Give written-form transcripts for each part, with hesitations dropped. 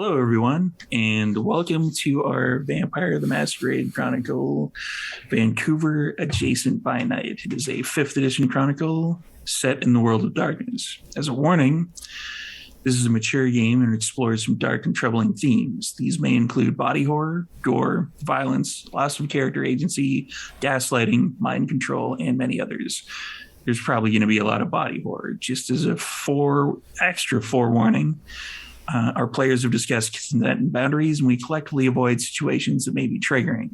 Hello, everyone, and welcome to our Vampire the Masquerade Chronicle Vancouver Adjacent by Night. It is a 5th edition chronicle set in the world of darkness. As a warning, this is a mature game and explores some dark and troubling themes. These may include body horror, gore, violence, loss of character agency, gaslighting, mind control, and many others. There's probably going to be a lot of body horror. Just as a extra forewarning, our players have discussed consent and boundaries, and we collectively avoid situations that may be triggering.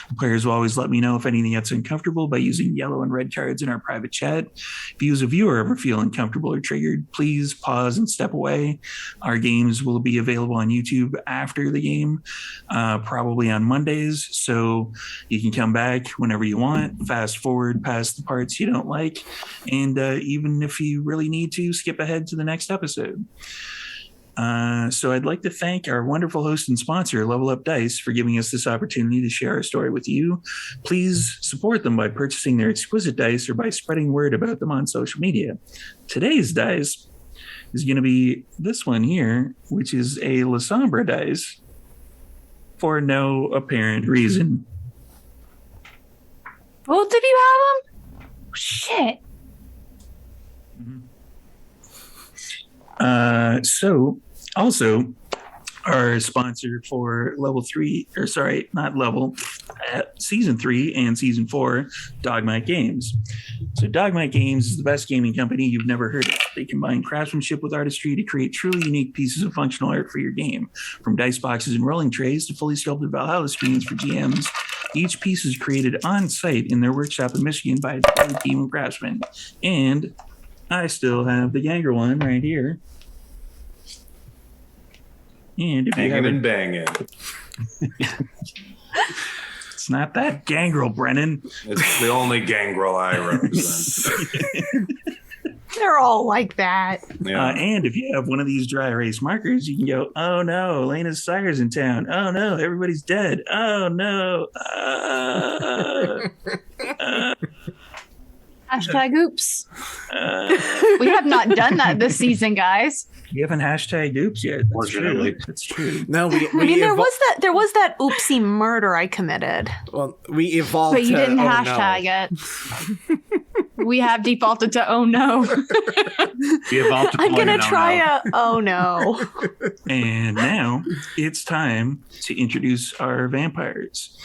The players will always let me know if anything gets uncomfortable by using yellow and red cards in our private chat. If you as a viewer ever feel uncomfortable or triggered, please pause and step away. Our games will be available on YouTube after the game, probably on Mondays, so you can come back whenever you want, fast forward past the parts you don't like, and even if you really need to, skip ahead to the next episode. So I'd like to thank our wonderful host and sponsor, Level Up Dice, for giving us this opportunity to share our story with you. Please support them by purchasing their exquisite dice or by spreading word about them on social media. Today's dice is going to be this one here, which is a La Sombra dice for no apparent reason. Both of you have them? Shit. So also our sponsor for season 3 and season 4, Dogmite Games. So Dogmite Games is the best gaming company you've never heard of. They combine craftsmanship with artistry to create truly unique pieces of functional art for your game. From dice boxes and rolling trays to fully sculpted Valhalla screens for GMs, each piece is created on site in their workshop in Michigan by a dedicated team of craftsmen. And I still have the Gangrel one right here. And if you Hanging and banging. It's not that Gangrel, Brennan. It's the only Gangrel I represent. They're all like that. Yeah. And if you have one of these dry erase markers, you can go, oh no, Elena's sire's in town. Oh no, everybody's dead. Oh no. Hashtag oops. We have not done that this season, guys. You haven't hashtag oops yet. Fortunately. That's true. No, we I mean, there was that oopsie murder I committed. Well, we evolved. But you to, didn't oh, hashtag no. it. We have defaulted to oh no. We evolved to I'm gonna no, try no. oh no. And now it's time to introduce our vampires.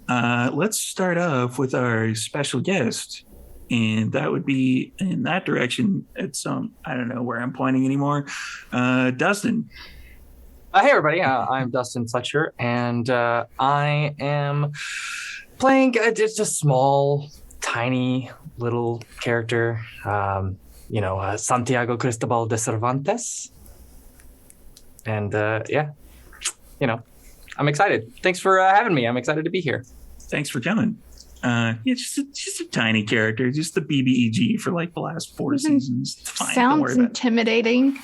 Let's start off with our special guest. And that would be in that direction. It's I don't know where I'm pointing anymore. Dustin. Hey everybody, I'm Dustin Fletcher, and I am playing just a small, tiny little character. Santiago Cristobal de Cervantes, and I'm excited. Thanks for having me. I'm excited to be here. Thanks for coming. Just a tiny character, just the BBEG for like the last 4 seasons. It's fine. Sounds intimidating.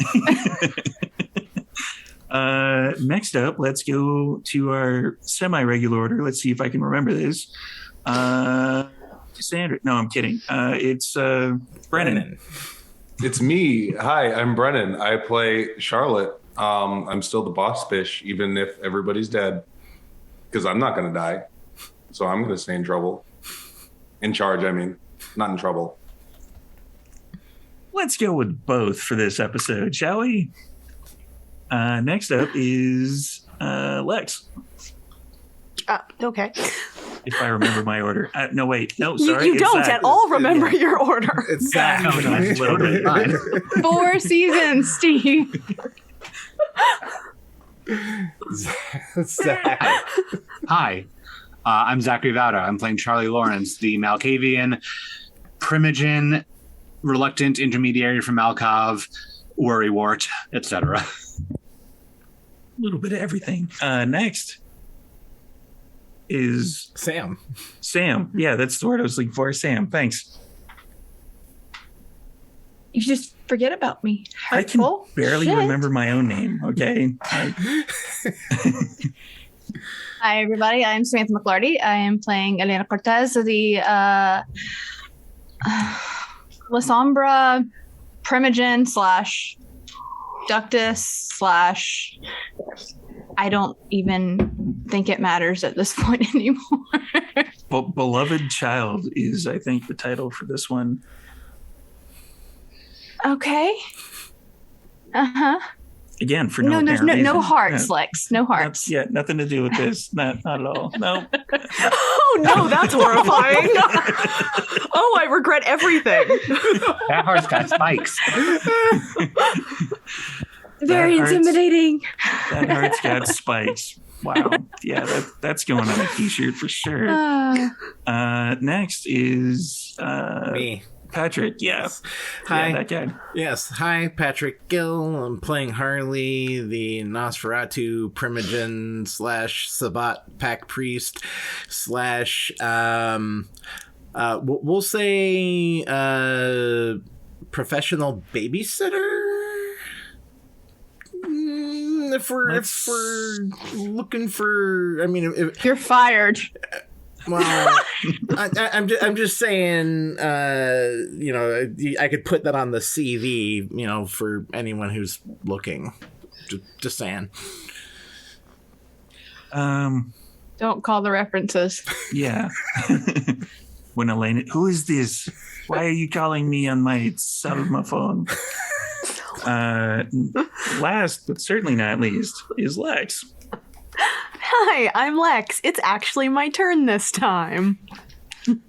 Next up, let's go to our semi-regular order. Let's see if I can remember this. Cassandra. No, I'm kidding. It's Brennan. It's me. Hi, I'm Brennan. I play Charlotte. I'm still the boss fish, even if everybody's dead, because I'm not going to die. So I'm going to stay in trouble. In charge, I mean. Not in trouble. Let's go with both for this episode, shall we? Next up is Lex. Okay. If I remember my order. No, wait. No, sorry. You don't Zach. at all remember your order. It's Zach. No, a little bit. Fine. 4 seasons, Steve. Zach. Hi, I'm Zachary Vauda. I'm playing Charlie Lawrence, the Malkavian, Primogen, reluctant intermediary from Malkov, worrywart, etc. A little bit of everything. Next is Sam. Yeah, that's the word I was looking for. Sam, thanks. You just forget about me. I can Hurtful barely shit. remember my own name, okay? Hi, everybody. I'm Samantha McLarty. I am playing Elena Cortez, the La Sombra Primogen / Ductus / I don't even think it matters at this point anymore. Beloved Child is, I think, the title for this one. Okay. Uh-huh. Again, for No, there's apparent no reason. hearts, Yeah. Lex. No hearts. Yeah, nothing to do with this. Not at all. No. Oh no, that's horrifying. Oh, I regret everything. That heart's got spikes. Very hearts- intimidating. That heart's got spikes. Wow. Yeah, that's going on a t-shirt for sure. Next is Me. Patrick. Yeah. Hi. Yeah, that guy. Yes. Hi, Patrick Gill. I'm playing Harley, the Nosferatu Primogen / Sabat Pack Priest / we'll say professional babysitter. If we're looking for, I mean, if, You're fired. well, I'm just saying, I could put that on the CV, for anyone who's looking. Just saying. Don't call the references. Yeah. When Elena, who is this? Why are you calling me on my cell phone? Last, but certainly not least, is Lex. Hi, I'm Lex. It's actually my turn this time.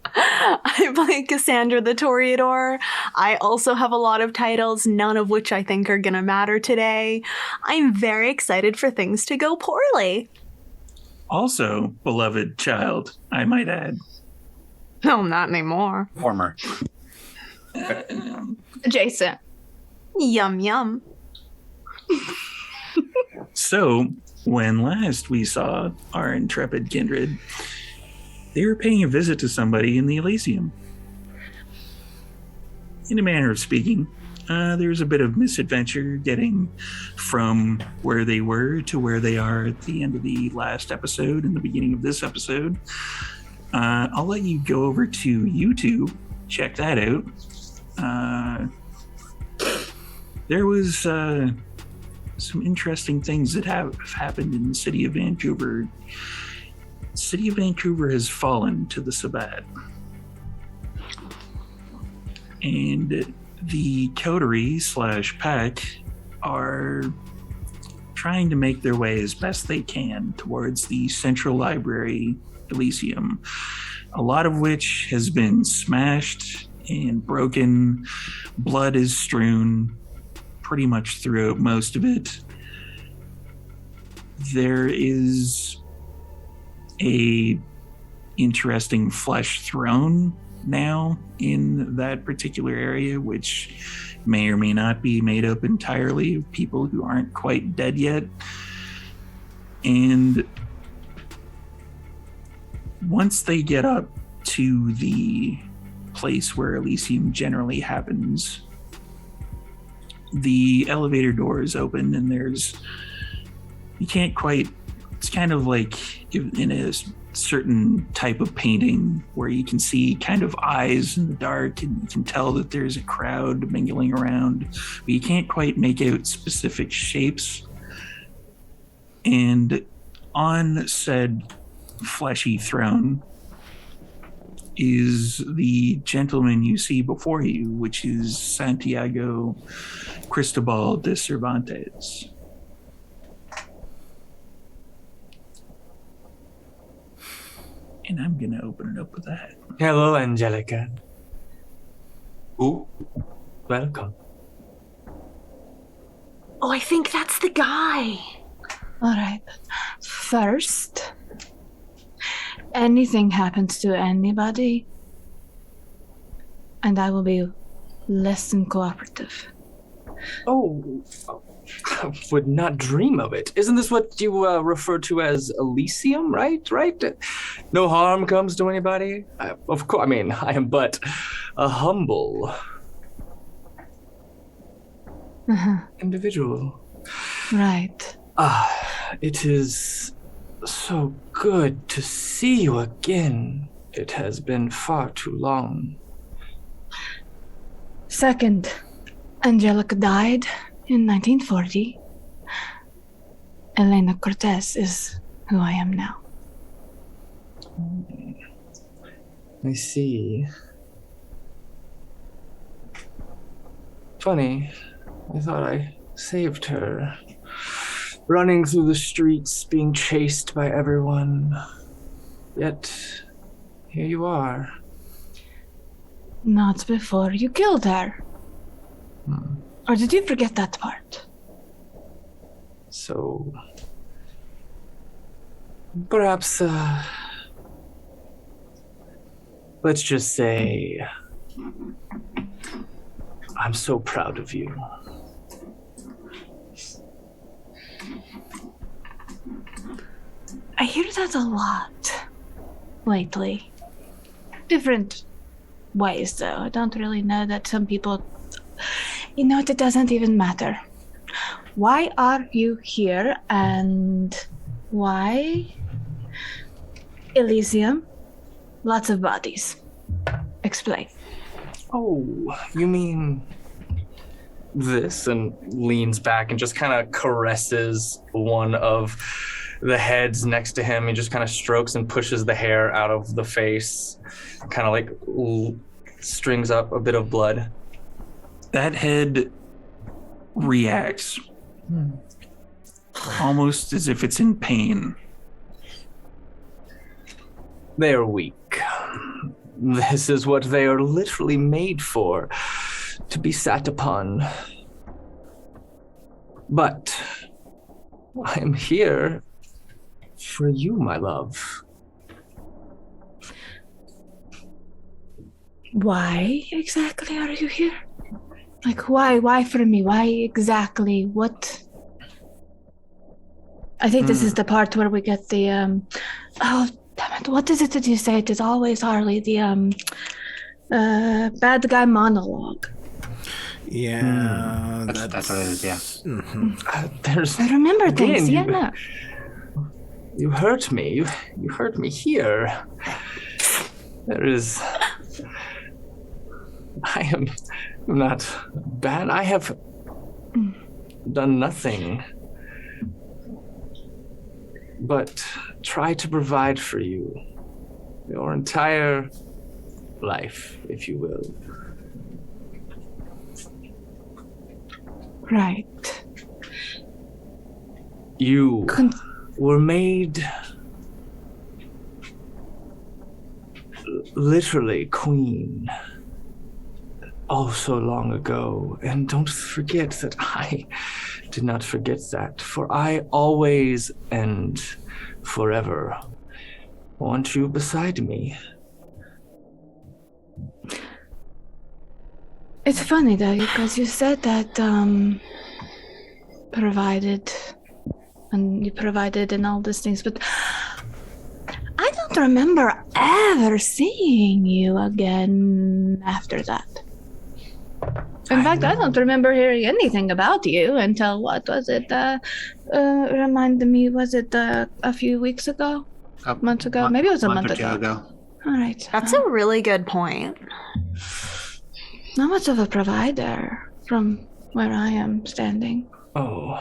I play Cassandra the Toreador. I also have a lot of titles, none of which I think are gonna matter today. I'm very excited for things to go poorly. Also, beloved child, I might add. No, not anymore. Former. Adjacent. Yum yum. So, when last we saw our intrepid kindred, they were paying a visit to somebody in the Elysium. In a manner of speaking, there was a bit of misadventure getting from where they were to where they are at the end of the last episode and the beginning of this episode. I'll let you go over to YouTube, check that out. There was some interesting things that have happened in the city of Vancouver. The city of Vancouver has fallen to the Sabbat. And the coterie / pack are trying to make their way as best they can towards the Central Library Elysium, a lot of which has been smashed and broken. Blood is strewn pretty much throughout most of it. There is a interesting flesh throne now in that particular area, which may or may not be made up entirely of people who aren't quite dead yet. And once they get up to the place where Elysium generally happens, the elevator doors open and it's kind of like in a certain type of painting where you can see kind of eyes in the dark and you can tell that there's a crowd mingling around, but you can't quite make out specific shapes. And on said fleshy throne is the gentleman you see before you, which is Santiago Cristobal de Cervantes. And I'm going to open it up with that. Hello, Angelica. Ooh. Welcome. Oh, I think that's the guy. All right. First, anything happens to anybody, and I will be less than cooperative. Oh, I would not dream of it. Isn't this what you refer to as Elysium, right? Right? No harm comes to anybody? Of course, I mean, I am but a humble individual. Right. It is so good to see you again. It has been far too long. Second, Angelica died In 1940, Elena Cortez is who I am now. I see. Funny. I thought I saved her. Running through the streets, being chased by everyone. Yet, here you are. Not before you killed her. Or did you forget that part? So, perhaps, let's just say, I'm so proud of you. I hear that a lot lately. Different ways, though. I don't really know that some people... You know what? It doesn't even matter. Why are you here, and why Elysium? Lots of bodies. Explain. Oh, you mean this? And leans back and just kind of caresses one of the heads next to him. He just kind of strokes and pushes the hair out of the face, kind of like strings up a bit of blood. That head reacts almost as if it's in pain. They are weak. This is what they are literally made for, to be sat upon. But I am here for you, my love. Why exactly are you here? Like, why for me? Why exactly? What? I think this is the part where we get the, oh, damn it, what is it that you say? It is always Harley, the, bad guy monologue. Yeah, That's what it is, yeah. There's I remember Again, things, you- yeah. You hurt me. You hurt me here. There is... I am not bad. I have done nothing but try to provide for you your entire life, if you will. Right. You were made literally queen oh so long ago, and don't forget that I did not forget that, for I always and forever want you beside me. It's funny though, because you said that provided and all these things, but I don't remember ever seeing you again after that. In fact, I don't remember hearing anything about you until, what was it? Remind me, was it a few weeks ago? Months ago? Maybe it was a month or two ago. All right. That's a really good point. Not much of a provider from where I am standing. Oh,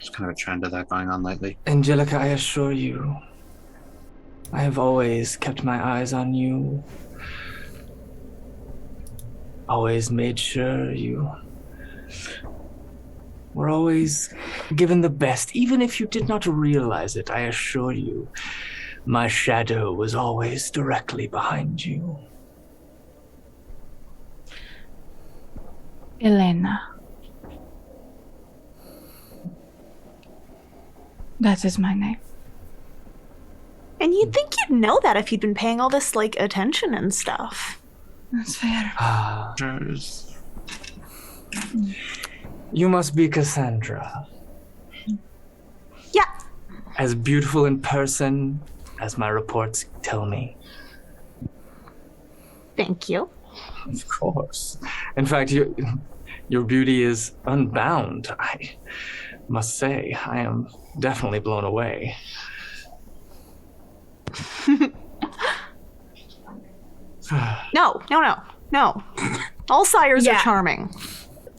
There's kind of a trend of that going on lately. Angelica, I assure you, I have always kept my eyes on you. Always made sure you were always given the best, even if you did not realize it. I assure you, my shadow was always directly behind you. Elena. That is my name. And you'd think you'd know that if you'd been paying all this, like, attention and stuff. That's fair. Ah, you must be Cassandra. Yeah. As beautiful in person as my reports tell me. Thank you. Of course. In fact, your beauty is unbound. I must say, I am definitely blown away. No. All sires are Yeah. charming.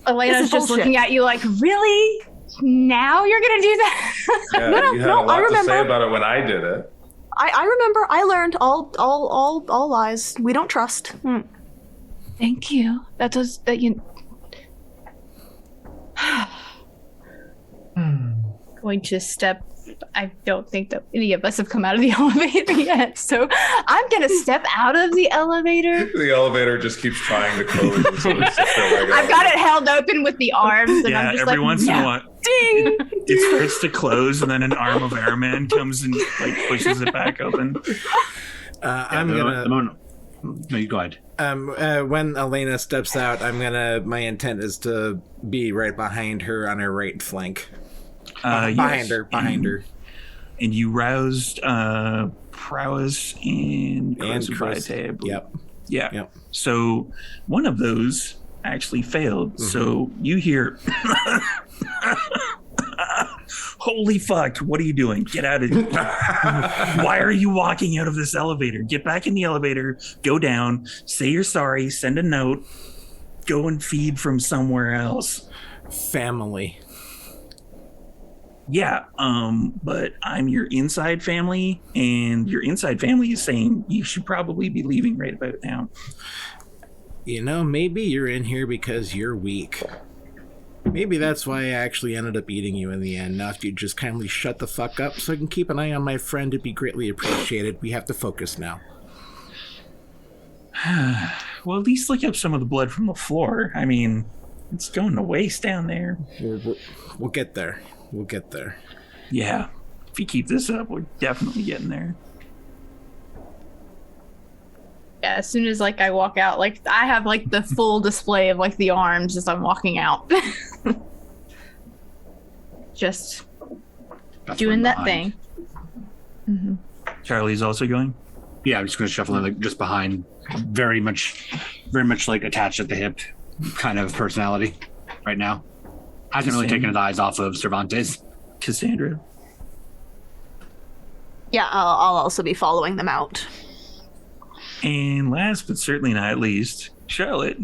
Elena's This is just bullshit. looking at you like, really? Now you're gonna do that? Yeah, No, you had no, a lot I to say remember. about it when I did it. I remember. I learned all lies. We don't trust. Thank you. That was that you. Going to step. I don't think that any of us have come out of the elevator yet, so I'm gonna step out of the elevator. The elevator just keeps trying to close. And so it's just like, I've got it held open with the arms, and Yeah, I'm just every like, once in a "No." while, Ding. it starts to close, and then an arm of Airman comes and like pushes it back open. I'm The gonna. moment- No, you go ahead. When Elena steps out, my intent is to be right behind her on her right flank. Behind Yes. behind her. And you roused prowess and vitality, I believe. Yep. Yeah. Yep. So one of those actually failed. So you hear, holy fuck, what are you doing? Get out of here. Why are you walking out of this elevator? Get back in the elevator, go down, say you're sorry, send a note, go and feed from somewhere else. Family. Yeah, but I'm your inside family, and your inside family is saying you should probably be leaving right about now. You know, maybe you're in here because you're weak. Maybe that's why I actually ended up eating you in the end. Now, if you just kindly shut the fuck up so I can keep an eye on my friend, it'd be greatly appreciated. We have to focus now. Well, at least lick up some of the blood from the floor. I mean, it's going to waste down there. We'll get there. We'll get there. Yeah, if you keep this up, we're definitely getting there. Yeah, as soon as like I walk out, like I have like the full display of like the arms as I'm walking out. Just That's doing one that behind. thing. Charlie's also going. Yeah, I'm just going to shuffle in like just behind, very much like attached at the hip, kind of personality right now. Hasn't really Same. taken his eyes off of Cervantes. Cassandra. Yeah, I'll also be following them out. And last but certainly not least, Charlotte.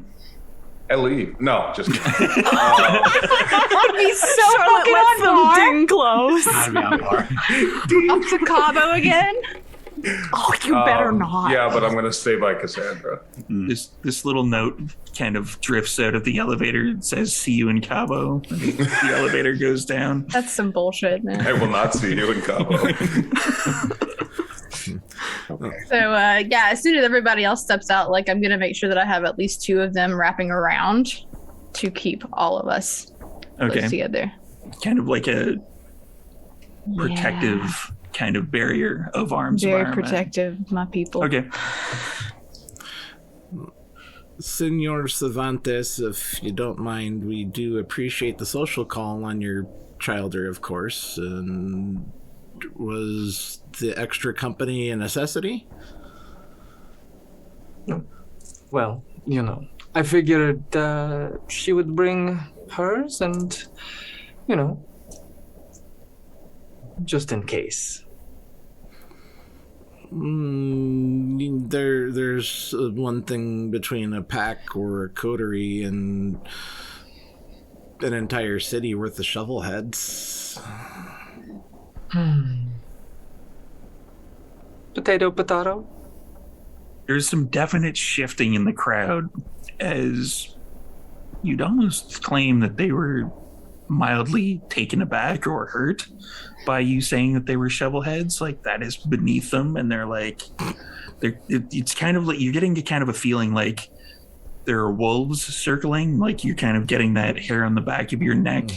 I leave. No, just kidding. I'd be so Charlotte fucking lets on them par. ding close. Gotta be on par. Up to Cabo again. Oh, you better not. Yeah, but I'm going to stay by Cassandra. This little note kind of drifts out of the elevator. It says, "See you in Cabo." And the elevator goes down. That's some bullshit, man. I will not see you in Cabo. So yeah, as soon as everybody else steps out, like I'm gonna make sure that I have at least two of them wrapping around to keep all of us close Okay. together. Kind of like a protective kind of barrier of arms. Very environment. protective, my people. Okay. Senor Cervantes, if you don't mind, we do appreciate the social call on your childer, of course. And was the extra company a necessity? Well, you know, I figured she would bring hers and, you know, just in case. There's one thing between a pack or a coterie and an entire city worth of shovel heads. Potato. There's some definite shifting in the crowd as you'd almost claim that they were mildly taken aback or hurt by you saying that they were shovelheads. Like that is beneath them, and they're like, it's kind of like you're getting kind of a feeling like there are wolves circling. Like you're kind of getting that hair on the back of your neck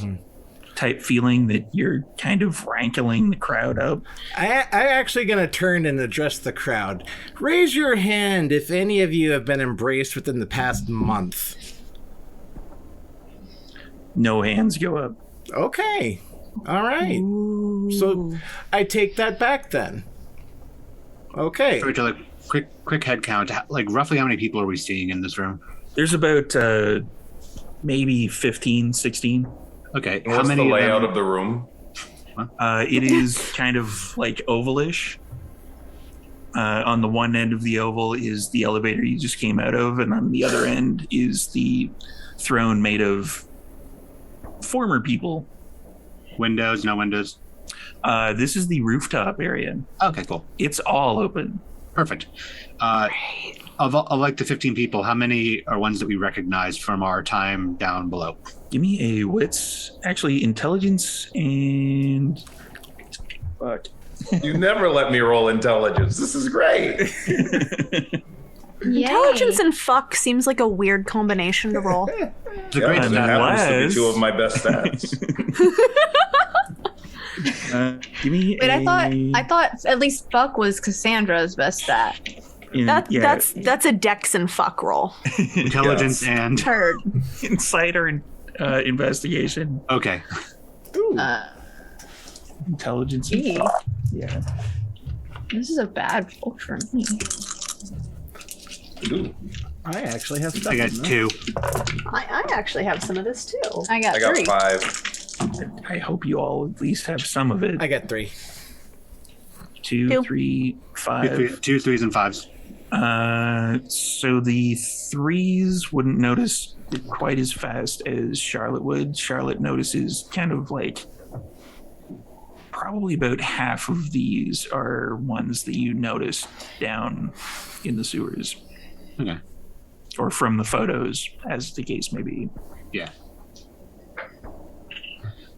type feeling that you're kind of rankling the crowd up. I actually gonna turn and address the crowd. Raise your hand if any of you have been embraced within the past month. No hands go up. Okay. All right. So I take that back then. Okay. Rachel, like, quick head count. Like, roughly how many people are we seeing in this room? There's about maybe 15, 16. Okay. And How what's many the of layout them? of the room? It is kind of like ovalish. On the one end of the oval is the elevator you just came out of, and on the other end is the throne made of former people. Windows, no windows. This is the rooftop area. Okay, cool. It's all open. Perfect. Of like the 15 people, how many are ones that we recognize from our time down below? Give me a wits, actually intelligence and fuck. You never let me roll intelligence. This is great. Intelligence and fuck seems like a weird combination to roll. It's a great and it happens to be two of my best stats. Give me. Wait, I thought at least fuck was Cassandra's best stat. That's a dex and fuck roll. Intelligence and Heard. Insider and investigation. okay. Intelligence. Gee. Yeah. This is a bad roll for me. Ooh, I actually have stuff. I got in 2. I actually have some of this too. I got I got 3. 5. I hope you all at least have some of it. I got 3. 2, Two. 3, 5. 2 3s and 5s. So the 3s wouldn't notice it quite as fast as Charlotte would. Charlotte notices kind of like probably about half of these are ones that you noticed down in the sewers. Okay. Or from the photos, as the case may be. Yeah.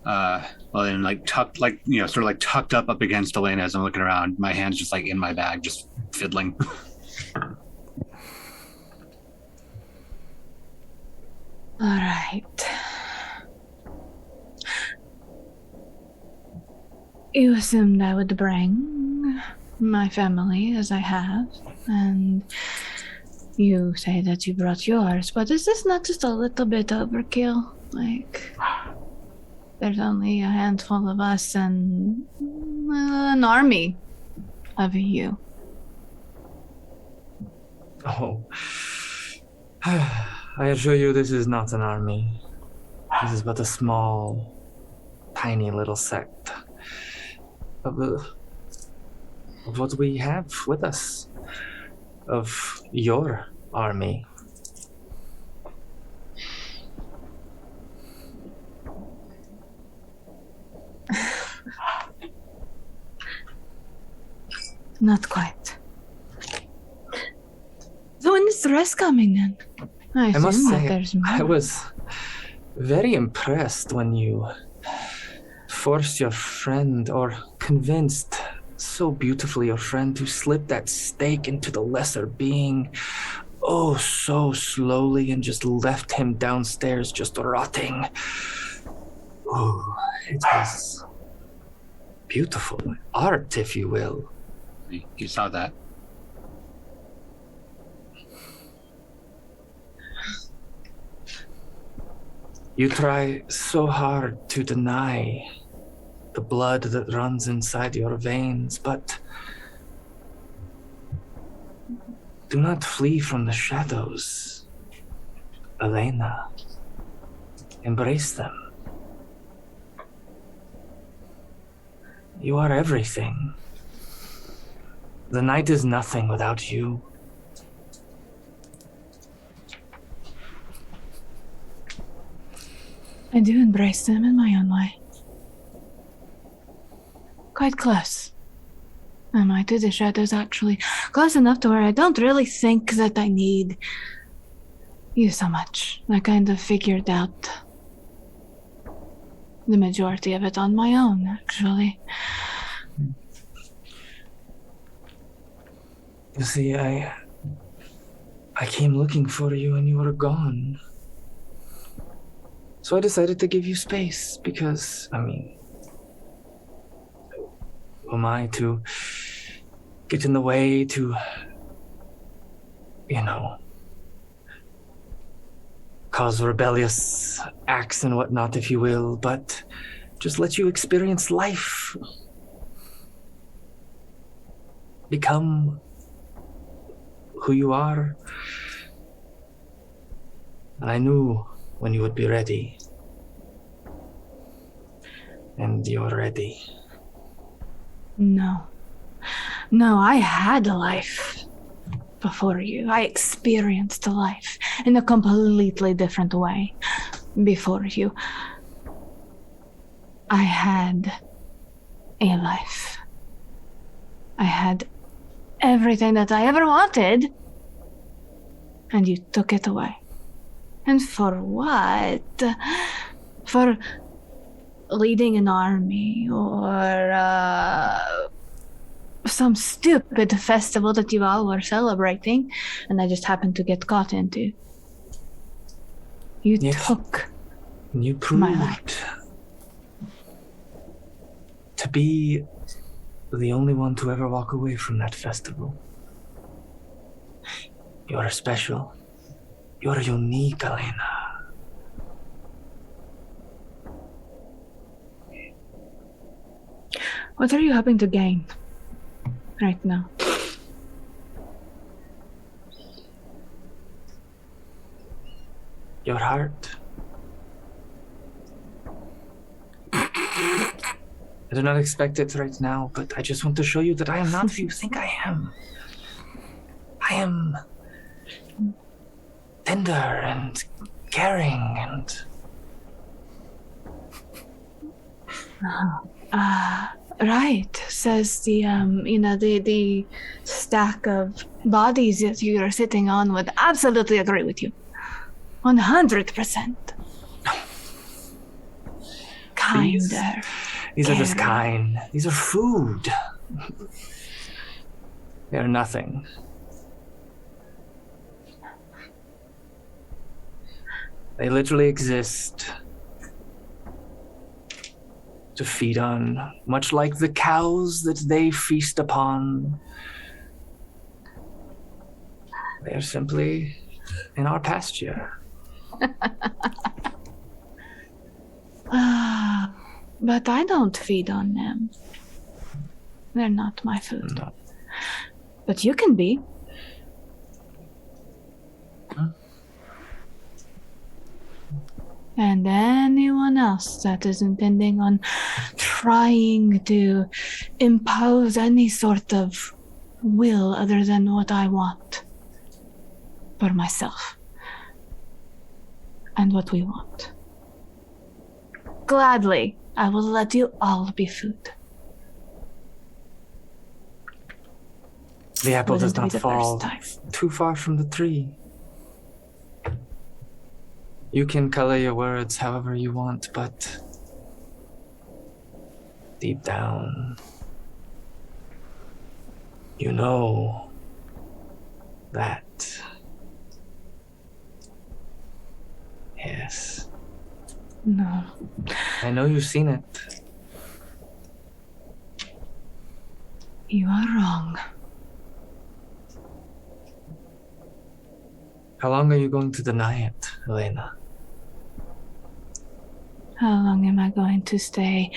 Well, then, like tucked, like sort of like tucked up against Elena as I'm looking around. My hands just like in my bag, just fiddling. All right. You assumed I would bring my family as I have, and you say that you brought yours, but is this not just a little bit overkill? Like, there's only a handful of us and an army of you. Oh. I assure you, this is not an army. This is but a small, tiny little sect of what we have with us, of your army. Not quite. So when is the rest coming then? I I must assume that say, there's more. I was very impressed when you forced your friend, or convinced so beautifully your friend, to slip that stake into the lesser being, oh, so slowly, and just left him downstairs just rotting. Oh, it was beautiful art, if you will. You saw that. You try so hard to deny the blood that runs inside your veins, but do not flee from the shadows, Elena. Embrace them. You are everything. The night is nothing without you. I do embrace them in my own way. Quite close. Am I to the shadows, actually? Close enough to where I don't really think that I need you so much. I kind of figured out the majority of it on my own, actually. You see, I came looking for you and you were gone. So I decided to give you space because, who am I to get in the way, to, cause rebellious acts and whatnot, if you will, but just let you experience life. Become who you are. And I knew when you would be ready. And you're ready. No. No, I had a life before you. I experienced a life in a completely different way before you. I had a life. I had everything that I ever wanted, and you took it away. And for what? For leading an army or some stupid festival that you all were celebrating, and I just happened to get caught into. You took You my life. proved to be the only one to ever walk away from that festival. You're special. You're unique, Elena. What are you hoping to gain right now? Your heart. I do not expect it right now, but I just want to show you that I am not who you think I am. I am tender and caring and Right, says the the stack of bodies that you are sitting on would absolutely agree with you. 100%. Kinder. these are just caring. kind. These are food. They are nothing. They literally exist to feed on, much like the cows that they feast upon. They are simply in our pasture. But I don't feed on them. They're not my food. No. But you can be. And anyone else that is intending on trying to impose any sort of will other than what I want for myself and what we want. Gladly, I will let you all be food. The apple does Wouldn't be not the fall first time. too far from the tree. You can color your words however you want, but deep down, you know that. Yes. No. I know you've seen it. You are wrong. How long are you going to deny it, Elena? How long am I going to stay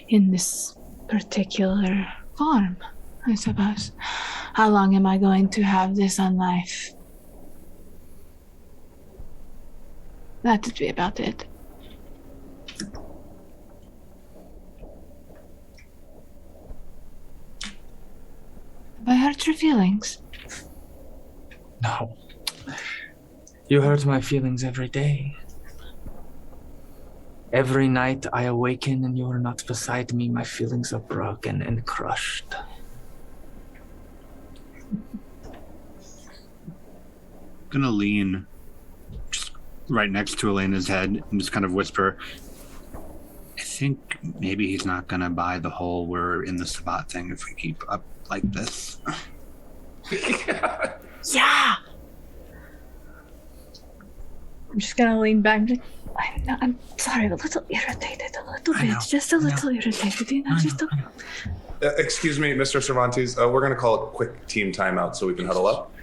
in this particular farm, I suppose? How long am I going to have this on life? That would be about it. Have I hurt your feelings? No. You hurt my feelings every day. Every night I awaken and you are not beside me, my feelings are broken and crushed. Gonna lean just right next to Elena's head and just kind of whisper, I think maybe he's not gonna buy the whole we're in the Sabat thing if we keep up like this. Yeah. I'm just gonna lean back. I'm sorry, a little irritated, a little bit, just a little irritated, you know, just a... Excuse me, Mr. Cervantes. We're going to call a quick team timeout so we can huddle up.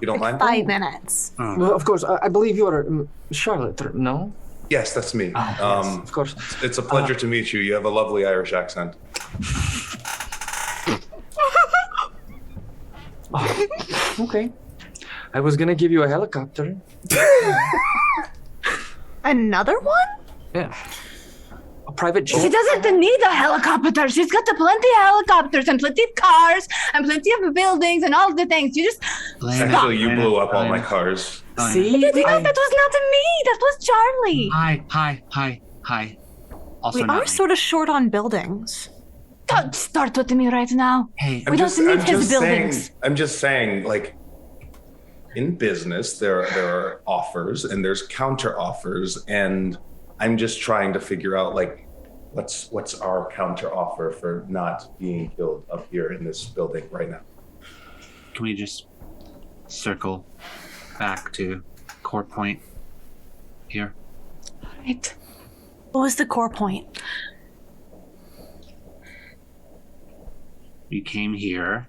You don't mind? 5 minutes. Well, of course, I believe you are Charlotte, no? Yes, that's me. Yes, of course. It's a pleasure to meet you. You have a lovely Irish accent. Oh, okay. I was gonna give you a helicopter. Another one? Yeah. A private jet. She doesn't need a helicopter. She's got plenty of helicopters and plenty of cars and plenty of buildings and all the things. You just Actually, you blew up all my cars. See? that was not me. That was Charlie. Hi. Also, We not are me. sort of short on buildings. Don't start with me right now. Hey, We don't need his buildings. I'm just saying, like, in business, there are offers and there's counter offers, and I'm just trying to figure out, like, what's our counter offer for not being killed up here in this building right now. can we just circle back to core point here? Right. What was the core point? We came here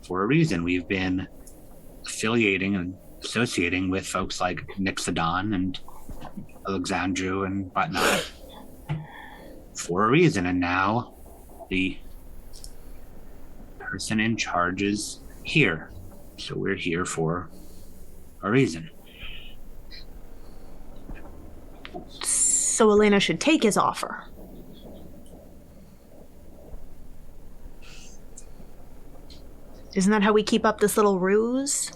for a reason. We've been affiliating and associating with folks like Nixodon and Alexandru and whatnot for a reason, and now the person in charge is here. So we're here for a reason. So Elena should take his offer. Isn't that how we keep up this little ruse?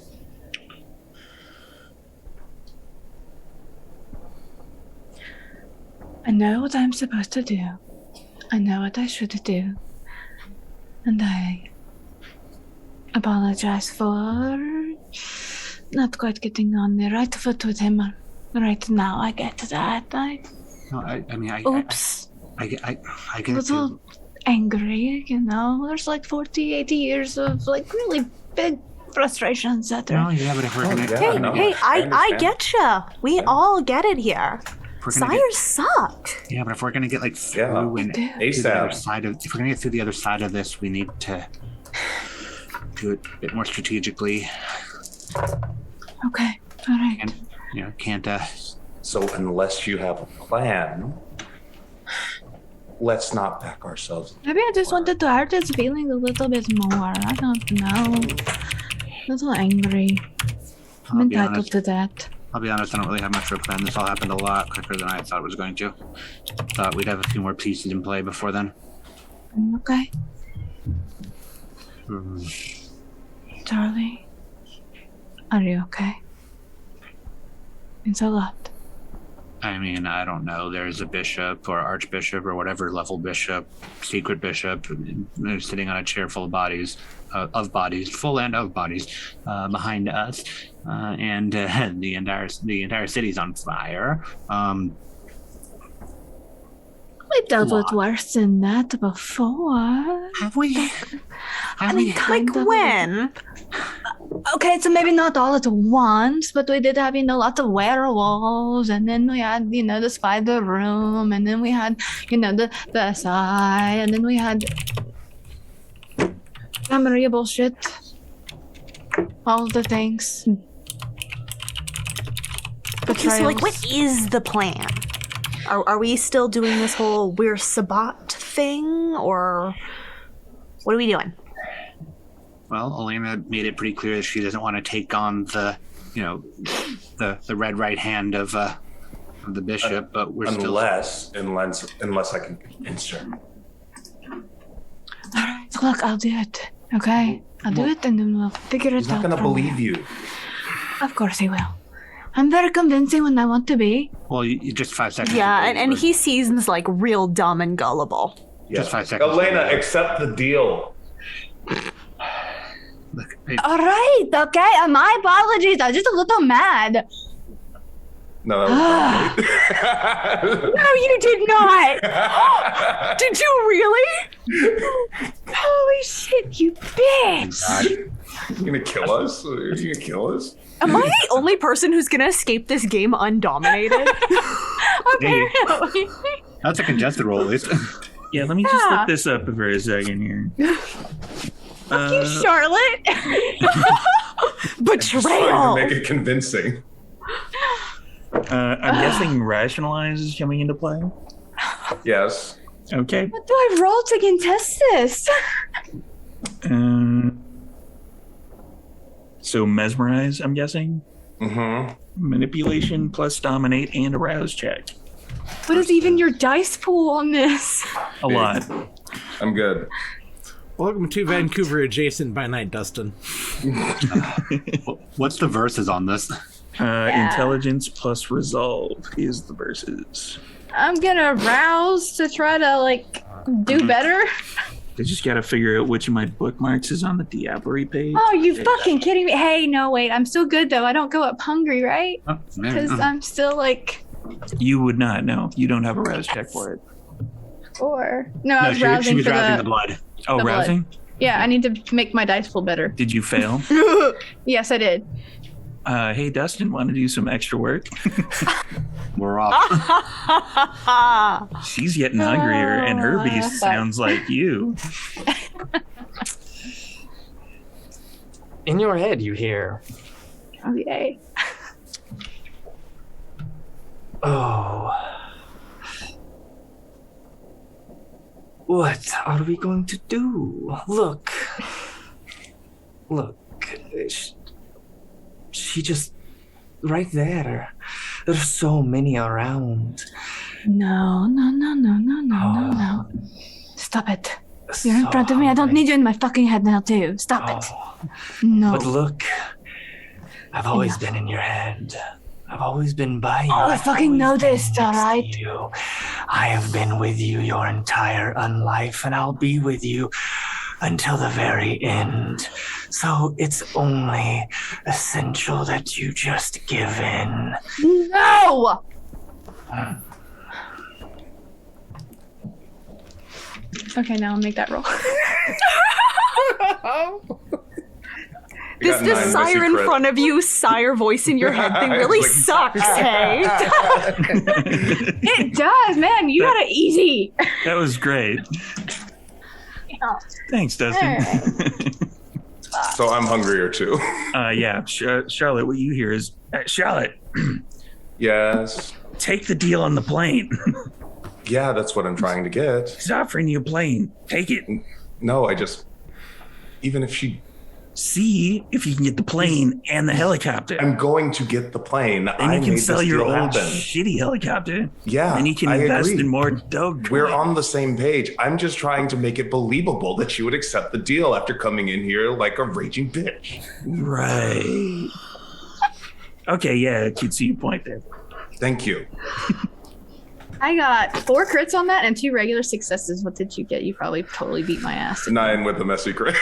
I know what I'm supposed to do. I know what I should do. And I apologize for not quite getting on the right foot with him right now. I get that. No, I mean, Oops. I get A it. little too. angry, you know. There's like 40, 80 years of like really big frustrations that No, are. yeah, but if we're gonna, yeah. Hey, no, hey, I I understand. getcha. We all get it here. if we're gonna Sires suck. yeah, but if we're gonna get like through Yeah. and Dude. to the other ASAP. side of, if we're gonna get through the other side of this, we need to do it a bit more strategically. Okay, all right. And can't So unless you have a plan, let's not back ourselves. Maybe I just wanted to hurt his feelings a little bit more. I don't know. A little angry. I'm I'll be entitled honest. to that. I'll be honest, I don't really have much of a plan. This all happened a lot quicker than I thought it was going to. Thought we'd have a few more pieces in play before then. Okay, Hmm. Charlie. Are you okay? It's a lot. I mean, I don't know. There's a bishop or archbishop or whatever level bishop, secret bishop, they're sitting on a chair full of bodies, full and of bodies, behind us, and the entire city's on fire. We dealt with Lot. worse than that before. Have we? Have we? Like when? Okay, so maybe not all at once, but we did have, lots of werewolves, and then we had, the spider room, and then we had, the SI, and then we had Maria bullshit. All of the things. Okay, so like, what Betrayals. is the plan? Are we still doing this whole we're Sabat thing, or what are we doing? Well, Elena made it pretty clear that she doesn't want to take on the red right hand of the bishop, but we're still. Unless I can convince her. Alright, look, I'll do it. Okay? I'll do it and then we'll figure it He's out. not gonna from believe there. you. Of course he will. I'm very convincing when I want to be. Well, you just 5 seconds. Yeah, ago, and you were- he seems like real dumb and gullible. Just 5 seconds. Elena, ago. accept the deal. Look, hey, Alright, okay. My apologies. I'm just a little mad. No, that was not No, you did not. Did you really? Holy shit, you bitch. You gonna kill us? Are you gonna kill us? Am I the only person who's gonna escape this game undominated? hey, Apparently. that's a congested roll, at least. Yeah, let me just Yeah. look this up for a second here. You, Charlotte. Trying to Betrayal. make it convincing. I'm guessing rationalize is coming into play. Yes. Okay. What do I roll to contest this? So mesmerize, I'm guessing. Mm-hmm. Manipulation plus dominate and arouse check. What is even your dice pool on this? A lot. I'm good. Welcome to Vancouver adjacent by night, Dustin. What's the verses on this? Intelligence plus resolve is the verses. I'm gonna rouse to try to like do better. I just gotta figure out which of my bookmarks is on the Diablerie page. Oh, you fucking kidding me? Hey, no, wait. I'm still good though. I don't go up hungry, right? Because I'm still like. You would not know. You don't have a rouse check for it. Or no, I was she rousing was for rousing the blood. Oh, The blood. rousing? Yeah, I need to make my dice pool better. Did you fail? Yes, I did. Hey, Dustin, want to do some extra work? We're off. She's getting hungrier, and her beast fuck. sounds like you. In your head, you hear, Oh yay! "Oh, what are we going to do? Look, she just right there. There's so many around. No. Stop it! You're in front of me. I don't need you in my fucking head now, too. Stop it. No. But look, I've always been in your head. I've always been by you. Oh, I I've fucking always been noticed, next to alright? you. I have been with you your entire unlife, and I'll be with you until the very end. So it's only essential that you just give in. No! Okay, now I'll make that roll. You This got 9 messy sire in crit. front of you, sire voice in your head thing really Like- sucks, hey? It does, man. You got it easy. That was great. Thanks, Dustin. So I'm hungrier too. Yeah, Charlotte, what you hear is, Charlotte, Yes. take the deal on the plane. Yeah, that's what I'm trying to get. He's offering you a plane. Take it. No, even if See if you can get the plane and the helicopter. I'm going to get the plane. Then I you can made sell this your deal old happen. shitty helicopter. Yeah, And you can I invest agree. in more Doge. We're on the same page. I'm just trying to make it believable that you would accept the deal after coming in here like a raging bitch. Right. Okay, yeah, I can see your point there. Thank you. I got 4 crits on that and 2 regular successes. What did you get? You probably totally beat my ass. 9 with the messy crit.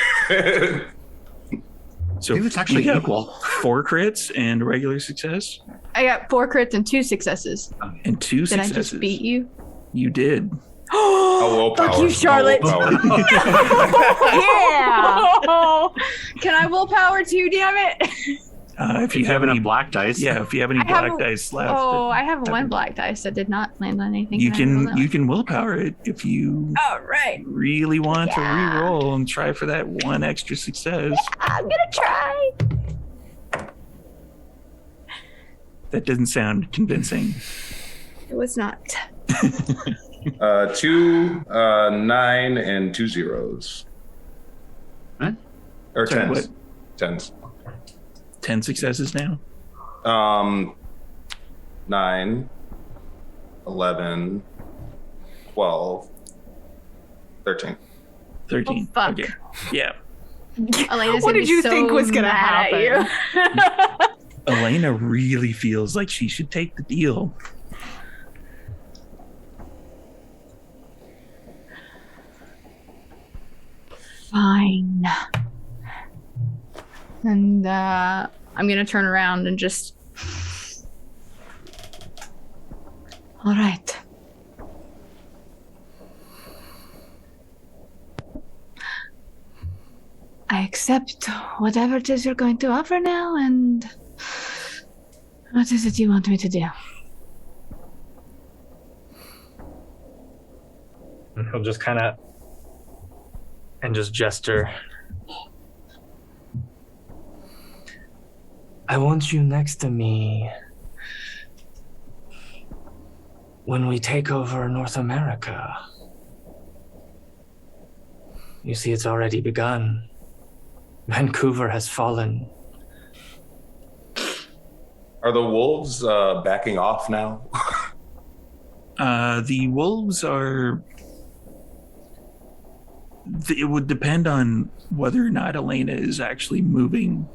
So Maybe it's actually you got equal. 4 crits and a regular success I got 4 crits and 2 successes. and 2 Did successes. I just beat you? You did. Oh, willpower. Fuck you, Charlotte. Oh, willpower. Yeah! Can I willpower too, damn it? If you You have have any enough black dice. yeah, if you have any I have black a- dice left, Oh, I have 1 black dice that did not land on anything. you I roll can that you one? can willpower it if you Oh, right. really want to Yeah. re-roll and try for that 1 extra success. I'm gonna try. That doesn't sound convincing. It was not. 2, 9, and 2 zeros. Huh? Or Sorry, 10s. what? 10s. 10 successes now. 9, 11, 12, 13. 13. Oh, fuck. Okay. Yeah. Elena's What gonna did be you so think was gonna mad at you. Elena really feels like she should take the deal. Fine. And I'm gonna turn around and just. All right. I accept whatever it is you're going to offer now, and what is it you want me to do? And he'll just kind of and just gesture. I want you next to me when we take over North America. You see, it's already begun. Vancouver has fallen. Are the wolves backing off now? The wolves are. It would depend on whether or not Elena is actually moving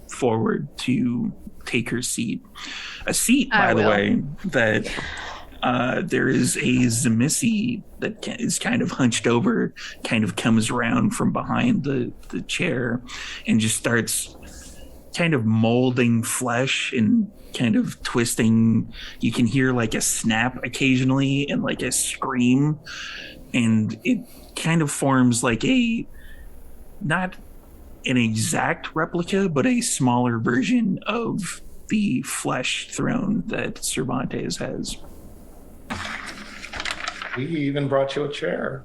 forward to take her seat. A seat, I by the will. way, that there is a Zemissi that is kind of hunched over, kind of comes around from behind the chair and just starts kind of molding flesh and kind of twisting. You can hear like a snap occasionally and like a scream, and it kind of forms like a, not an exact replica, but a smaller version of the flesh throne that Cervantes has. We even brought you a chair.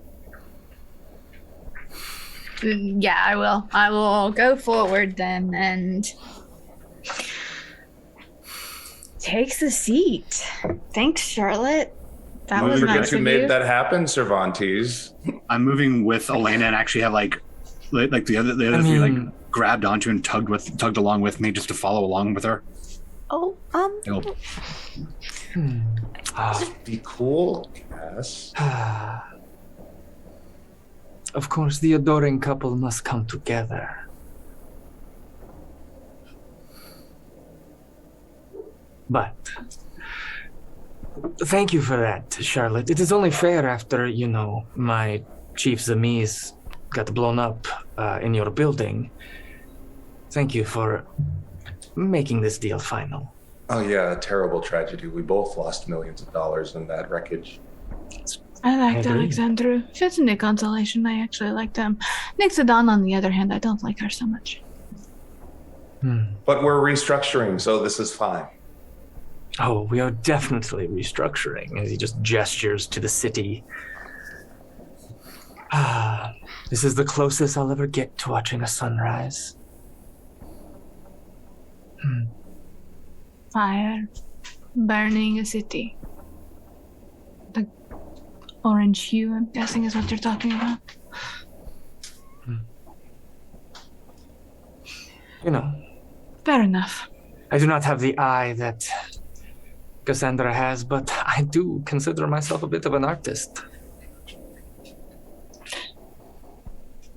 Yeah, I will. I will go forward then and takes the seat. Thanks, Charlotte. That was Forget nice who of made you. that happen, Cervantes. I'm moving with Elena and actually have like the other three like grabbed onto and tugged along with me just to follow along with her. Oh, It'll- Be cool, Cass. Of course, the adoring couple must come together. But thank you for that, Charlotte. It is only fair after, my Chief Zamise got blown up in your building. Thank you for making this deal final. Oh yeah, a terrible tragedy. We both lost millions of dollars in that wreckage. I liked I agree. Alexandru. If it's any consolation, I actually liked him. Nixodon, on the other hand, I don't like her so much. But we're restructuring, so this is fine. Oh, we are definitely restructuring. As he just gestures to the city. This is the closest I'll ever get to watching a sunrise. Fire. Burning a city. The orange hue, I'm guessing, is what you're talking about. Fair enough. I do not have the eye that Cassandra has, but I do consider myself a bit of an artist.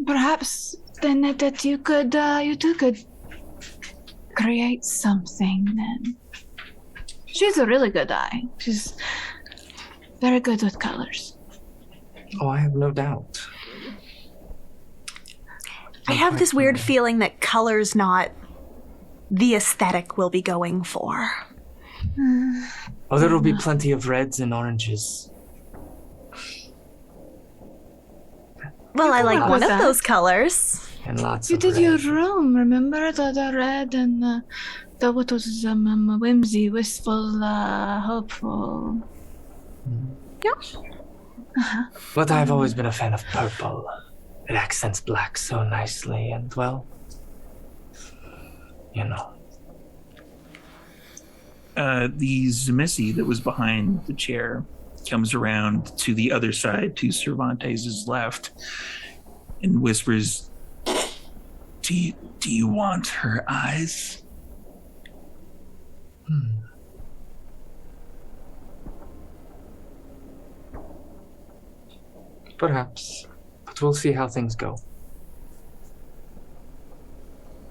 Perhaps then that you two could create something then. She's a really good eye. She's very good with colors. Oh, I have no doubt. I have this weird feeling that color's not the aesthetic we'll be going for. Oh, there will be plenty of reds and oranges. Well, I like work one with of that. those colors. And lots You of did red. your room, remember? The red and the what was whimsy, wistful, hopeful. Yeah. But I've always been a fan of purple. It accents black so nicely, and well, The Zemissi that was behind the chair comes around to the other side, to Cervantes' left, and whispers, Do you want her eyes? Perhaps. But we'll see how things go.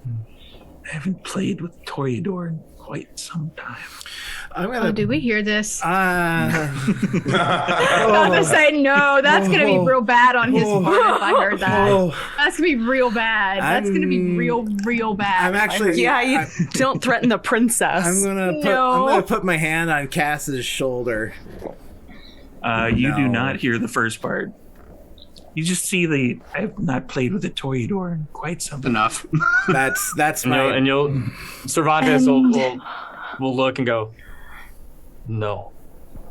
I haven't played with Toreador in quite some time. I'm Oh, gonna. did we hear this? Uh, I'm gonna say no. That's gonna be real bad on his part if I heard that. That's gonna be real bad. That's gonna be real bad. I'm if I actually- heard Yeah, you that. don't threaten the princess. I'm gonna put my hand on Cass's shoulder. You do No. not hear the first part. You just see I have not played with a Toreador in quite some time. Enough. That's And my. you'll Cervantes And- will look and go, no,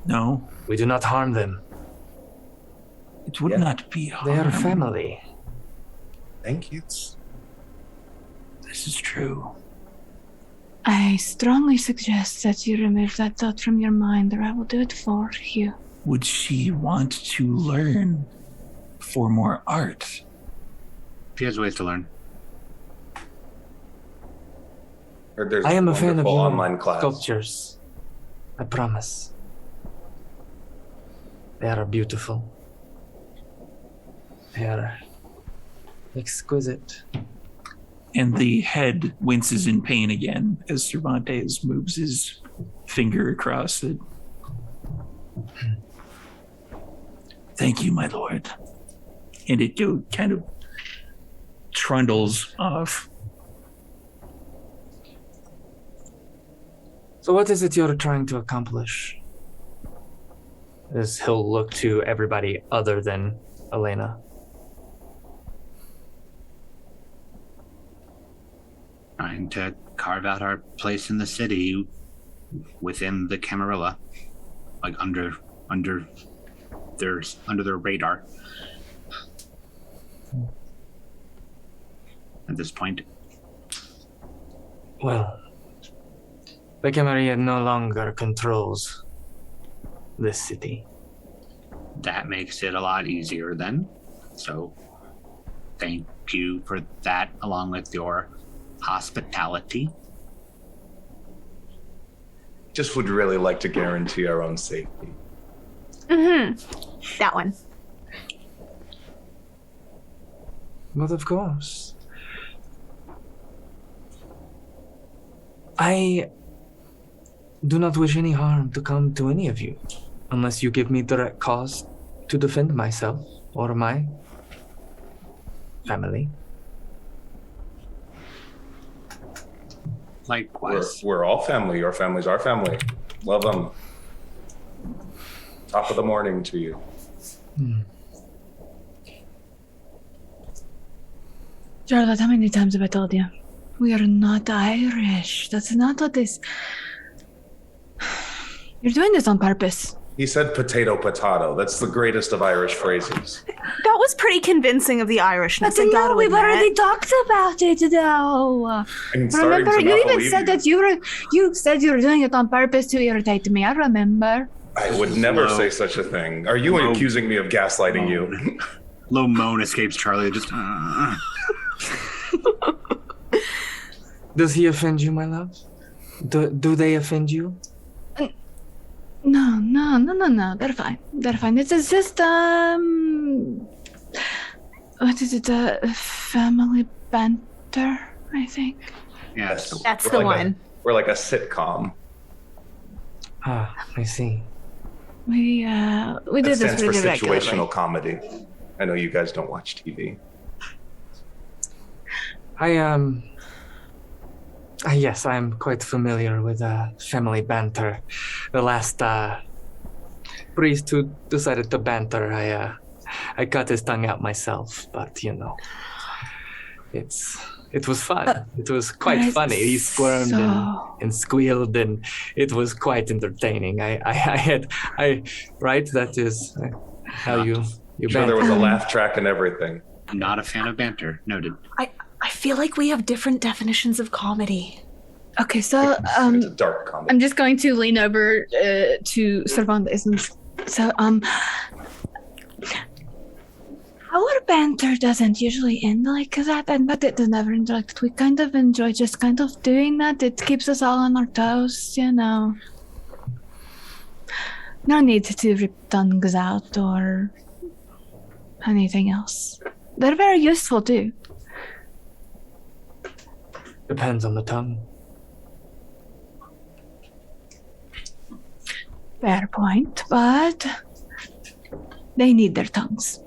No, we do not harm them. it would Yeah. not be They are harm. family. Thank you. This is true. I strongly suggest that you remove that thought from your mind, or I will do it for you. Would she want to learn for more art? She has ways to learn. Heard there's I am a fan of wonderful your online class. sculptures. I promise. They are beautiful. They are exquisite. And the head winces in pain again as Cervantes moves his finger across it. Thank you, my lord. And it kind of trundles off. So what is it you're trying to accomplish? As he'll look to everybody other than Elena. Trying to carve out our place in the city within the Camarilla, like under their radar. At this point, Well, the Camarilla no longer controls this city. that makes it a lot easier then. So, thank you for that, along with your hospitality. Just would really like to guarantee our own safety. That one. But of course. I do not wish any harm to come to any of you, unless you give me direct cause to defend myself or my family. Likewise. We're all family. Your family's our family. Love them. Top of the morning to you. Charlotte, how many times have I told you? We are not Irish. That's not what this. You're doing this on purpose. He said potato, potato. That's the greatest of Irish phrases. That was pretty convincing of the Irishness. But I gotta no, we've admit. already talked about it, though. I'm starting Remember, to you not even believe said you. that you said you were doing it on purpose to irritate me. I remember. I would never Slow. say such a thing. Are you Slow. accusing me of gaslighting you? Low moan escapes Charlie. Just Does he offend you, my love? Do they offend you? No. They're fine. They're fine. It's just what is it? Family banter, I think. yes. That's We're the like one. We're like a sitcom. Ah, I see. We That do this stands for pretty regularly. situational comedy. I know you guys don't watch TV. Yes, I'm quite familiar with family banter. The last priest who decided to banter, I cut his tongue out myself, but you know, it was fun. It was quite Right, funny. He squirmed so- and squealed, and it was quite entertaining. Right? That is how you Sure, there banter. was a laugh track and everything. Not a fan of banter. Noted. I feel like we have different definitions of comedy. Okay, so It's a dark comedy. I'm just going to lean over to Cervantes and so our banter doesn't usually end like that, but it does never end like that. We kind of enjoy just kind of doing that. It keeps us all on our toes, you know. No need to rip tongues out or anything else. They're very useful too. Depends on the tongue. Fair point, but they need their tongues.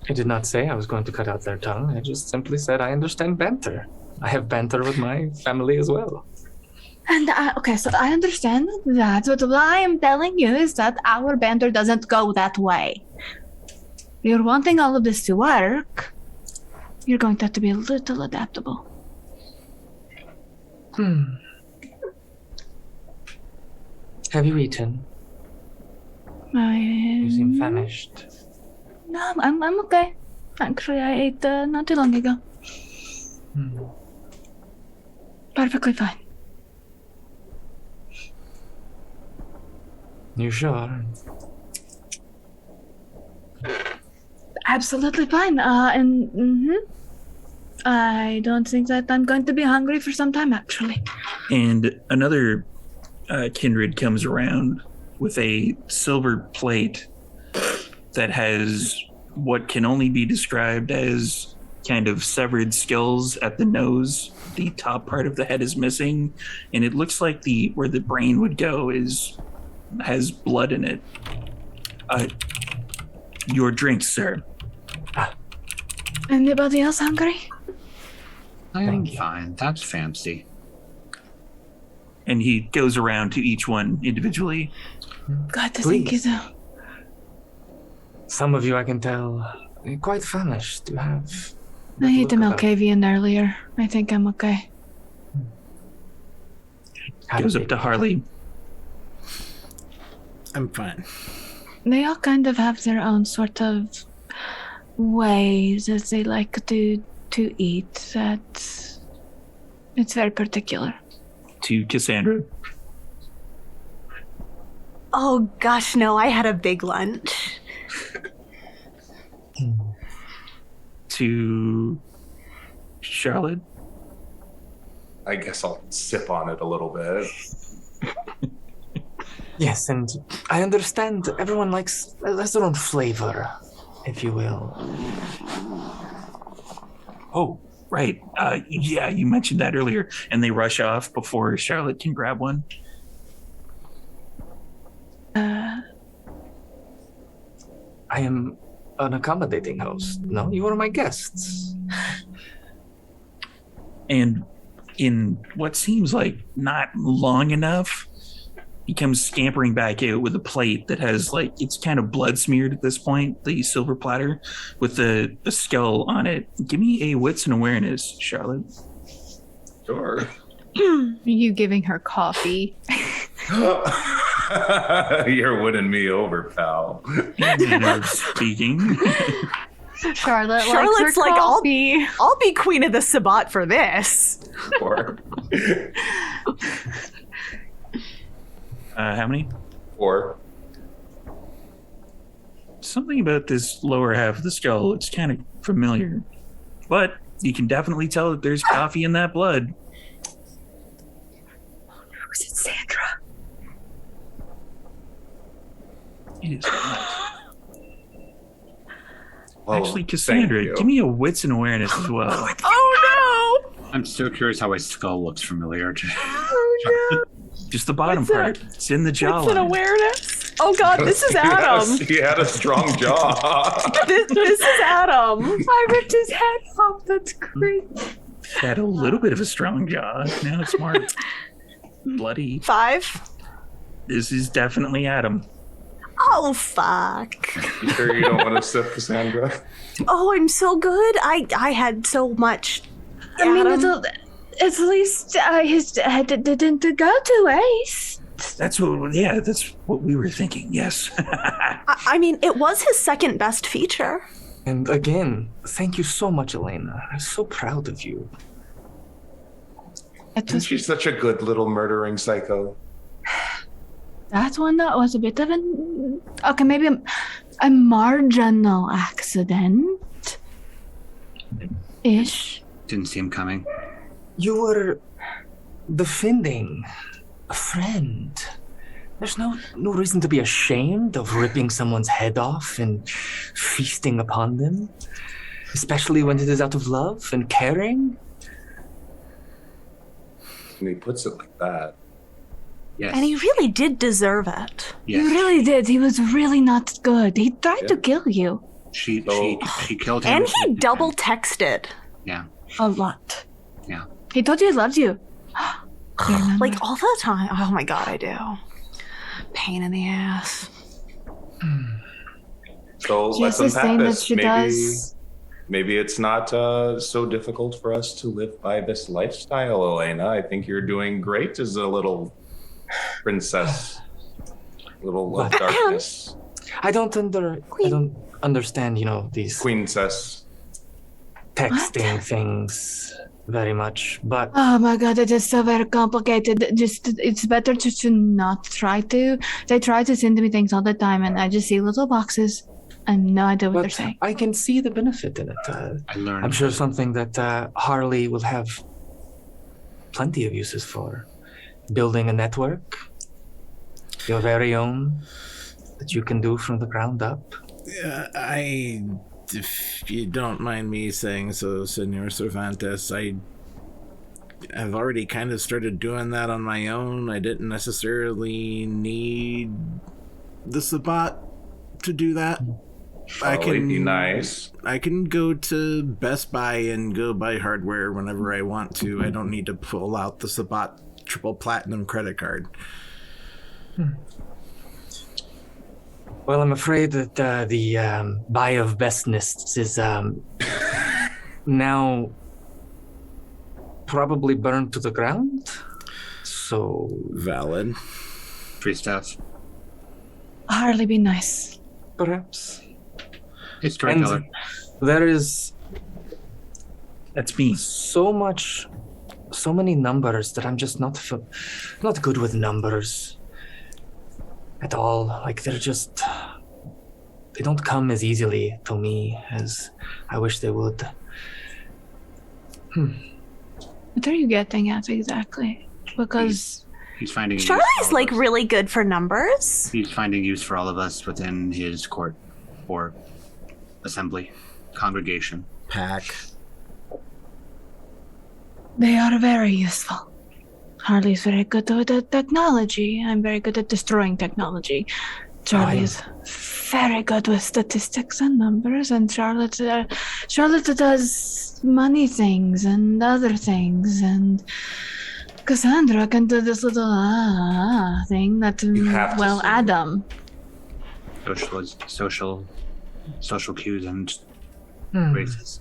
I did not say I was going to cut out their tongue. I just simply said I understand banter. I have banter with my family as well. And okay, so I understand that, but what I am telling you is that our banter doesn't go that way. You're wanting all of this to work. You're going to have to be a little adaptable. Have you eaten? You seem famished. No, I'm okay. Actually, I ate not too long ago. Perfectly fine. You sure? Absolutely fine. I don't think that I'm going to be hungry for some time, actually. And another kindred comes around with a silver plate that has what can only be described as kind of severed skills at the nose. The top part of the head is missing, and it looks like where the brain would go is has blood in it. Your drink, sir. Anybody else hungry? I'm fine. That's fancy. And he goes around to each one individually. Glad to think you Please. do. Some of you, I can tell, are quite famished. You have. I ate the look about- Malkavian earlier. I think I'm okay. Goes up to Harley. I'm fine. They all kind of have their own sort of ways as they like to eat. That it's very particular. To Cassandra. Oh gosh, no, I had a big lunch. To Charlotte. I guess I'll sip on it a little bit. Yes, and I understand everyone has their own flavor, if you will. Oh, right. Yeah, you mentioned that earlier. And they rush off before Charlotte can grab one. I am an accommodating host. No, you are my guests. And in what seems like not long enough, he comes scampering back out with a plate that has it's kind of blood smeared at this point, the silver platter with the skull on it. Give me a wits and awareness, Charlotte. Sure. You giving her coffee? You're winning me over, pal. Manner of speaking. Charlotte's Charlotte's like, like, coffee. I'll be queen of the Sabbat for this. Four. How many? 4. Something about this lower half of the skull, it's kind of familiar. But you can definitely tell that there's coffee in that blood. Was it Sandra? It is not. Well, Actually, thank Cassandra, you. give me a wits and awareness as well. Oh I'm so curious how a skull looks familiar to Just the bottom What's part. It's in the no! It's an jawline. awareness. Oh god, this is Adam. He had a strong jaw. This is Adam. I ripped his head off. That's great. Had a little bit of a strong jaw. Now it's more bloody. 5. This is definitely Adam. Oh fuck. You sure you don't want to sip, Cassandra? Oh, I'm so good. I had so much. I mean, Adam. at least his head didn't go to waste. That's what we were thinking. Yes. I mean, it was his second best feature. And again, thank you so much, Elena. I'm so proud of you. It And was she's such a good little murdering psycho. that one that was a bit of an maybe a marginal accident ish. didn't see him coming. You were defending a friend. There's no reason to be ashamed of ripping someone's head off and feasting upon them, especially when it is out of love and caring. And he puts it like that. Yes. And he really did deserve it. He yes. really did. He was really not good. He tried to Yeah. kill you She So- she killed him. And he double texted. Yeah. a lot. Yeah. He told you he loved you. You remember? Like all the time. Oh my god, I do. Pain in the ass. So She has let's this unpack thing that this. she does. Maybe it's not so difficult for us to live by this lifestyle, Elena. I think you're doing great as a little princess, little of darkness, I don't understand, these queencess. texting things very much, but Oh my god, it is so very complicated. Just it's better to not try to. They try to send me things all the time, and I just see little boxes. I have no idea what they're saying. I can see the benefit in it. I learned. I'm sure something that Harley will have plenty of uses for. Building a network, your very own, that you can do from the ground up. If you don't mind me saying so, Senor Cervantes, I've already kind of started doing that on my own. I didn't necessarily need the Sabbat to do that. Be nice. I can go to Best Buy and go buy hardware whenever I want to. I don't need to pull out the Sabbat triple platinum credit card. Well, I'm afraid that the buy of bestness is now probably burned to the ground. So Valid. Free stuff. Hardly be nice. perhaps. It's storyteller. And there is That's me. so many numbers that I'm just not good with numbers at all. Like they don't come as easily to me as I wish they would. What are you getting at exactly? Because He's finding use for Charlie's all like of us. really good for numbers. He's finding use for all of us within his court or assembly, congregation. Pack. they are very useful. Harley's very good with the technology. I'm very good at destroying technology. Charlie is very good with statistics and numbers, and Charlotte does money things and other things, and Cassandra can do this little thing that have to see it. Adam. Social cues and races.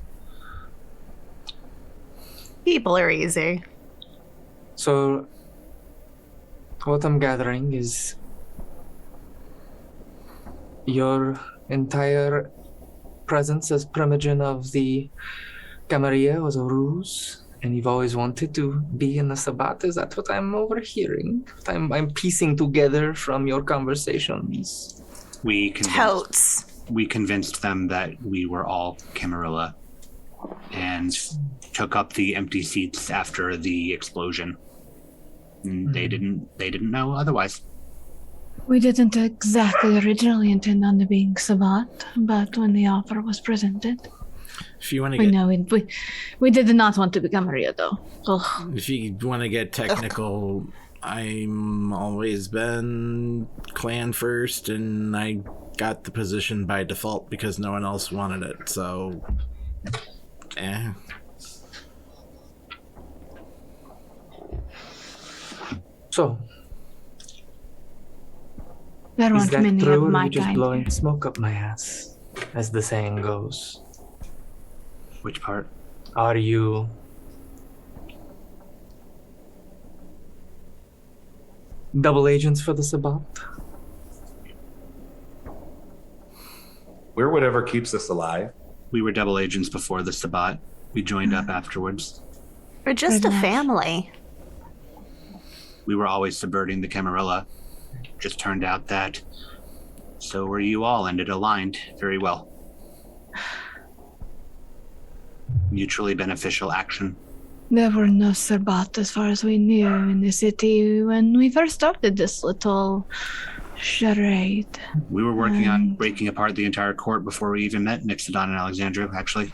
People are easy. So, what I'm gathering is your entire presence as Primogen of the Camarilla was a ruse, and you've always wanted to be in the Sabbat. Is that what I'm overhearing? I'm piecing together from your conversations. We Totes. convinced them that we were all Camarilla and took up the empty seats after the explosion. And they didn't know otherwise. We didn't exactly originally intend on being Sabbat, but when the offer was presented, If you want to we get know we did not want to become Maria, though. Ugh. if you want to get technical, I'm always been clan first, and I got the position by default because no one else wanted it. So, So, There is weren't that many true, of or are my you just kind. blowing smoke up my ass, as the saying goes? Which part? Are you double agents for the Sabbat? We're whatever keeps us alive. We were double agents before the Sabbat. We joined up afterwards. We're just Pretty a much. family. We were always subverting the Camarilla. Just turned out that so were you all, and it aligned very well. Mutually beneficial action. There were no Sabbat as far as we knew in the city when we first started this little charade. We were working on And- breaking apart the entire court before we even met Nixodon and Alexandria, actually.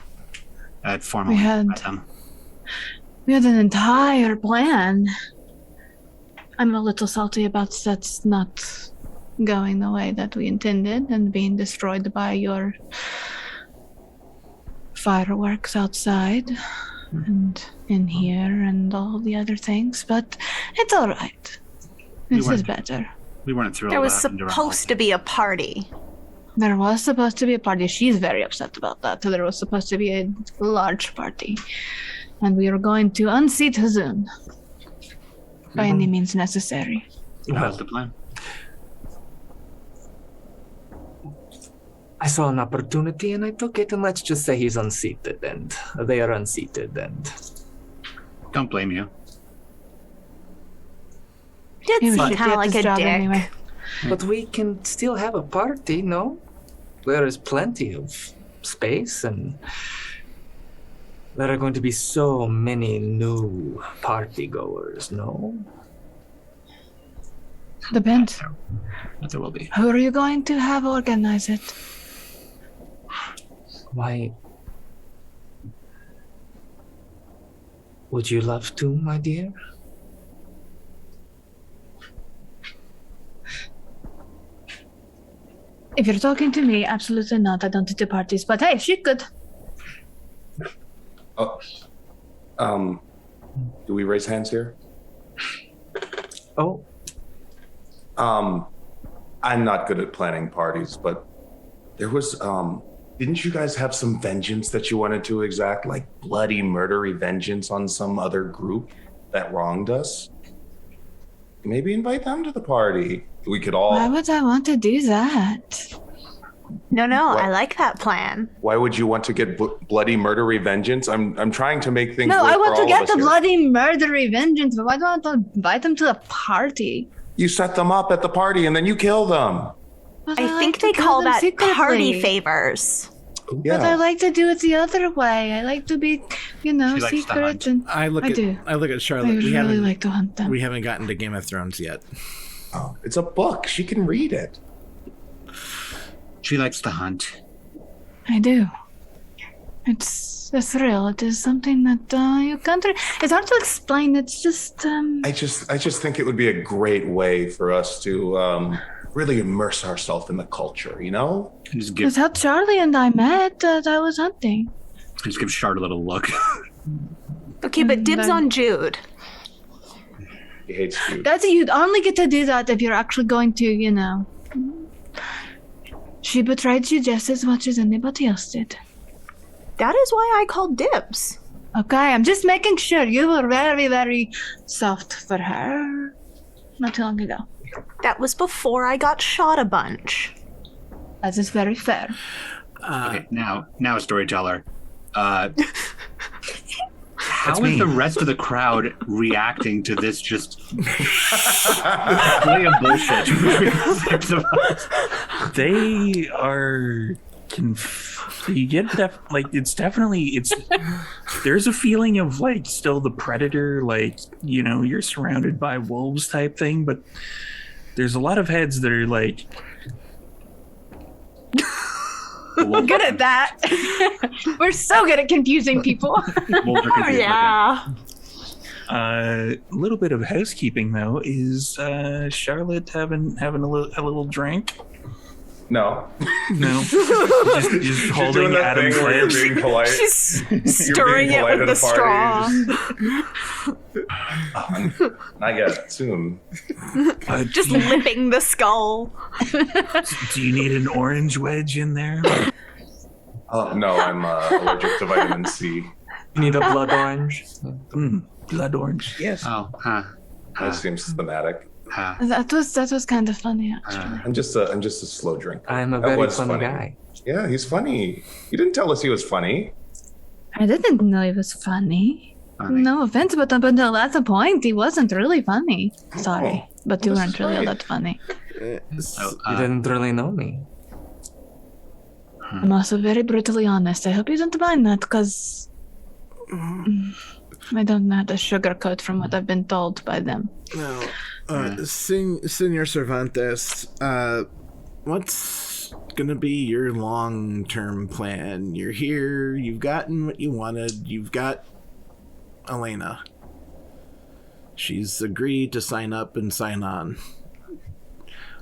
I had formally We had- met them. We had an entire plan. I'm a little salty about that's not going the way that we intended and being destroyed by your fireworks outside and in here and all the other things, but it's all right. This is weren't- better. We weren't thrilled. There was about having to run supposed to be a party. There was supposed to be a party. She's very upset about that. There was supposed to be a large party. And we were going to unseat Hazun by any means necessary. That was the plan. I saw an opportunity and I took it, and let's just say he's unseated and they are unseated, and Don't blame you. Did He was seem shitty kind of at like his a job dick. anyway. but we can still have a party, no? There is plenty of space, and there are going to be so many new party goers, no? Depends. But there will be. Who are you going to have organize it? Why? Would you love to, my dear? If you're talking to me, absolutely not. I don't do parties. But hey, she could. Oh, do we raise hands here? Oh, I'm not good at planning parties, but there was, didn't you guys have some vengeance that you wanted to exact, like bloody murdery vengeance on some other group that wronged us? Maybe invite them to the party. We could all. Why would I want to do that? No, What? I like that plan. Why would you want to get bloody murdery vengeance? I'm trying to make things. No, work I want for to all get of us the here. bloody murdery vengeance, but why do I want to invite them to a party? You set them up at the party and then you kill them. But I like think to they kill call them that secretly. party favors. Yeah. But I like to do it the other way. I like to be, She likes to secret. hunt. And I look do. at Charlotte. I We really haven't like to hunt them. we haven't gotten to Game of Thrones yet. Oh, it's a book. She can read it. She likes to hunt. I do. It's a thrill. It is something that you can't. It's hard to explain. It's just. I just think it would be a great way for us to really immerse ourselves in the culture, you know? And just That's give how Charlie and I met. I was hunting. Charlotte a look. Okay, but dibs then- on Jude. He hates you. That's you'd only get to do that if you're actually going to, She betrayed you just as much as anybody else did. That is why I called dibs. Okay, I'm just making sure you were very, very soft for her. Not too long ago. That was before I got shot a bunch. That is very fair. Okay, now storyteller. How is me. the rest of the crowd reacting to this just display of bullshit between the six of us? They are you get there's a feeling of like still the predator, like, you're surrounded by wolves type thing, but there's a lot of heads that are like, Good at that. We're so good at confusing people. Wolves are confused, a little bit of housekeeping though. Is Charlotte having a little drink? No. No, just holding that Adam's thing where you're lips. being polite. She's You're stirring being it polite with at the a party, straw. Not yet. Soon. Just lipping the skull. Do you need an orange wedge in there? Oh no, I'm allergic to vitamin C. you need a blood orange? Blood orange. Yes. Oh, huh. That seems thematic. Huh. That was kind of funny, actually. I'm just a slow drinker. I'm a That very was funny guy. Yeah, he's funny. You didn't tell us he was funny. I didn't know he was funny. Funny. No offense, but up until that point, he wasn't really funny. Sorry, but you this weren't is really all right. that funny. Oh, You didn't really know me. I'm also very brutally honest. I hope you don't mind that, because I don't know how to sugarcoat from what I've been told by them. Now, Senor Cervantes, what's gonna be your long-term plan? You're here, you've gotten what you wanted, you've got Elena. She's agreed to sign up and sign on.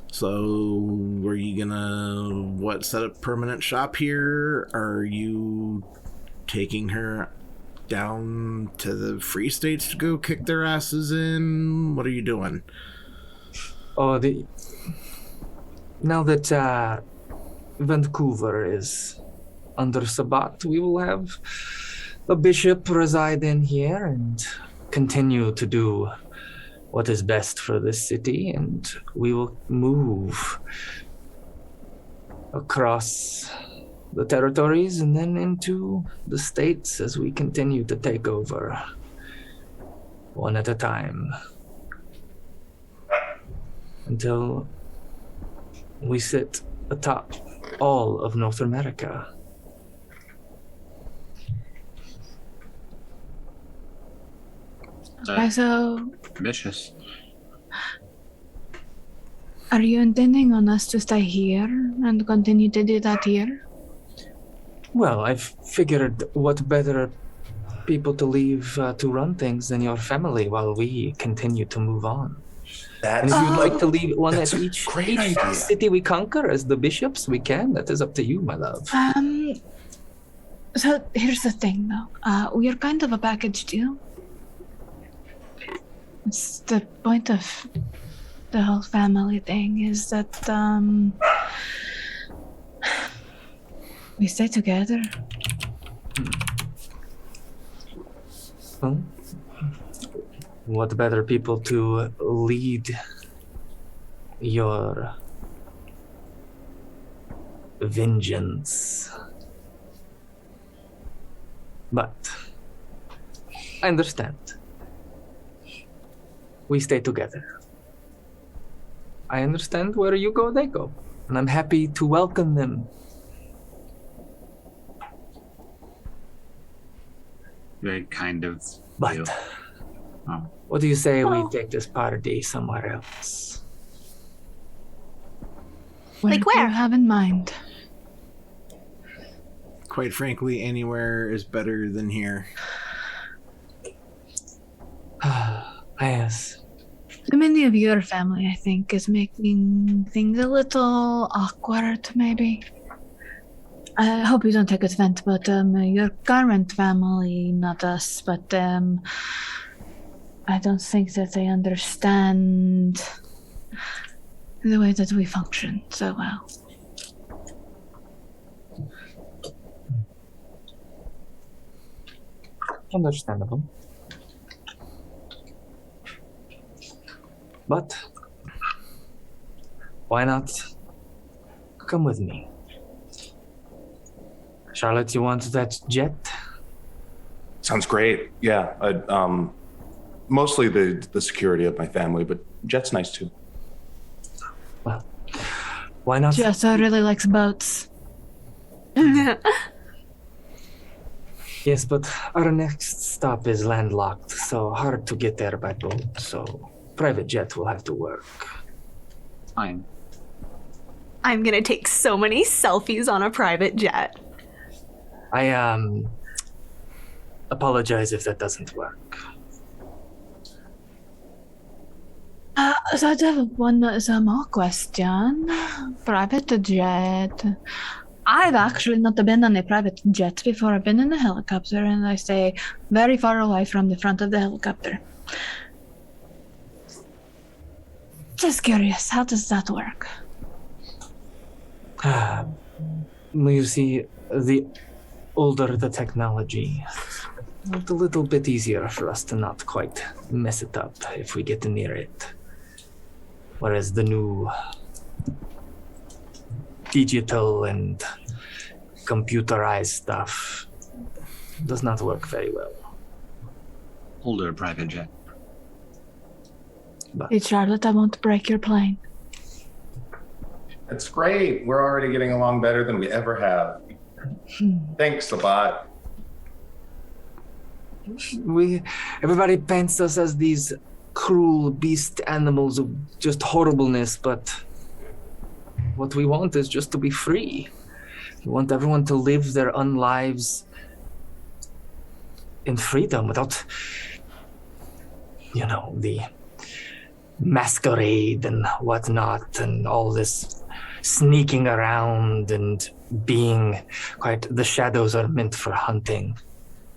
So, were you gonna, set up permanent shop here? Are you taking her down to the Free States to go kick their asses in? What are you doing? Oh, now that Vancouver is under Sabbat, we will have a bishop reside in here and continue to do what is best for this city, and we will move across the territories and then into the states as we continue to take over one at a time until we sit atop all of North America. Okay, so Vicious. are you intending on us to stay here and continue to do that here? Well, I've figured what better people to leave to run things in your family while we continue to move on. And if you'd like to leave one at each idea. city we conquer as the bishops, we can. That is up to you, my love. So here's the thing, though. We are kind of a package deal. It's the point of the whole family thing is that we stay together. Well, what better people to lead your vengeance? But I understand. We stay together. I understand where you go, they go. And I'm happy to welcome them. Very kind of But you. Oh. what do you say we take this party somewhere else? What Like do you where? have in mind? Quite frankly, anywhere is better than here. Yes. Too many of your family, I think, is making things a little awkward, maybe. I hope you don't take offense, but your current family, not us, but I don't think that they understand the way that we function so well. Understandable. But why not come with me? Charlotte, you want that jet? Sounds great. Yeah. Mostly the security of my family, but jet's nice too. Well, why not? Jessa really likes boats. Yes, but our next stop is landlocked, so hard to get there by boat. So private jet will have to work. Fine. I'm gonna take so many selfies on a private jet. I apologize if that doesn't work. So I do have one small question. Private jet. I've actually not been on a private jet before. I've been in a helicopter, and I stay very far away from the front of the helicopter. Just curious, how does that work? You see, the older the technology, it's a little bit easier for us to not quite mess it up if we get near it. Whereas the new digital and computerized stuff does not work very well. Older private jet. Hey, Charlotte, I won't break your plane. That's great. We're already getting along better than we ever have. Thanks, Sabat. Everybody paints us as these cruel beast animals of just horribleness, but what we want is just to be free. We want everyone to live their own lives in freedom without, the masquerade and whatnot, and all this sneaking around and being the shadows are meant for hunting,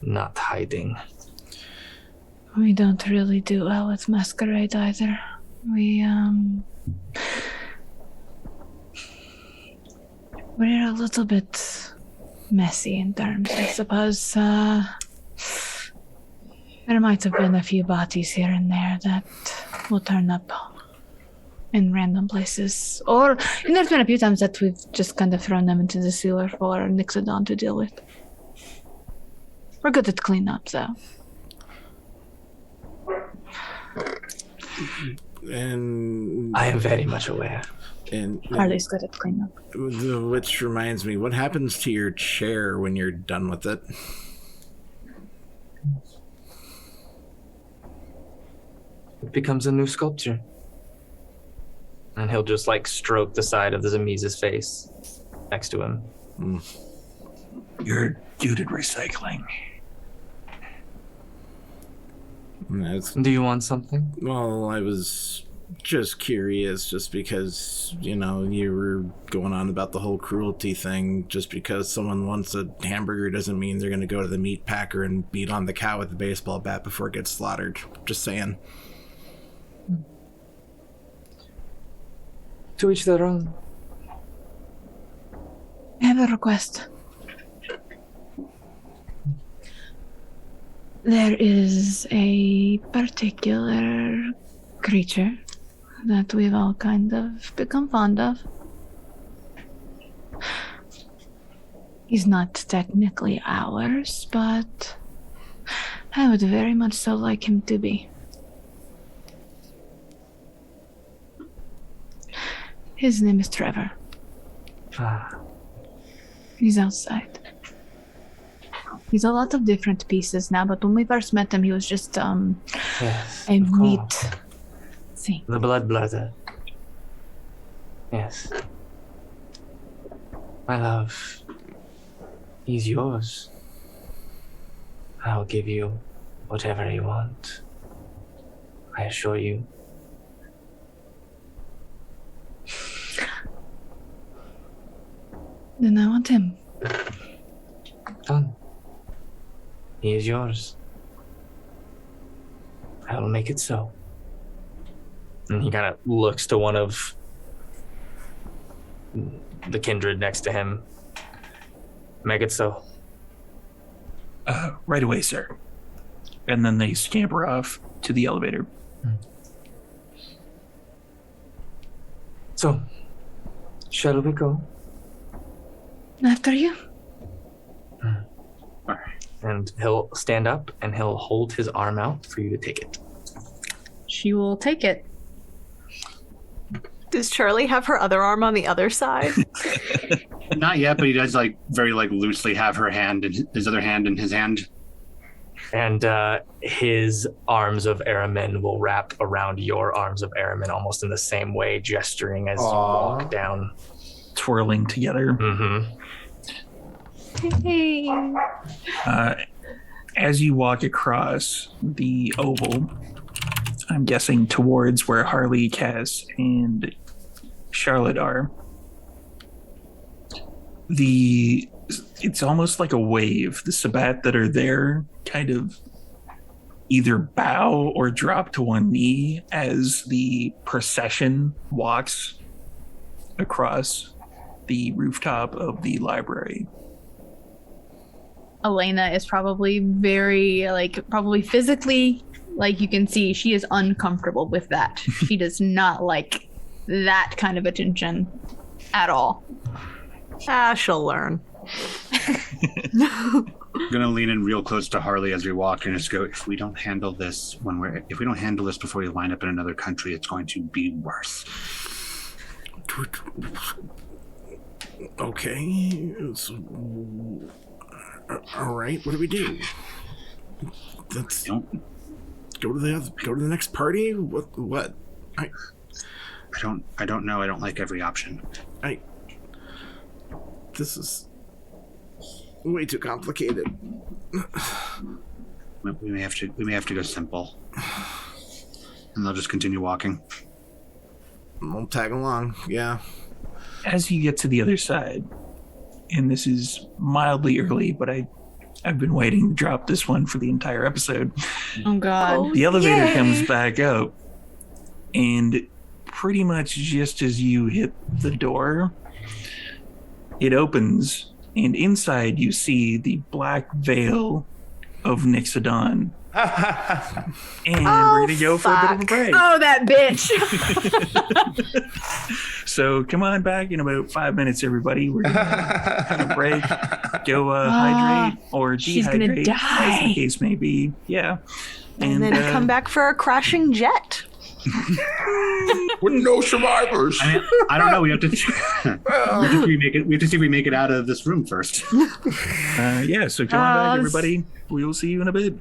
not hiding. We don't really do well with Masquerade either. We're a little bit messy in terms, I suppose. There might have been a few bodies here and there that will turn up in random places. And there's been a few times that we've just kind of thrown them into the sewer for Nixodon to deal with. We're good at cleanup, though. And I am very much aware. and Harley's good at cleanup. which reminds me, what happens to your chair when you're done with it? It becomes a new sculpture. And he'll just stroke the side of the Zamise's face next to him. You're good at recycling. Do you want something? Well, I was just curious, just because, you know, you were going on about the whole cruelty thing. Just because someone wants a hamburger doesn't mean they're going to go to the meat packer and beat on the cow with a baseball bat before it gets slaughtered. Just saying. To each their own. I have a request. There is a particular creature that we've all kind of become fond of. He's not technically ours, but I would very much so like him to be. His name is Trevor. He's outside. He's a lot of different pieces now, but when we first met him, he was just Yes, a of meat course. thing. The blood brother. Yes. My love, he's yours. I'll give you whatever you want. I assure you. Then I want him. Done. He is yours. I will make it so. And he kind of looks to one of the kindred next to him. Make it so. Right away, sir. And then they scamper off to the elevator. So, shall we go? After you. And he'll stand up and he'll hold his arm out for you to take it. She will take it. Does Charlie have her other arm on the other side? Not yet, but he does like very like loosely have her hand and his other hand in his hand. And his arms of Aramin will wrap around your arms of Aramin almost in the same way, gesturing as you walk down. Twirling together. Mm-hmm. Hey. As you walk across the oval, I'm guessing towards where Harley, Cass, and Charlotte are, it's almost like a wave. The Sabbat that are there kind of either bow or drop to one knee as the procession walks across the rooftop of the library. Elena is probably very, probably physically, you can see she is uncomfortable with that. She does not like that kind of attention at all. She'll learn. I'm gonna lean in real close to Harley as we walk and just go, if we don't handle this before we line up in another country, it's going to be worse. Okay. All right. What do we do? Let's go to the next party. What? I don't know. I don't like every option. This is way too complicated. We may have to go simple. And they'll just continue walking. I'll tag along. Yeah. As you get to the other side, and this is mildly early, but I've been waiting to drop this one for the entire episode. Oh, God. The elevator comes back up, and pretty much just as you hit the door, it opens, and inside you see the black veil of Nixodon. And we're gonna go for a bit of a break. Oh, that bitch. So come on back in about 5 minutes, everybody. We're gonna break, go hydrate or she's gonna dehydrate, die. as the case may be. Yeah, And then come back for a crashing jet. With no survivors. I don't know. We have to see if we make it out of this room first. yeah. So come on back, everybody. We will see you in a bit.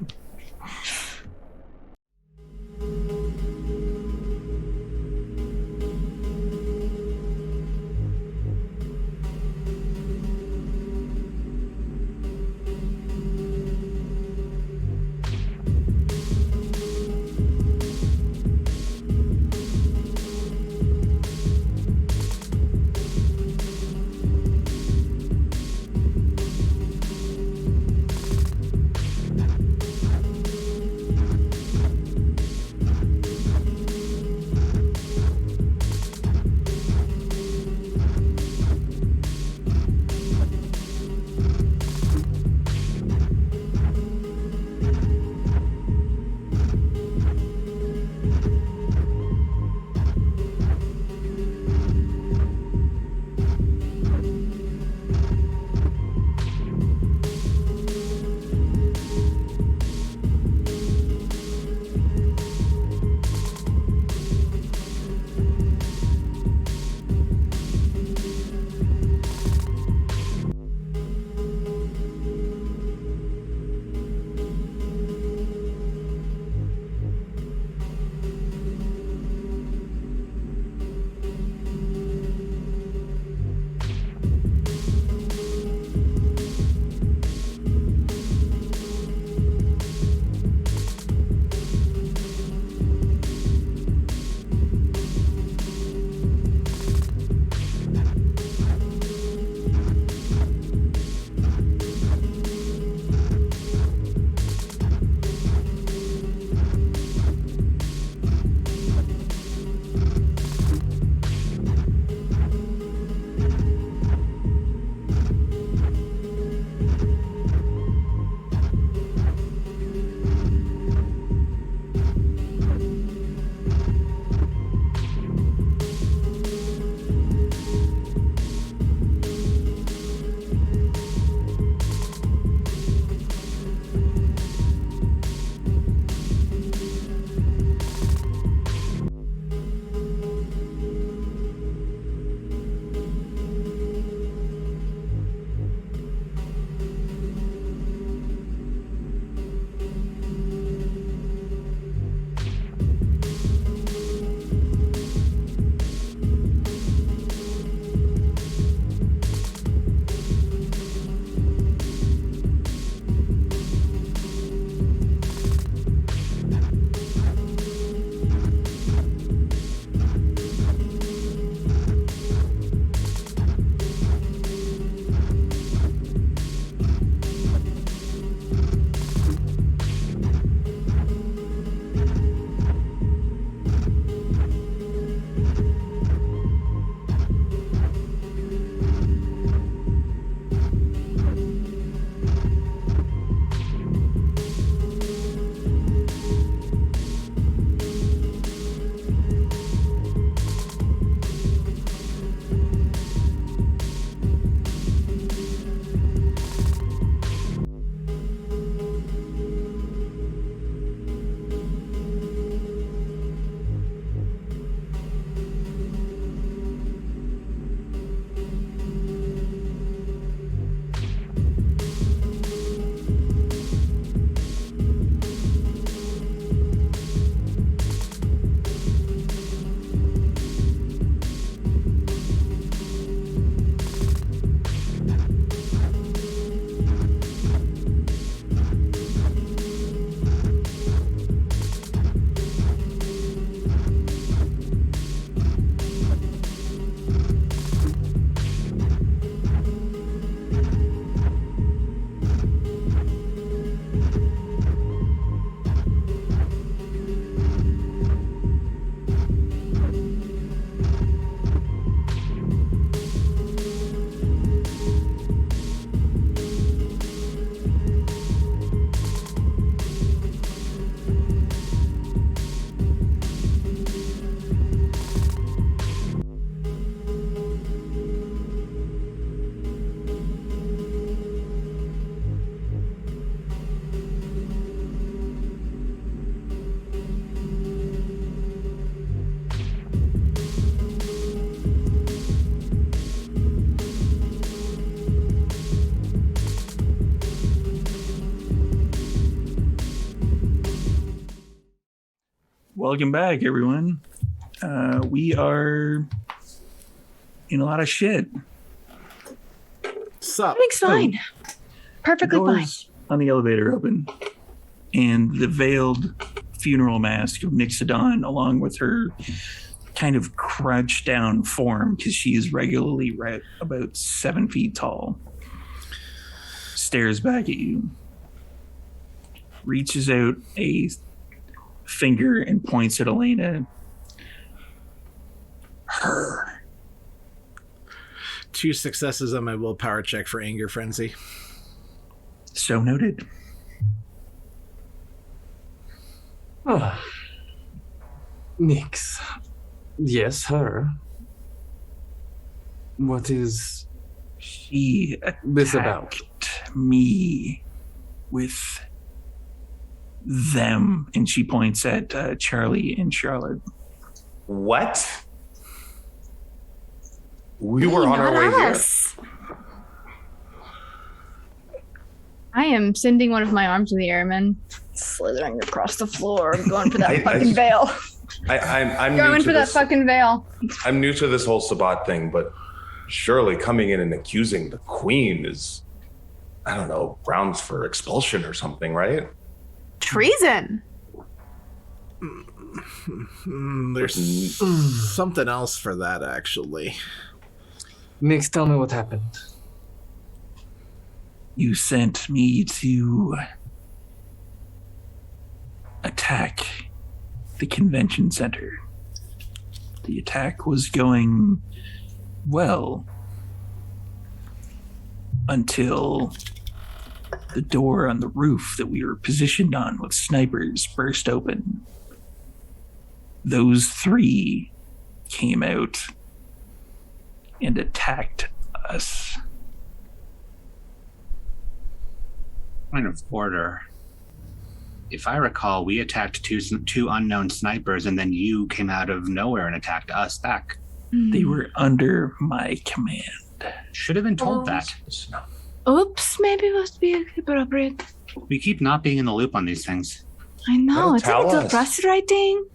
welcome back, everyone. We are in a lot of shit. Sup? Everything's fine. Perfectly fine. Doors on the elevator open, and the veiled funeral mask of Nixodon, along with her kind of crouched down form, because she is regularly right about 7 feet tall, stares back at you, reaches out a finger and points at Elena. Her. 2 successes on my willpower check for anger frenzy. So noted. Oh. Nix. Yes, her. What is She this about? attacked me with them, and she points at Charlie and Charlotte. What? We were on our way here. I am sending one of my arms in the air, man. Slithering across the floor, going for that I- fucking veil. I'm Going new for to that this. fucking veil. I'm new to this whole Sabat thing, but surely coming in and accusing the queen is, I don't know, grounds for expulsion or something, right? Treason. There's something else for that, actually. Nix, tell me what happened. You sent me to attack the convention center. The attack was going well until the door on the roof that we were positioned on with snipers burst open. Those 3 came out and attacked us. Point of order. If I recall, we attacked two unknown snipers, and then you came out of nowhere and attacked us back. They were under my command. Should have been told that. Oops, maybe must be appropriate. We keep not being in the loop on these things. I know, Gotta it's a tell little us. frustrating.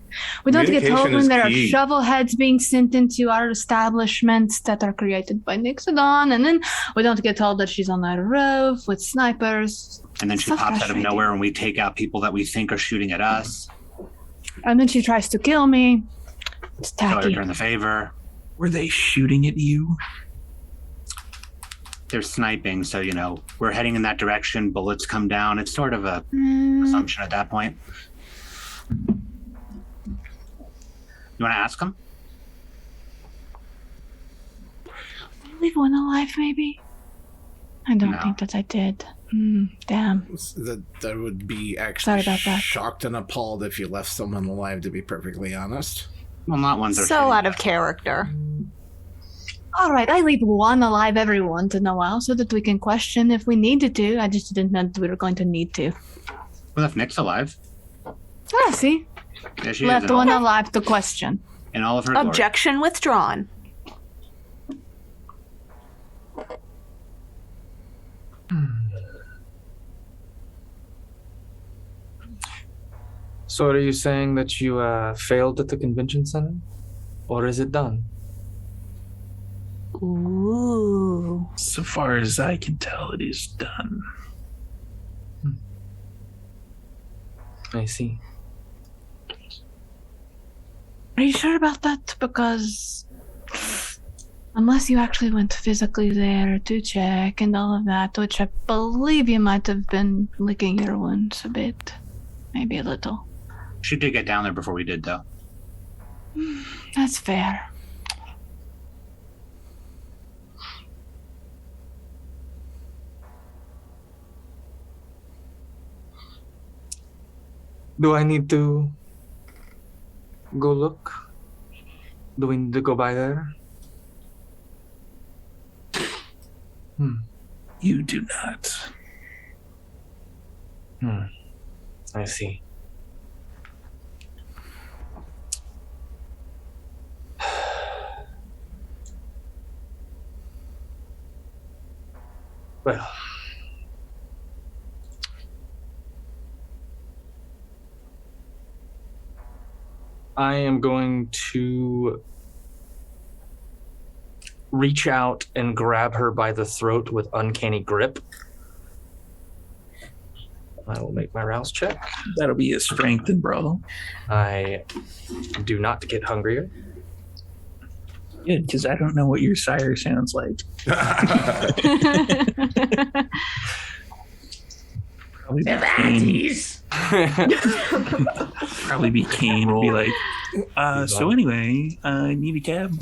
We don't get told Communication when is there are key. shovel heads being sent into our establishments that are created by Nixodon, and then we don't get told that she's on that roof with snipers. And then she So pops out of frustrating. nowhere and we take out people that we think are shooting at us. And then she tries to kill me. It's So I tacky. return the favor. Were they shooting at you? They're sniping, so, we're heading in that direction. Bullets come down. It's sort of a Mm, assumption at that point. You want to ask them? leave one alive, maybe? I don't No. think that I did. Damn. That would be actually Sorry about that. shocked and appalled if you left someone alive, to be perfectly honest. Well, not ones that are So shooting out at of us. character. All right, I leave one alive every once in a while so that we can question if we needed to. I just didn't know that we were going to need to. We left Nick's alive. Ah, see? Yeah, she Left is in one all, alive to question. in all of her glory. Objection withdrawn. So are you saying that you failed at the convention center? Or is it done? Ooh. So far as I can tell, it is done. I see. Are you sure about that? Because unless you actually went physically there to check and all of that, which I believe you might have been licking your wounds a bit. Maybe a little. She did get down there before we did, though. That's fair. Do I need to go look? Do we need to go by there? You do not. I see. Well, I am going to reach out and grab her by the throat with uncanny grip. I will make my rouse check. That'll be a strength and brawl. I do not get hungrier. Good, because I don't know what your sire sounds like. Probably be Kane. Probably be Kane. Be like, so anyway, I need a cab.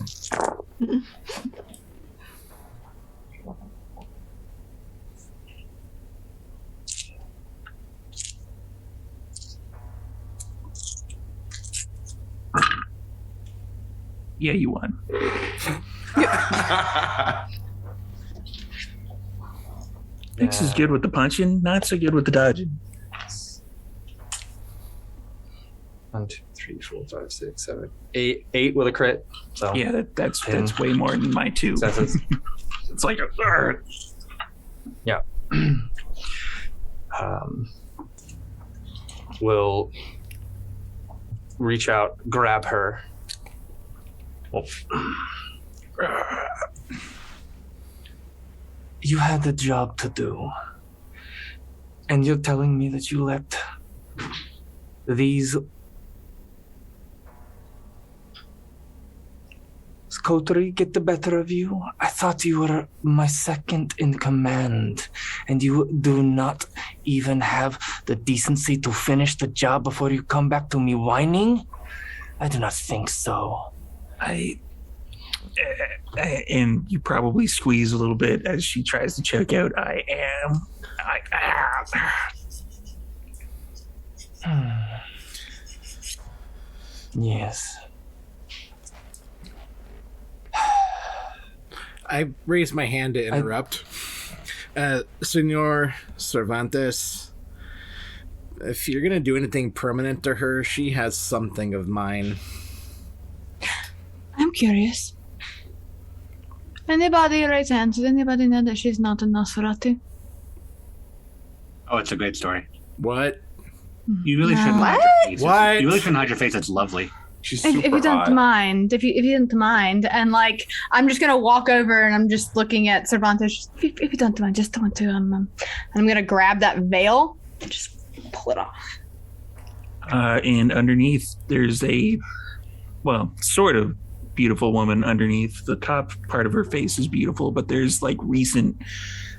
Yeah, you won. Nix is good with the punching, not so good with the dodging. 1, 2, 3, 4, 5, 6, 7, 8. 8 with a crit. So Yeah, that's way more than my two. senses. It's like a Yeah. Will reach out, grab her. You had a job to do. And you're telling me that you let these coterie get the better of you? I thought you were my second in command, and you do not even have the decency to finish the job before you come back to me whining? I do not think so. And you probably squeeze a little bit as she tries to choke out, I am. Yes. I raise my hand to interrupt. Senor Cervantes, if you're going to do anything permanent to her, she has something of mine. I'm curious. Anybody raise hands? Does anybody know that she's not a Nosferatu? Oh, it's a great story. What? You really shouldn't hide your face. What? You really shouldn't hide your face. It's lovely. She's If super you don't hot. mind, if you don't mind, and like I'm just gonna walk over and I'm just looking at Cervantes. If you don't mind, just want to and I'm gonna grab that veil, and just pull it off. And underneath, there's a, well, sort of beautiful woman underneath. The top part of her face is beautiful, but there's like recent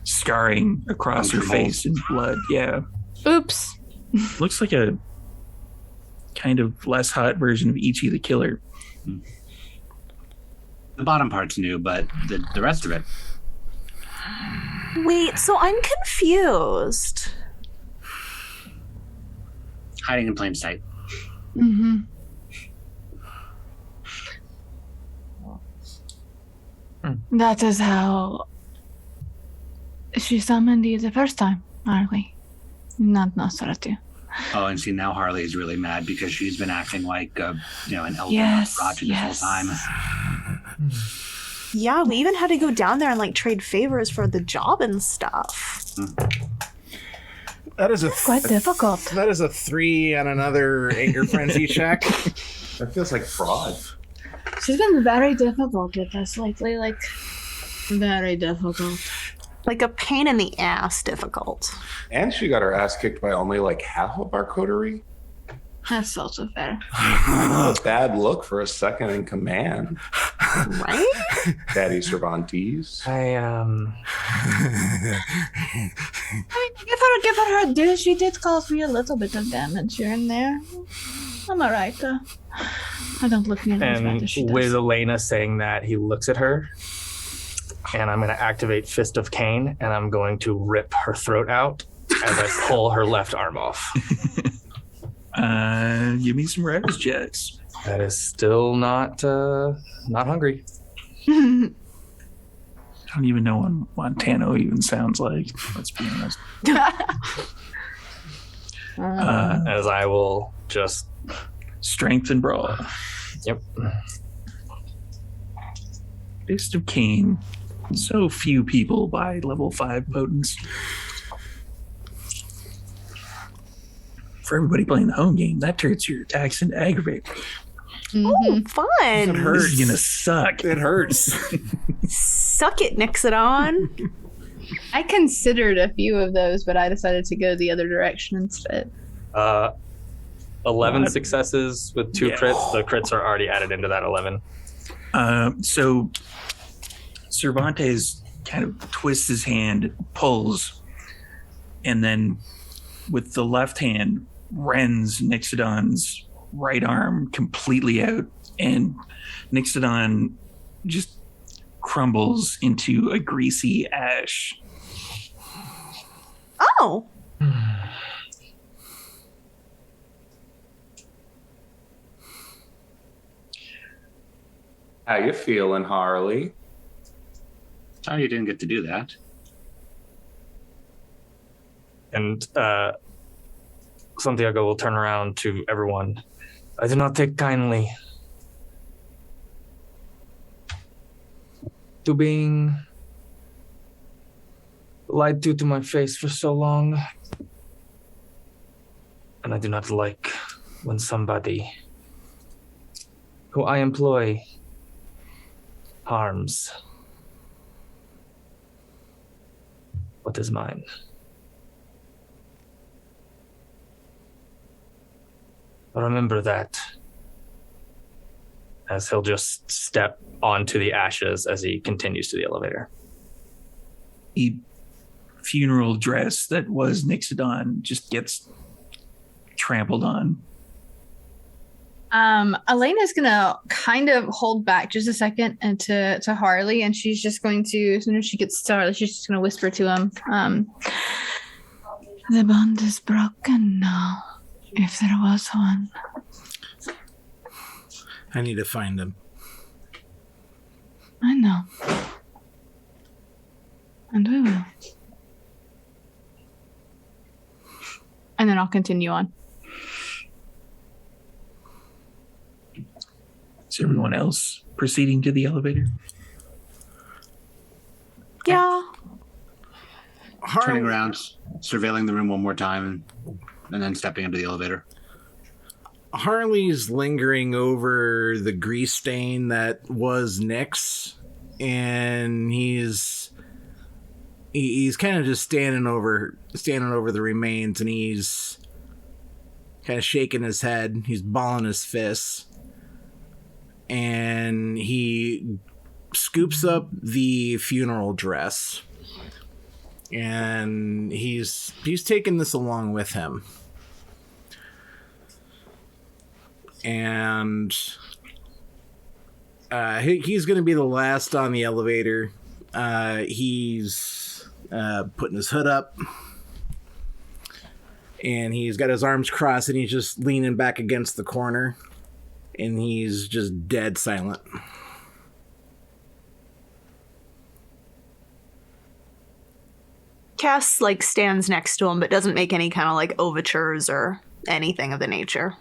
scarring across her face and blood. Yeah. Oops. Looks like a kind of less hot version of Ichi the Killer. The bottom part's new, but the rest of it. Wait, so I'm confused. Hiding in plain sight. Mm-hmm. That is how she summoned you the first time, Harley. Not Nosferatu. Oh, and see, now Harley is really mad because she's been acting like an elder Yes, Roger this whole time. Yeah, we even had to go down there and like trade favors for the job and stuff. That is Quite difficult. That is a 3 on another anger frenzy check. That feels like fraud. She's been very difficult with us lately, like very difficult. Like a pain in the ass difficult. And she got her ass kicked by only like half of our coterie. That's also fair. A bad look for a second in command. Right? Daddy Cervantes. Give her her due. She did cause me a little bit of damage here and there. I'm alright. I don't look nearly as bad And as she with does. Elena saying that, he looks at her, and I'm going to activate Fist of Cain, and I'm going to rip her throat out as I pull her left arm off. Give me some res checks. That is still not hungry. I don't even know what Montano even sounds like. Let's be honest. As I will just... Strength and brawl. Yep. Fist of Cain. So few people buy level 5 potents. For everybody playing the home game, that turns your attacks into aggravate. Oh, It fun. This hurts. is gonna suck. It hurts. Suck it, Nixodon. I considered a few of those, but I decided to go the other direction instead. 11 What? successes with 2 Yeah. crits. The crits are already added into that 11. So Cervantes kind of twists his hand, pulls, and then with the left hand rends Nixodon's right arm completely out, and Nixodon just crumbles into a greasy ash. Oh. How you feeling, Harley? Sorry you didn't get to do that. And Santiago will turn around to everyone. I do not take kindly to being lied to my face for so long. And I do not like when somebody who I employ harms what is mine. Remember that, as he'll just step onto the ashes as he continues to the elevator. The funeral dress that was Nixodon just gets trampled on. Elena's gonna kind of hold back just a second and to Harley, and she's just going to, as soon as she gets to Harley, she's just gonna whisper to him, the bond is broken now, if there was one. I need to find him. I know. And we will. And then I'll continue on. Is everyone else proceeding to the elevator? Yeah. Turning around, surveilling the room one more time, and then stepping into the elevator. Harley's lingering over the grease stain that was Nick's, and he's kind of just standing over the remains, and he's kind of shaking his head. He's balling his fists, and he scoops up the funeral dress, and he's taking this along with him. And he's going to be the last on the elevator. He's putting his hood up, and he's got his arms crossed, and he's just leaning back against the corner, and he's just dead silent. Cass stands next to him but doesn't make any kind of overtures or anything of the nature.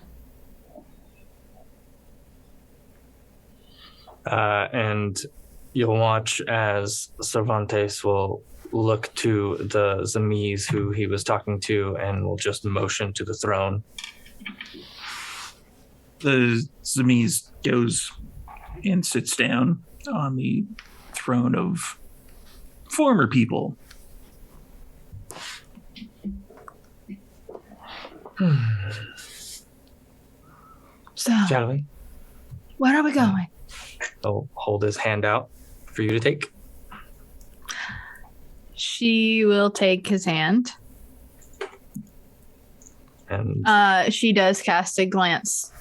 And you'll watch as Cervantes will look to the Zamiz who he was talking to and will just motion to the throne. The Zamiz goes and sits down on the throne of former people. So, Shall we? where are we going? He'll hold his hand out for you to take. She will take his hand. And She does cast a glance,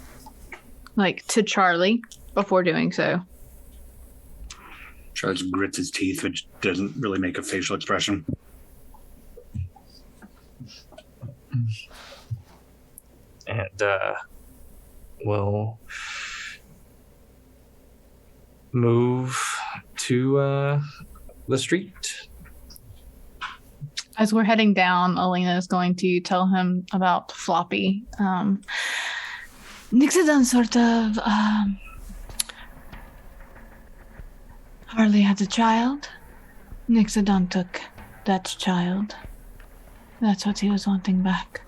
to Charlie before doing so. Charles grits his teeth, which doesn't really make a facial expression. and we'll move to the street. As we're heading down, Elena is going to tell him about Floppy. Nixodon sort of Harley had a child. Nixodon took that child. That's what he was wanting back.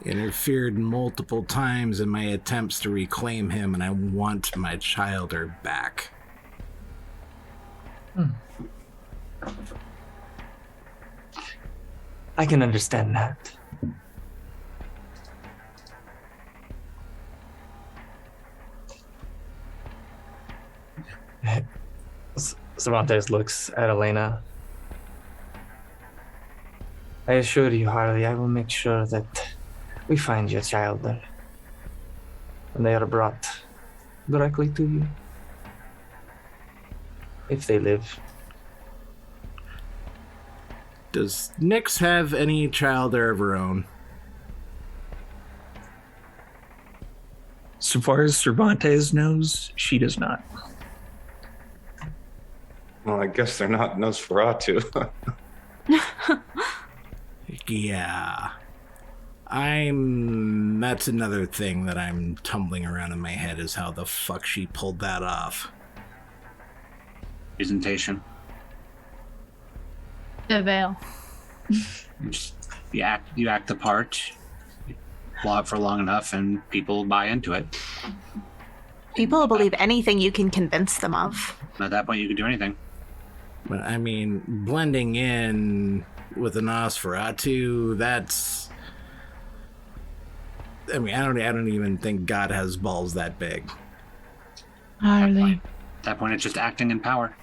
interfered multiple times in my attempts to reclaim him, and I want my childer back. I can understand that. Cervantes looks at Elena. I assure you, Harley, I will make sure that we find your child and they are brought directly to you. If they live. Does Nyx have any childer of her own? So far as Cervantes knows, she does not. Well, I guess they're not Nosferatu. Yeah. That's another thing that I'm tumbling around in my head, is how the fuck she pulled that off. Presentation. The veil. You act the part, for long enough, and people buy into it. People will believe anything you can convince them of. At that point, you can do anything. But I mean, blending in with the Nosferatu, that's... I mean, I don't even think God has balls that big. Harley, At that point, it's just acting in power.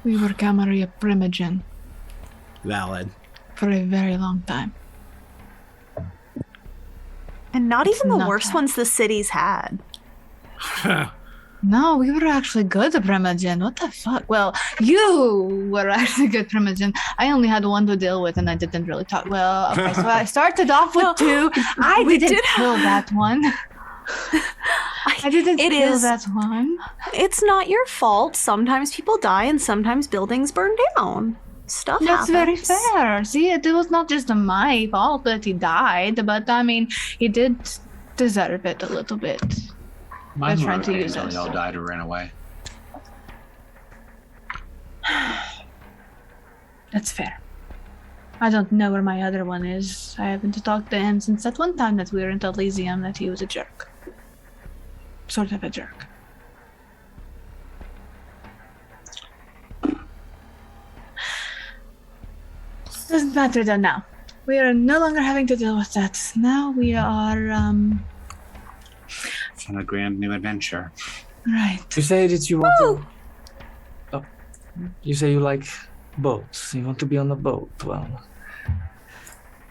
we were Camarilla Primogen Valid. for a very long time. And not It's even the not worst that. ones the cities had. No, we were actually good at Primogen. What the fuck? Well, you were actually good Primogen. I only had one to deal with, and I didn't really talk well. Okay, so I started off with two. I we didn't did kill that one. I didn't It kill is- that one. It's not your fault. Sometimes people die and sometimes buildings burn down. Stuff That's very happens. fair. See, it was not just my fault that he died, but I mean, he did deserve it a little bit. Mine They're were trying to okay use until us. they all died or ran away. That's fair. I don't know where my other one is. I haven't talked to him since that one time that we were in Elysium that he was a jerk. Sort of a jerk. Doesn't matter though now. We are no longer having to deal with that. Now we are, It's a grand new adventure. right. You say that you want to. Oh, you say you like boats. You want to be on a boat. Well,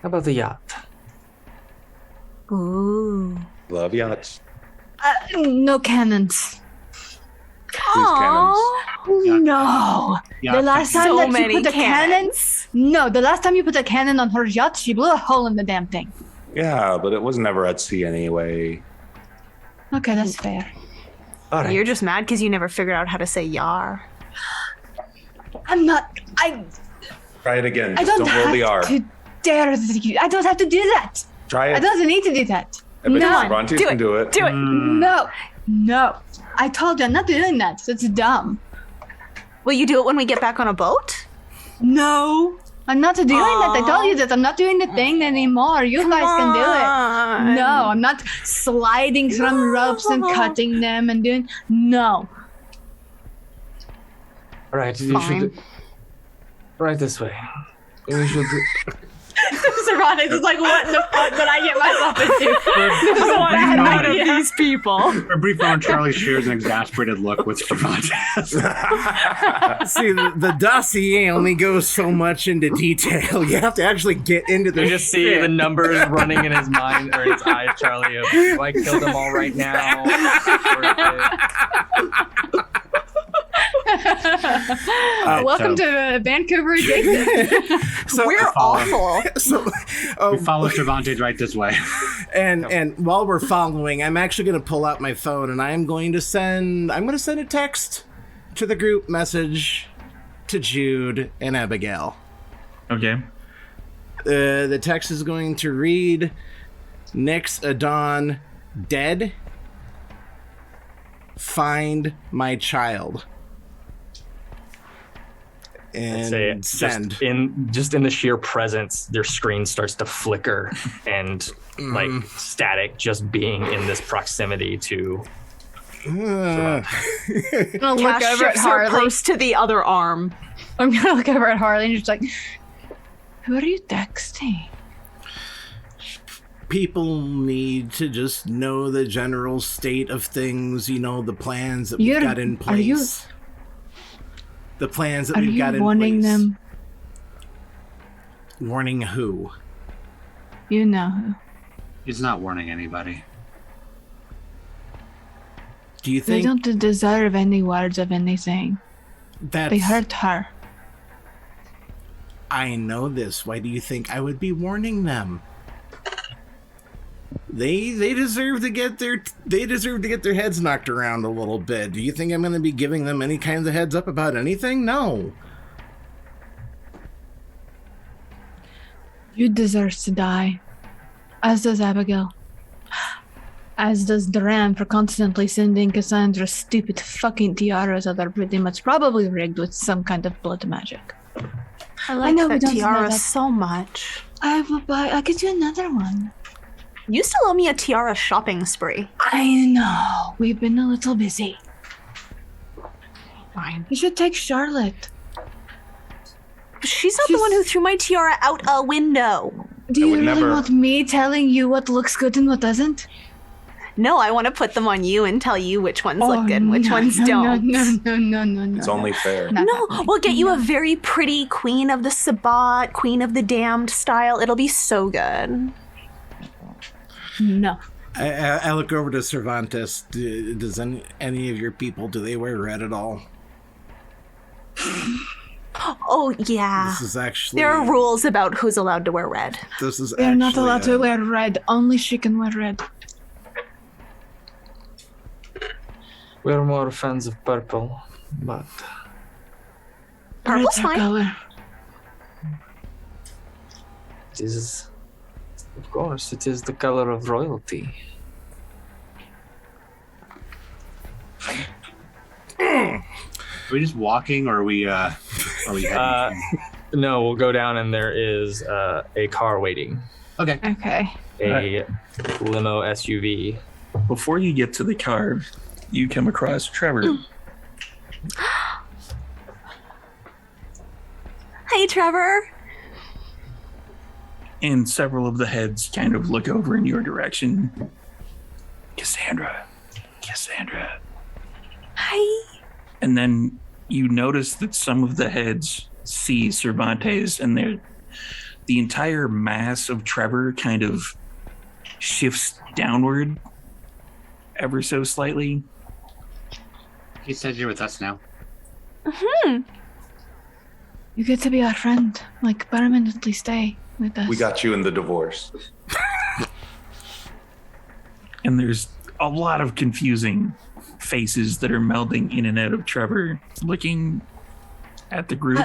how about the yacht? Ooh. Love yachts. No cannons. These cannons. No. Yeah, The last time So that you many put a cannon. cannons. No, the last time you put a cannon on her yacht, she blew a hole in the damn thing. Yeah, but it was never at sea anyway. Okay, that's fair. All right. You're just mad because you never figured out how to say yar. I'm not. I Try it again. I Just don't, don't roll have the R. to dare. I don't have to do that. Try I it. don't need to do that. I bet No. Cervantes Do can it. do it. Do it. No. No. I told you I'm not doing that. That's dumb. Will you do it when we get back on a boat? No. I'm not doing that. I told you that I'm not doing the thing anymore. You guys can do it. No, I'm not sliding from ropes and cutting them and doing. No. All right. You Fine. should. Right this way. We should. Cervantes is like, what the fuck did I get myself into? This is a bad None of idea. These people. For a brief moment, Charlie shares an exasperated look with Cervantes. See, the dossier only goes so much into detail. You have to actually get into the You just see shit. the numbers running in his mind or his eyes, Charlie. Of, do I kill them all right now? Welcome to Vancouver adjacent. So, We're awful. so, We follow Cervantes right this way. and while we're following, I'm actually going to pull out my phone and I'm going to send a text to the group message to Jude and Abigail. Okay. The text is going to read, Nyx Adon dead. Find my child. And I'd say send. just in the sheer presence, your screen starts to flicker and like static just being in this proximity to. I'm gonna look Cass over at shifts her Harley. purse to the other arm. I'm gonna look over at Harley and just like, who are you texting? People need to just know the general state of things, the plans that we've You're- got in are you- place. The plans that Are we've you got in warning place. them? Warning who? You know who. He's not warning anybody. Do you They think don't deserve any words of anything. that's... They hurt her. I know this. Why do you think I would be warning them? They deserve to get their heads knocked around a little bit. Do you think I'm going to be giving them any kinds of heads up about anything? No. You deserve to die. As does Abigail. As does Duran for constantly sending Cassandra stupid fucking tiaras that are pretty much probably rigged with some kind of blood magic. I like know we that don't know tiara that. so much. I'll get you another one. You still owe me a tiara shopping spree. I know. We've been a little busy. Fine. You should take Charlotte. She's not the one who threw my tiara out a window. Do you would really never- want me telling you what looks good and what doesn't? No, I want to put them on you and tell you which ones look good and which ones don't. No. It's only fair. Not No, happening. we'll get you a very pretty Queen of the Sabbat, Queen of the Damned style. It'll be so good. No. I look over to Cervantes. Does any of your people, do they wear red at all? Oh, yeah. This is actually... There are rules about who's allowed to wear red. This is They're not actually, allowed to wear red. Only she can wear red. We're more fans of purple, but Purple's Red's her fine. color. it is, of course, it is the color of royalty. Are we just walking, or are we heading? No, we'll go down and there is a car waiting, Okay. Okay. a limo SUV. Before you get to the car, you come across Trevor. Hey, Trevor. And several of the heads kind of look over in your direction. Cassandra. Hi. And then you notice that some of the heads see Cervantes, and the entire mass of Trevor kind of shifts downward ever so slightly. He said you're with us now. You get to be our friend. Like, permanently stay with us. We got you in the divorce. And there's a lot of confusing faces that are melding in and out of Trevor, looking at the group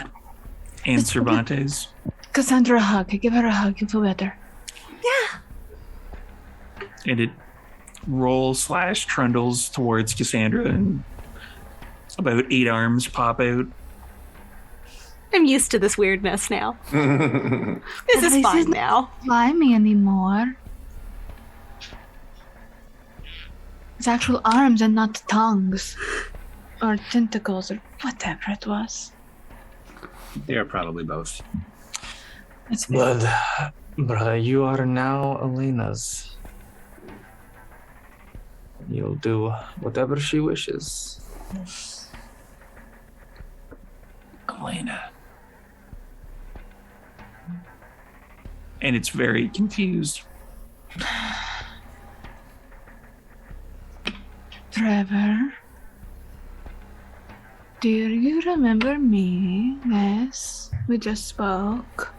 and it's- Cervantes. Cassandra a hug. Give her a hug. You'll feel better. And it rolls / trundles towards Cassandra, and about 8 arms pop out. I'm used to this weirdness now. This At is least fine it's not now. slimy anymore. It's actual arms and not tongues. Or tentacles or whatever it was. They are probably both. It's Blood, brother, you are now Elena's. You'll do whatever she wishes. Elena. And it's very confused. Trevor. Do you remember me? Yes. We just spoke.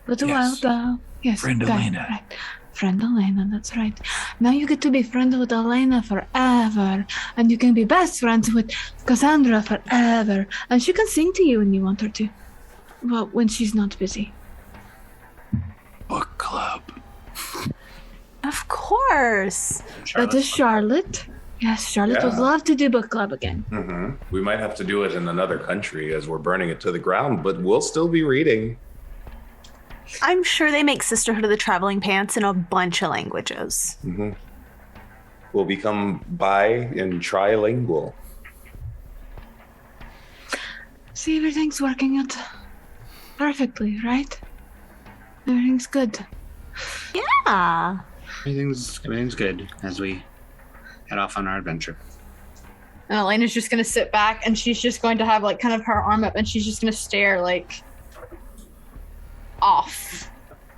A little while Yes. ago. Yes. Friend right, Elena. Right. Friend Elena, that's right. Now you get to be friends with Elena forever. And you can be best friends with Cassandra forever. And she can sing to you when you want her to. Well, when she's not busy. Book club. Of course. That is Charlotte. Yes, Charlotte would Yeah. love to do book club again. We might have to do it in another country as we're burning it to the ground, but we'll still be reading. I'm sure they make Sisterhood of the Traveling Pants in a bunch of languages. We'll become bi and trilingual. See, everything's working out perfectly, right? Everything's good. Yeah. Everything's good as we head off on our adventure. And Elena's just gonna sit back and she's just going to have like kind of her arm up and she's just gonna stare like off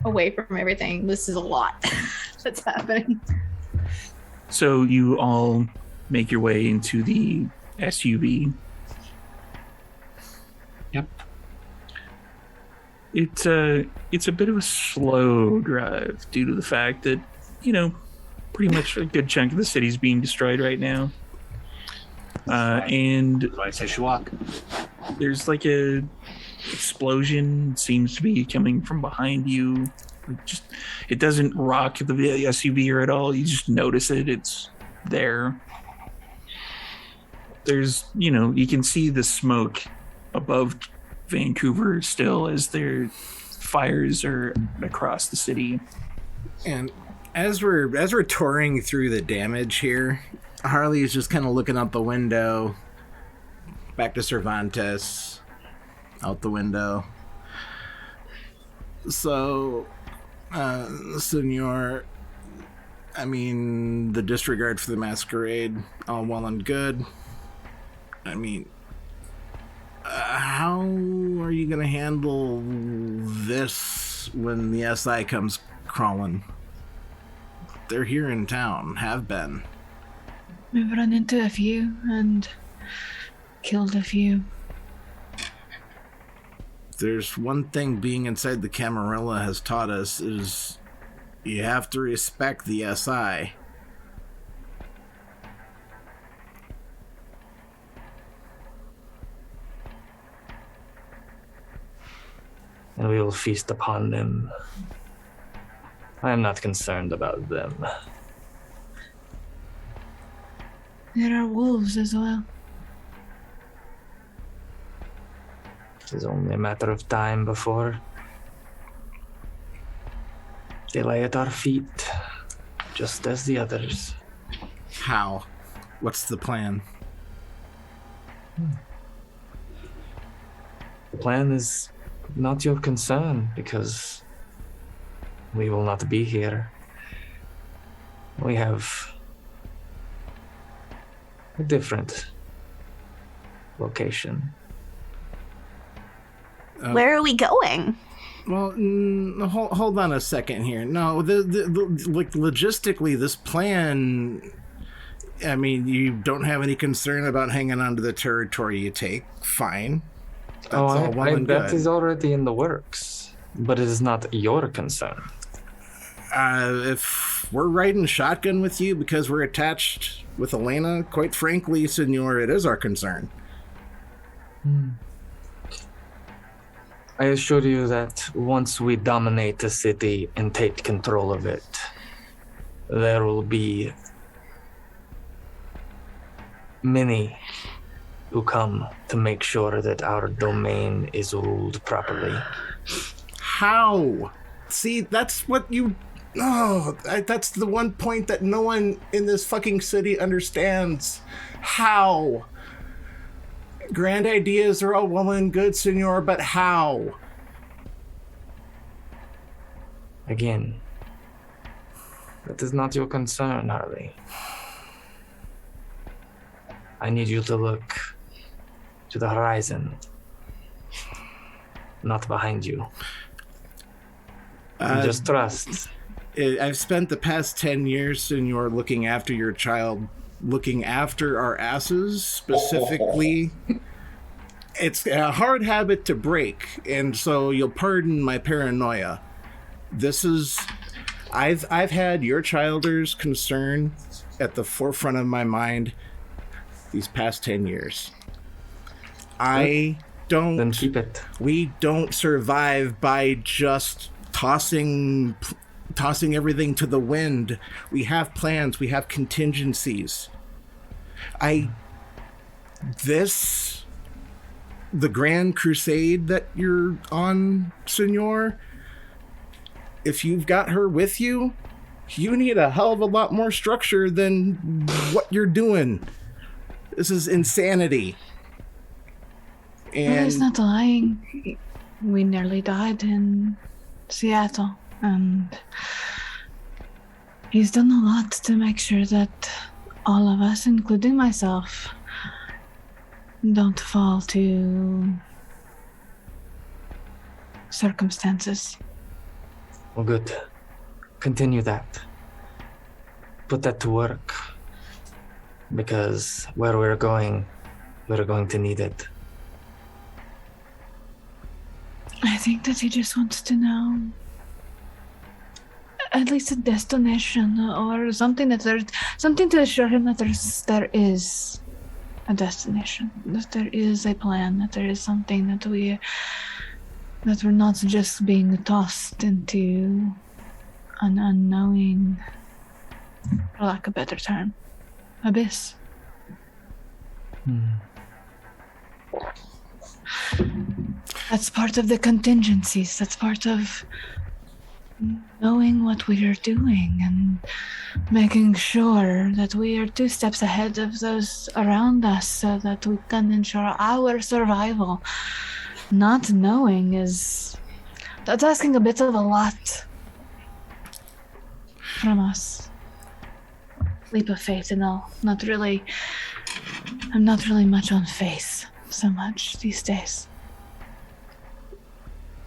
away from everything. This is a lot that's happening. So you all make your way into the SUV. Yep. It's a bit of a slow drive due to the fact that, pretty much a good chunk of the city's being destroyed right now. And That's why I say she walk. there's like a explosion seems to be coming from behind you. It doesn't rock the SUV or at all. You just notice it. It's there. There's, you can see the smoke above Vancouver still as their fires are across the city. And as we're touring through the damage here, Harley is just kind of looking out the window, back to Cervantes, out the window. So, Senor, the disregard for the Masquerade, all well and good. How are you going to handle this when the SI comes crawling? They're here in town, have been. We've run into a few and killed a few. There's one thing being inside the Camarilla has taught us is you have to respect the SI. And we will feast upon them. I am not concerned about them. There are wolves as well. It is only a matter of time before they lay at our feet, just as the others. How? What's the plan? The plan is not your concern, because we will not be here. We have a different location. Where are we going? Well, hold on a second here. No, like logistically, this plan. You don't have any concern about hanging on to the territory you take. Fine. That's all well and that good. is already in the works, but it is not your concern. If we're riding shotgun with you because we're attached with Elena, quite frankly, Senor, it is our concern. I assure you that once we dominate the city and take control of it, there will be many who come to make sure that our domain is ruled properly. How? See, that's what you... that's the one point that no one in this fucking city understands. How? Grand ideas are all well and good, Senor, but how? Again, that is not your concern, Harley. I need you to look to the horizon, not behind you. And just trust. I've spent the past 10 years, Senor, looking after your child, looking after our asses, specifically. It's a hard habit to break, and so you'll pardon my paranoia. I've had your child's concern at the forefront of my mind these past 10 years. Then keep it. We don't survive by just tossing everything to the wind. We have plans, we have contingencies. The Grand Crusade that you're on, Senor, if you've got her with you, you need a hell of a lot more structure than what you're doing. This is insanity. And He's not lying. We nearly died in Seattle, and he's done a lot to make sure that all of us, including myself, don't fall to circumstances. Well, good. Continue that. Put that to work. Because where we're going to need it. I think that he just wants to know at least a destination or something something to assure him that there is a destination, that there is a plan, that there is something that we're not just being tossed into an unknowing, for lack of a better term, abyss. That's part of the contingencies. That's part of knowing what we are doing and making sure that we are 2 steps ahead of those around us so that we can ensure our survival. Not knowing that's asking a bit of a lot from us. Leap of faith and all. I'm not really much on faith so much these days.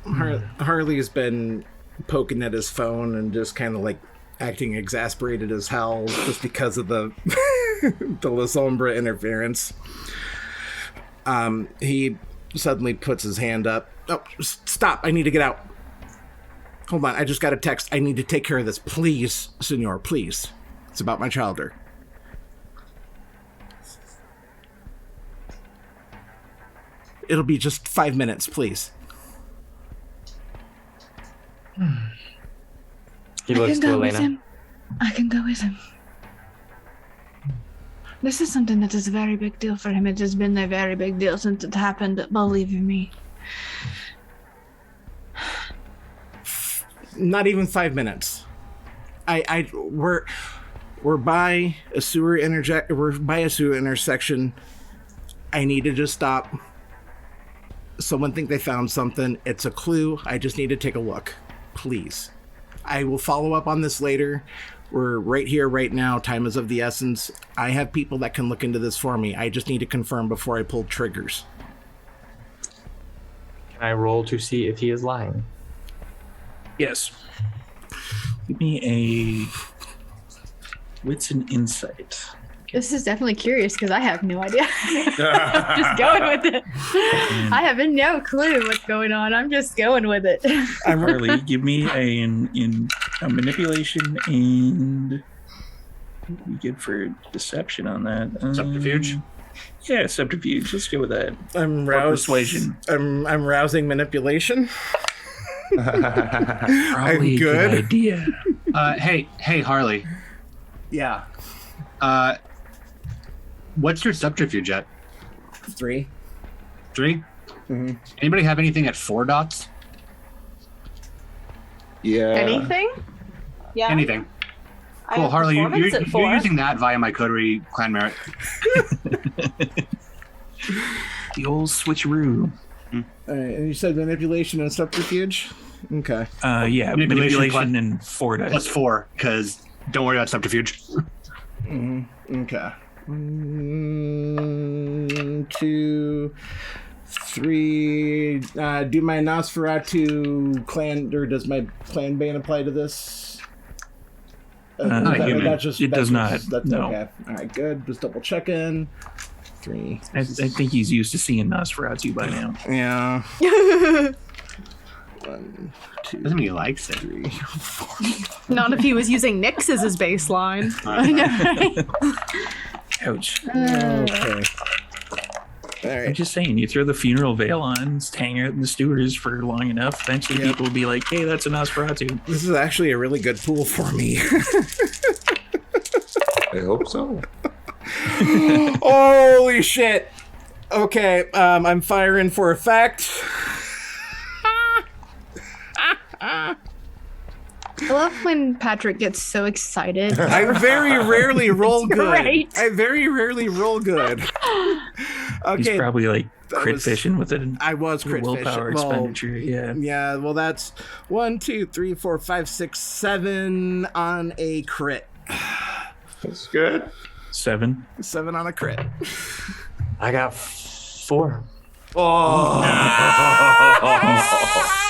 Harley's been poking at his phone and just kind of like acting exasperated as hell just because of the the La Sombra interference. He suddenly puts his hand up. Oh, stop! I need to get out. Hold on, I just got a text. I need to take care of this. Please, Senor, please. It's about my childer. It'll be just 5 minutes, please. He looks to Elena. I can go with him. This is something that is a very big deal for him. It has been a very big deal since it happened, believe me. Not even 5 minutes. We're by a sewer intersection. I need to just stop. Someone think they found something. It's a clue. I just need to take a look. Please. I will follow up on this later. We're right here, right now. Time is of the essence. I have people that can look into this for me. I just need to confirm before I pull triggers. Can I roll to see if he is lying? Yes. Give me a wits and insight. This is definitely curious because I have no idea. I'm just going with it. I have no clue what's going on. I'm just going with it. Harley, give me a manipulation and what do we get for deception on that? Subterfuge? Yeah, subterfuge. Let's go with that. I'm persuasion. I'm rousing manipulation. Probably a good idea. Hey, Harley. Yeah. What's your subterfuge at? 3. 3? Mm-hmm. Anybody have anything at 4 dots? Yeah. Anything? Yeah. Anything. I Cool, have Harley, you're performance at 4. using that via my coterie clan merit. The old switcheroo. All right, and you said manipulation and subterfuge? Okay. Yeah, manipulation and 4 dice. Plus 4, because don't worry about subterfuge. Okay. 1, 2, 3. Do my Nosferatu clan, or does my clan bane apply to this? Not a human. It does not. That's No. okay. All right, good. Just double checking. 3. I think he's used to seeing Nosferatu by now. Yeah. 1, 2, Doesn't mean he likes it. 3, 4. Not if he was using Nyx as his baseline. I know, right? Ouch. Okay. All I'm right. just saying, you throw the funeral veil on, hang out in the stewards for long enough, eventually Yep. people will be like, hey, that's a Nosferatu. This is actually a really good pool for me. I hope so. Holy shit. Okay, I'm firing for effect. I love when Patrick gets so excited. I very rarely roll good. Great. I very rarely roll good. Okay. He's probably like that crit was- fishing with it. I was crit willpower fishing. Well, expenditure. Yeah. yeah, well, that's 1, 2, 3, 4, 5, 6, 7 on a crit. That's good. 7. 7 on a crit. I got 4.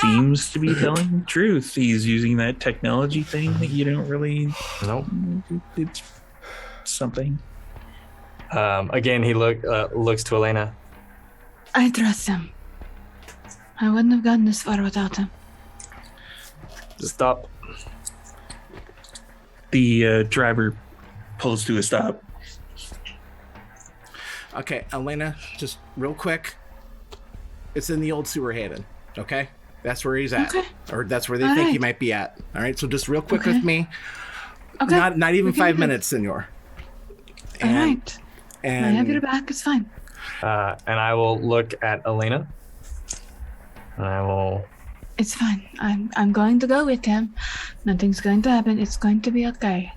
He seems to be telling the truth. He's using that technology thing that you don't really. Nope. It's something. Again, he looks to Elena. I trust him. I wouldn't have gotten this far without him. Stop. The driver pulls to a stop. Okay, Elena, just real quick. It's in the old sewer haven, okay? That's where he's at. Okay. Or that's where they All think he right. might be at. All right, so just real quick Okay. with me. Okay. Not even we can 5 do it. minutes, senor. All right. I And have your back. It's fine. And I will look at Elena. And I will. It's fine. I'm going to go with him. Nothing's going to happen. It's going to be okay.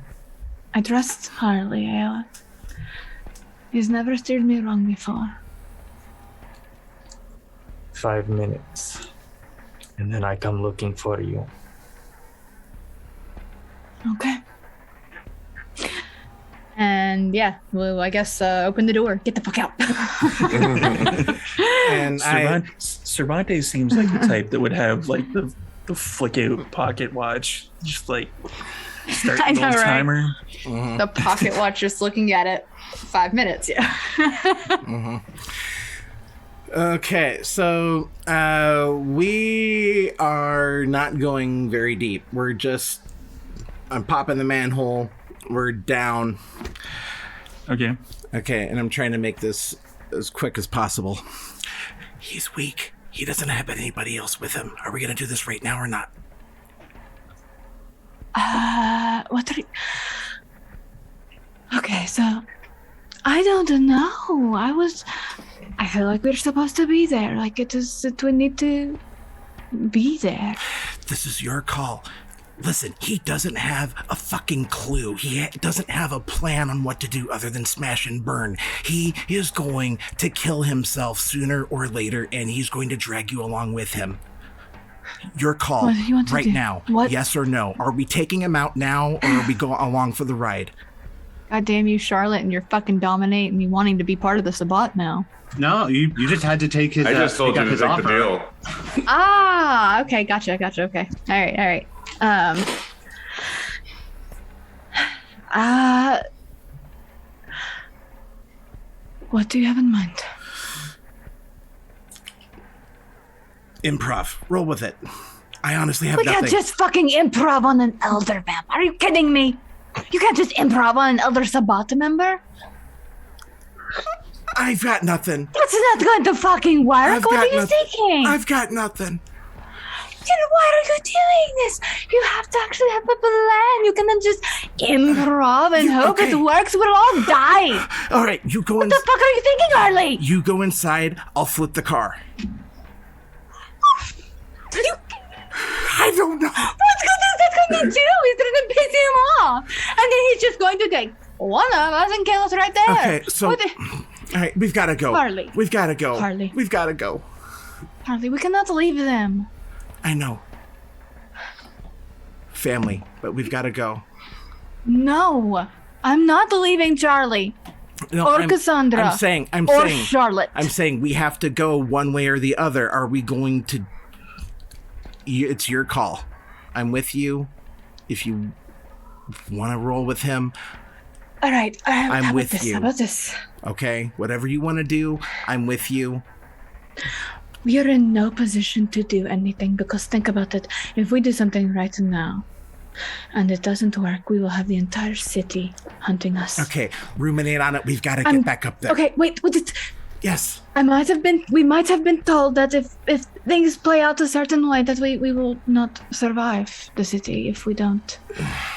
I trust Harley, Ayla. He's never steered me wrong before. 5 minutes. And then I come looking for you. Okay. And yeah, well, I guess open the door. Get the fuck out. and Cervantes seems like the type that would have like the flick out pocket watch, just like start I the know, old right? timer. The pocket watch, just looking at it. 5 minutes, yeah. Okay, so we are not going very deep. I'm popping the manhole. We're down. Okay. Okay, and I'm trying to make this as quick as possible. He's weak. He doesn't have anybody else with him. Are we going to do this right now or not? What are you... Okay, so... I don't know. I feel like we're supposed to be there. Like we need to be there. This is your call. Listen, he doesn't have a fucking clue. He doesn't have a plan on what to do other than smash and burn. He is going to kill himself sooner or later, and he's going to drag you along with him. Your call What do you want to right do? now. What? Yes or no? Are we taking him out now, or are we going along for the ride? God damn you, Charlotte, and you're fucking dominating me wanting to be part of the Sabbat now. No, you just had to take his. I just told take you up to his take the offer. deal. Ah, okay, gotcha, okay. All right. What do you have in mind? Improv. Roll with it. I honestly have We nothing. can't just fucking improv on an elder vamp. Are you kidding me? You can't just improv on an elder Sabbat member. I've got nothing. That's not going to fucking work. I've What got are you nothing. thinking? I've got nothing. Then why are you doing this? You have to actually have a plan. You cannot just improv and hope okay. it works. We'll all die. All right, you go in. What the fuck are you thinking, Harley? You go inside. I'll flip the car. I don't know. What's going to do? He's going to piss him off. And then he's just going to take one of us and kill us right there. Okay, so What the- all right, we've got to go. Harley. We've got to go. Harley. We've got to go. Harley, we cannot leave them. I know. Family, but we've got to go. No, I'm not leaving Charlie No, or Cassandra I'm saying. or Charlotte. I'm saying we have to go one way or the other. Are we going to? It's your call. I'm with you. If you want to roll with him, All right, I'm how with about this? you. How about this? okay. Whatever you want to do, I'm with you. We are in no position to do anything because think about it. If we do something right now and it doesn't work, we will have the entire city hunting us. Okay, ruminate on it. We've got to get back up there. Okay, wait. Yes. We might have been told that if things play out a certain way that we will not survive the city if we don't.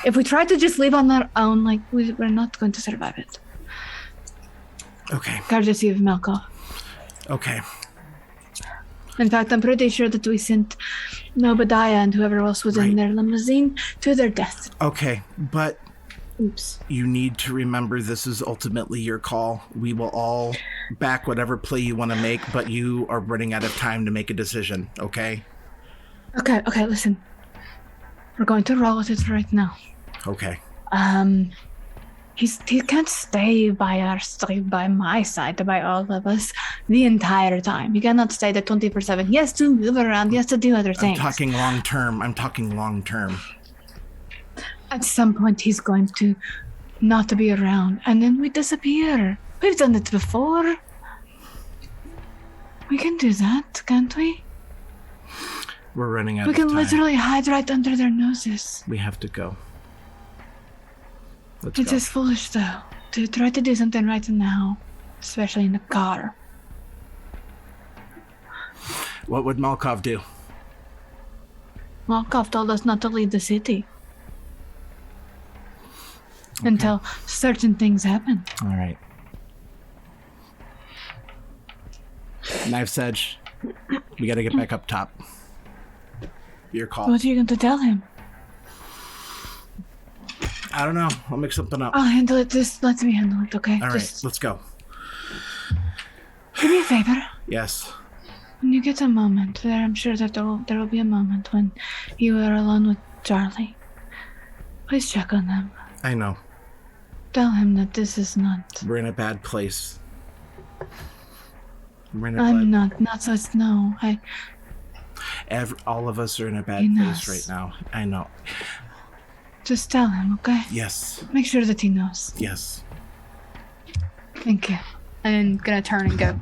If we try to just live on our own, like we're not going to survive it. Okay. Courtesy of Malkov. Okay. In fact, I'm pretty sure that we sent Obadiah and whoever else was in their limousine to their death. Okay, but Oops. you need to remember this is ultimately your call. We will all back whatever play you want to make, but you are running out of time to make a decision, okay? Okay, listen. We're going to roll with it right now. Okay. He can't stay by our side, by my side, by all of us the entire time. He cannot stay there 24/7. He has to move around. He has to do other things. I'm talking long term. At some point, he's going to not be around, and then we disappear. We've done it before. We can do that, can't we? We're running out We of can time. literally hide right under their noses. We have to go. Let's It go. is foolish, though, to try to do something right now, especially in the car. What would Malkov do? Markov told us not to leave the city until certain things happen. All right. Knife's Edge. We got to get back up top. Your call. What are you going to tell him? I don't know. I'll make something up. I'll handle it. Just let me handle it, okay? All right, Just let's go. do me a favor. Yes. When you get a moment, I'm sure that there will be a moment when you are alone with Charlie. Please check on them. I know. Tell him that this is not. We're in a bad place. We're in I'm not so. No, all of us are in a bad He place knows. right now. I know. just tell him, okay? Yes. Make sure that he knows. Yes. Thank you. And gonna turn and go.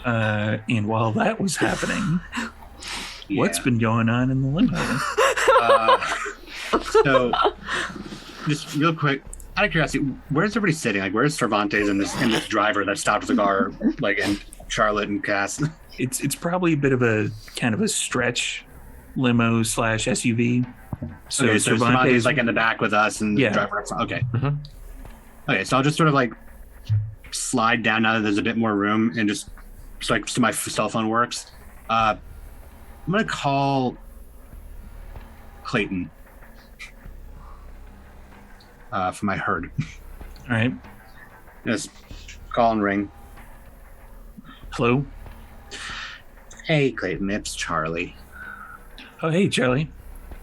And while that was happening, what's Yeah. been going on in the limo? So, just real quick, out of curiosity, where's everybody sitting? Like, where's Cervantes and this driver that stopped the car, like, and Charlotte and Cass? It's probably a bit of a kind of a stretch limo / SUV. So Okay, so Cervantes Cervantes, is like in the back with us, and the Yeah. driver up front. Okay. Mhm. Okay, so I'll just sort of like slide down now that there's a bit more room, and just so my cell phone works. I'm gonna call Clayton for my herd. all right. Just call and ring. Hello. Hey, Clayton, it's Charlie. Oh, hey, Charlie.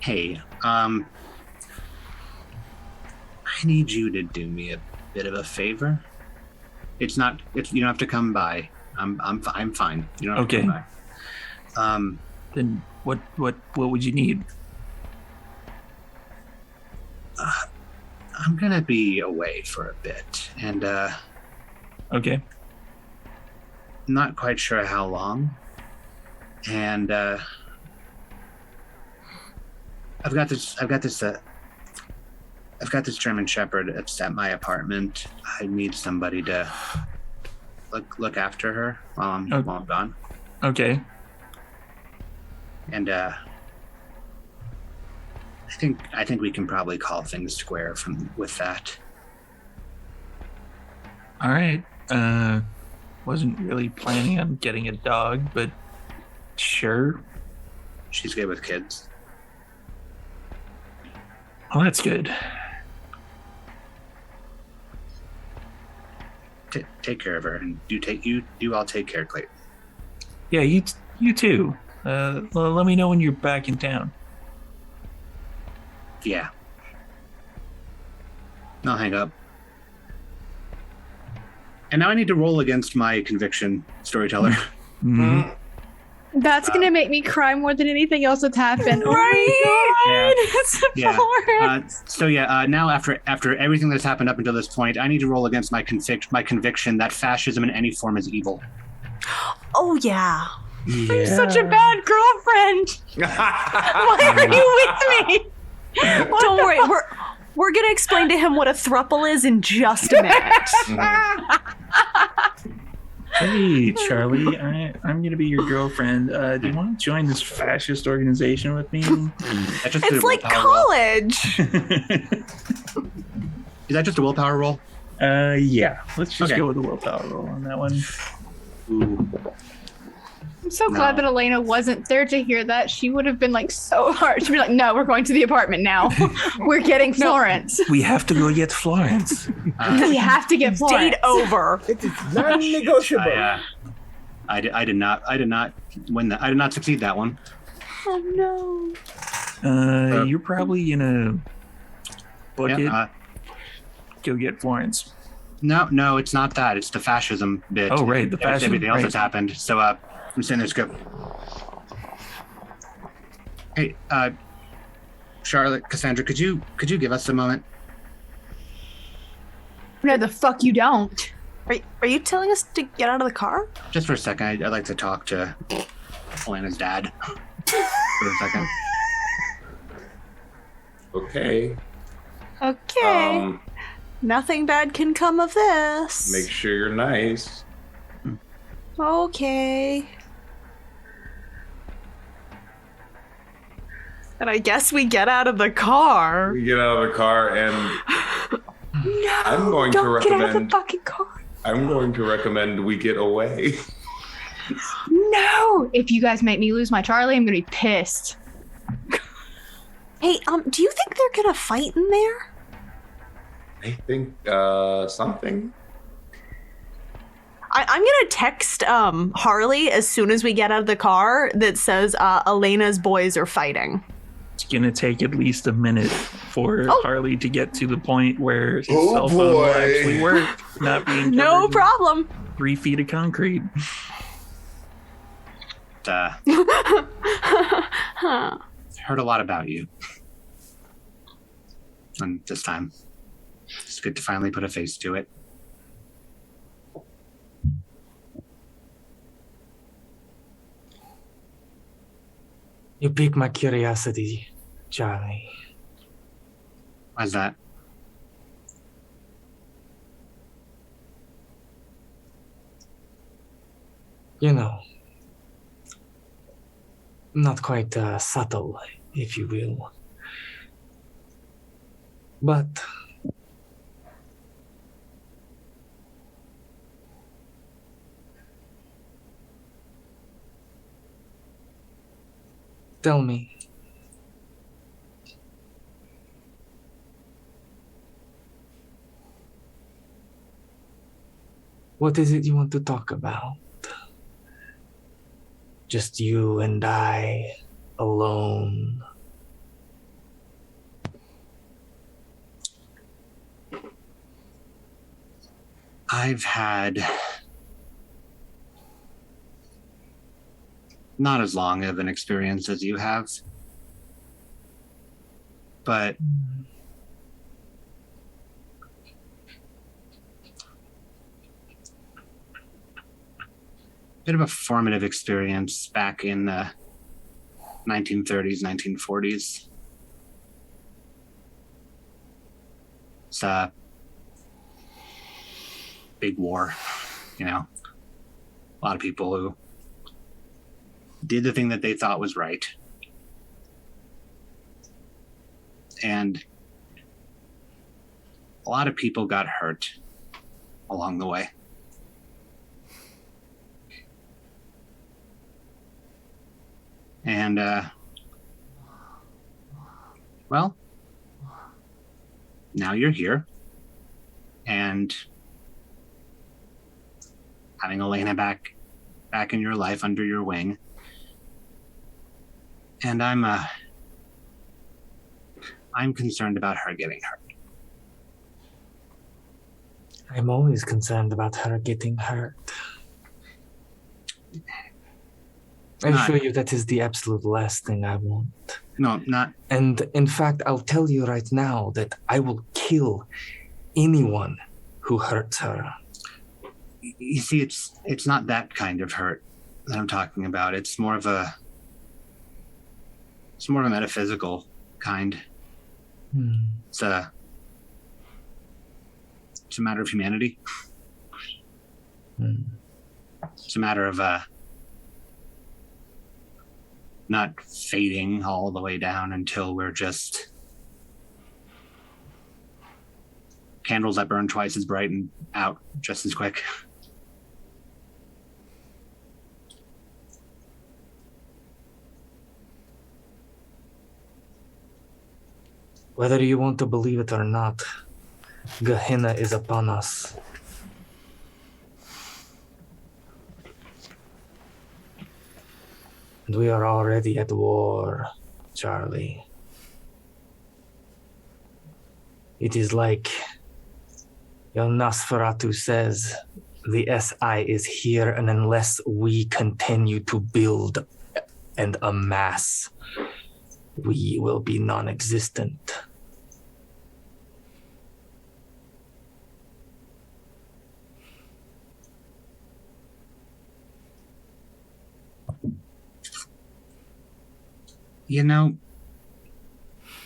Hey, I need you to do me a bit of a favor. You don't have to come by. I'm fine. You don't have to Okay. come by. Then what would you need? I'm gonna be away for a bit, and Okay. not quite sure how long. And I've got this German Shepherd at my apartment. I need somebody to look after her while I'm gone. Okay. And I think we can probably call things square with that. All right. Wasn't really planning on getting a dog, but sure. She's good with kids. Well, that's good. Take care of her, and you all take care, Clayton. Yeah, you too. Let me know when you're back in town. Yeah. I'll hang up. And now I need to roll against my conviction, storyteller. Mhm. That's gonna make me cry more than anything else that's happened. Right? It's Yeah. hard. Now after everything that's happened up until this point, I need to roll against my conviction that fascism in any form is evil. Oh yeah. I'm such a bad girlfriend. Why are you with me? Don't worry, we're gonna explain to him what a thruple is in just a minute. Hey, Charlie. I'm gonna be your girlfriend. Do you want to join this fascist organization with me? That's just It's a like willpower roll. college. Is that just a willpower roll? Yeah. Let's just Okay. go with the willpower roll on that one. Ooh. I'm so glad that Elena wasn't there to hear that. She would have been like so hard. She'd be like, "No, we're going to the apartment now. We're getting Florence. We have to go get Florence. We have to get Florence." Date over. It is non-negotiable. I did not win that. I did not succeed that one. Oh no. You're probably gonna book it. Yeah, Go get Florence. no, it's not that. It's the fascism bit. Oh, right, the fascism, Everything else right. that's happened. So, I'm sitting there, scope. Hey, Charlotte, Cassandra, could you give us a moment? No, the fuck you don't. Are you telling us to get out of the car? Just for a second, I'd like to talk to Elena's dad. For a second. Okay. Okay. Nothing bad can come of this. Make sure you're nice. Okay. And I guess we get out of the car. We get out of the car, and No, I'm going to don't get out of the recommend- fucking car. I'm going to recommend we get away. No. If you guys make me lose my Charlie, I'm gonna be pissed. Hey, do you think they're gonna fight in there? I think something. I'm gonna text Harley as soon as we get out of the car that says Elena's boys are fighting. It's gonna take at least a minute for Harley to get to the point where his cell phone will boy. actually work, not being No covered in problem. 3 feet of concrete. Heard a lot about you. And this time, it's good to finally put a face to it. You pique my curiosity, Charlie. Why's that? You know, not quite subtle, if you will. But tell me, what is it you want to talk about? Just you and I alone. I've had not as long of an experience as you have, but bit of a formative experience back in the 1930s, 1940s. It's a big war, you know. A lot of people who did the thing that they thought was right. And a lot of people got hurt along the way. And, well, now you're here. And having Elena back in your life, under your wing. And I'm concerned about her getting hurt. I'm always concerned about her getting hurt. I assure you that is the absolute last thing I want. No, not. And in fact, I'll tell you right now that I will kill anyone who hurts her. You see, it's not that kind of hurt that I'm talking about. It's more of a metaphysical kind. It's a matter of humanity. It's a matter of not fading all the way down until we're just candles that burn twice as bright and out just as quick. Whether you want to believe it or not, Gehenna is upon us. And we are already at war, Charlie. It is like your Nosferatu says, the SI is here, and unless we continue to build and amass, we will be non-existent. You know,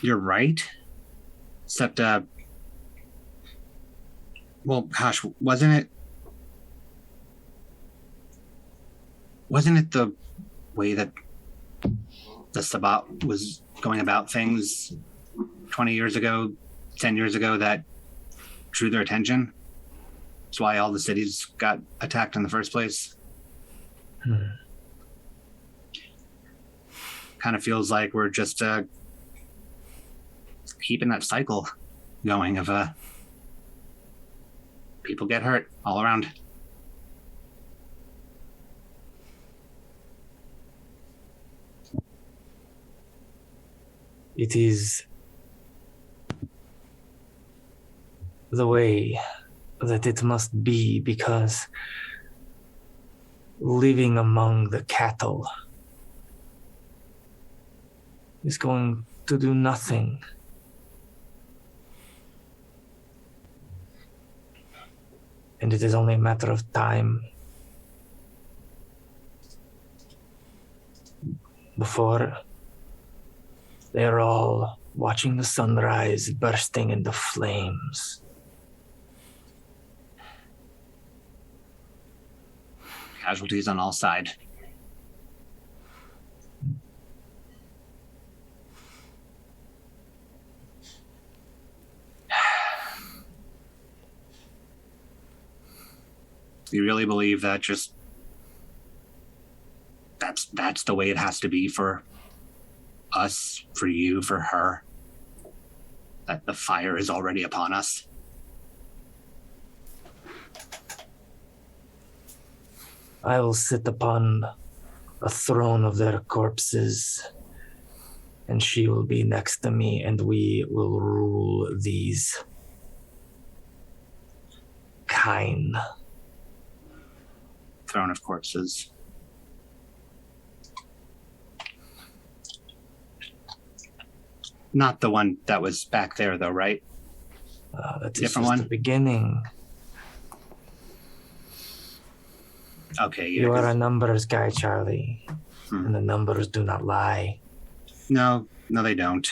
you're right. Except, well, gosh, wasn't it the way that the Sabbat was going about things 20 years ago, 10 years ago that drew their attention? That's why all the cities got attacked in the first place. Kind of feels like we're just keeping that cycle going of people get hurt all around. It is the way that it must be, because living among the cattle is going to do nothing. And it is only a matter of time before they are all watching the sunrise bursting into flames. Casualties on all sides. You really believe that just that's the way it has to be for us, for you, for her? That the fire is already upon us? I will sit upon a throne of their corpses, and she will be next to me, and we will rule these kine. Throne of corpses. Not the one that was back there, though, right? That is Different just one? the beginning. Okay, yeah. You are a numbers guy, Charlie. Hmm. And the numbers do not lie. No, they don't.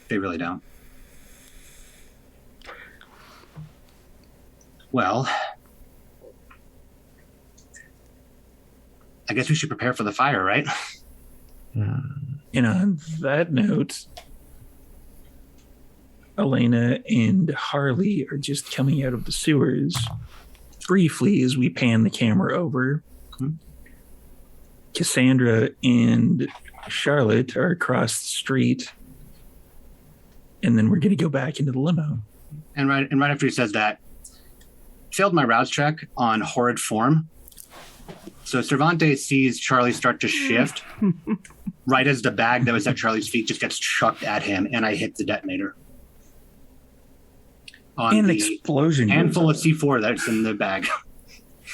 They really don't. Well, I guess we should prepare for the fire, right? And on that note, Elena and Harley are just coming out of the sewers. Briefly, as we pan the camera over, Cassandra and Charlotte are across the street, and then we're going to go back into the limo. And right after he says that, failed my rouse check on horrid form. So Cervantes sees Charlie start to shift right as the bag that was at Charlie's feet just gets chucked at him, and I hit the detonator. On An the explosion. handful of C4 that's in the bag.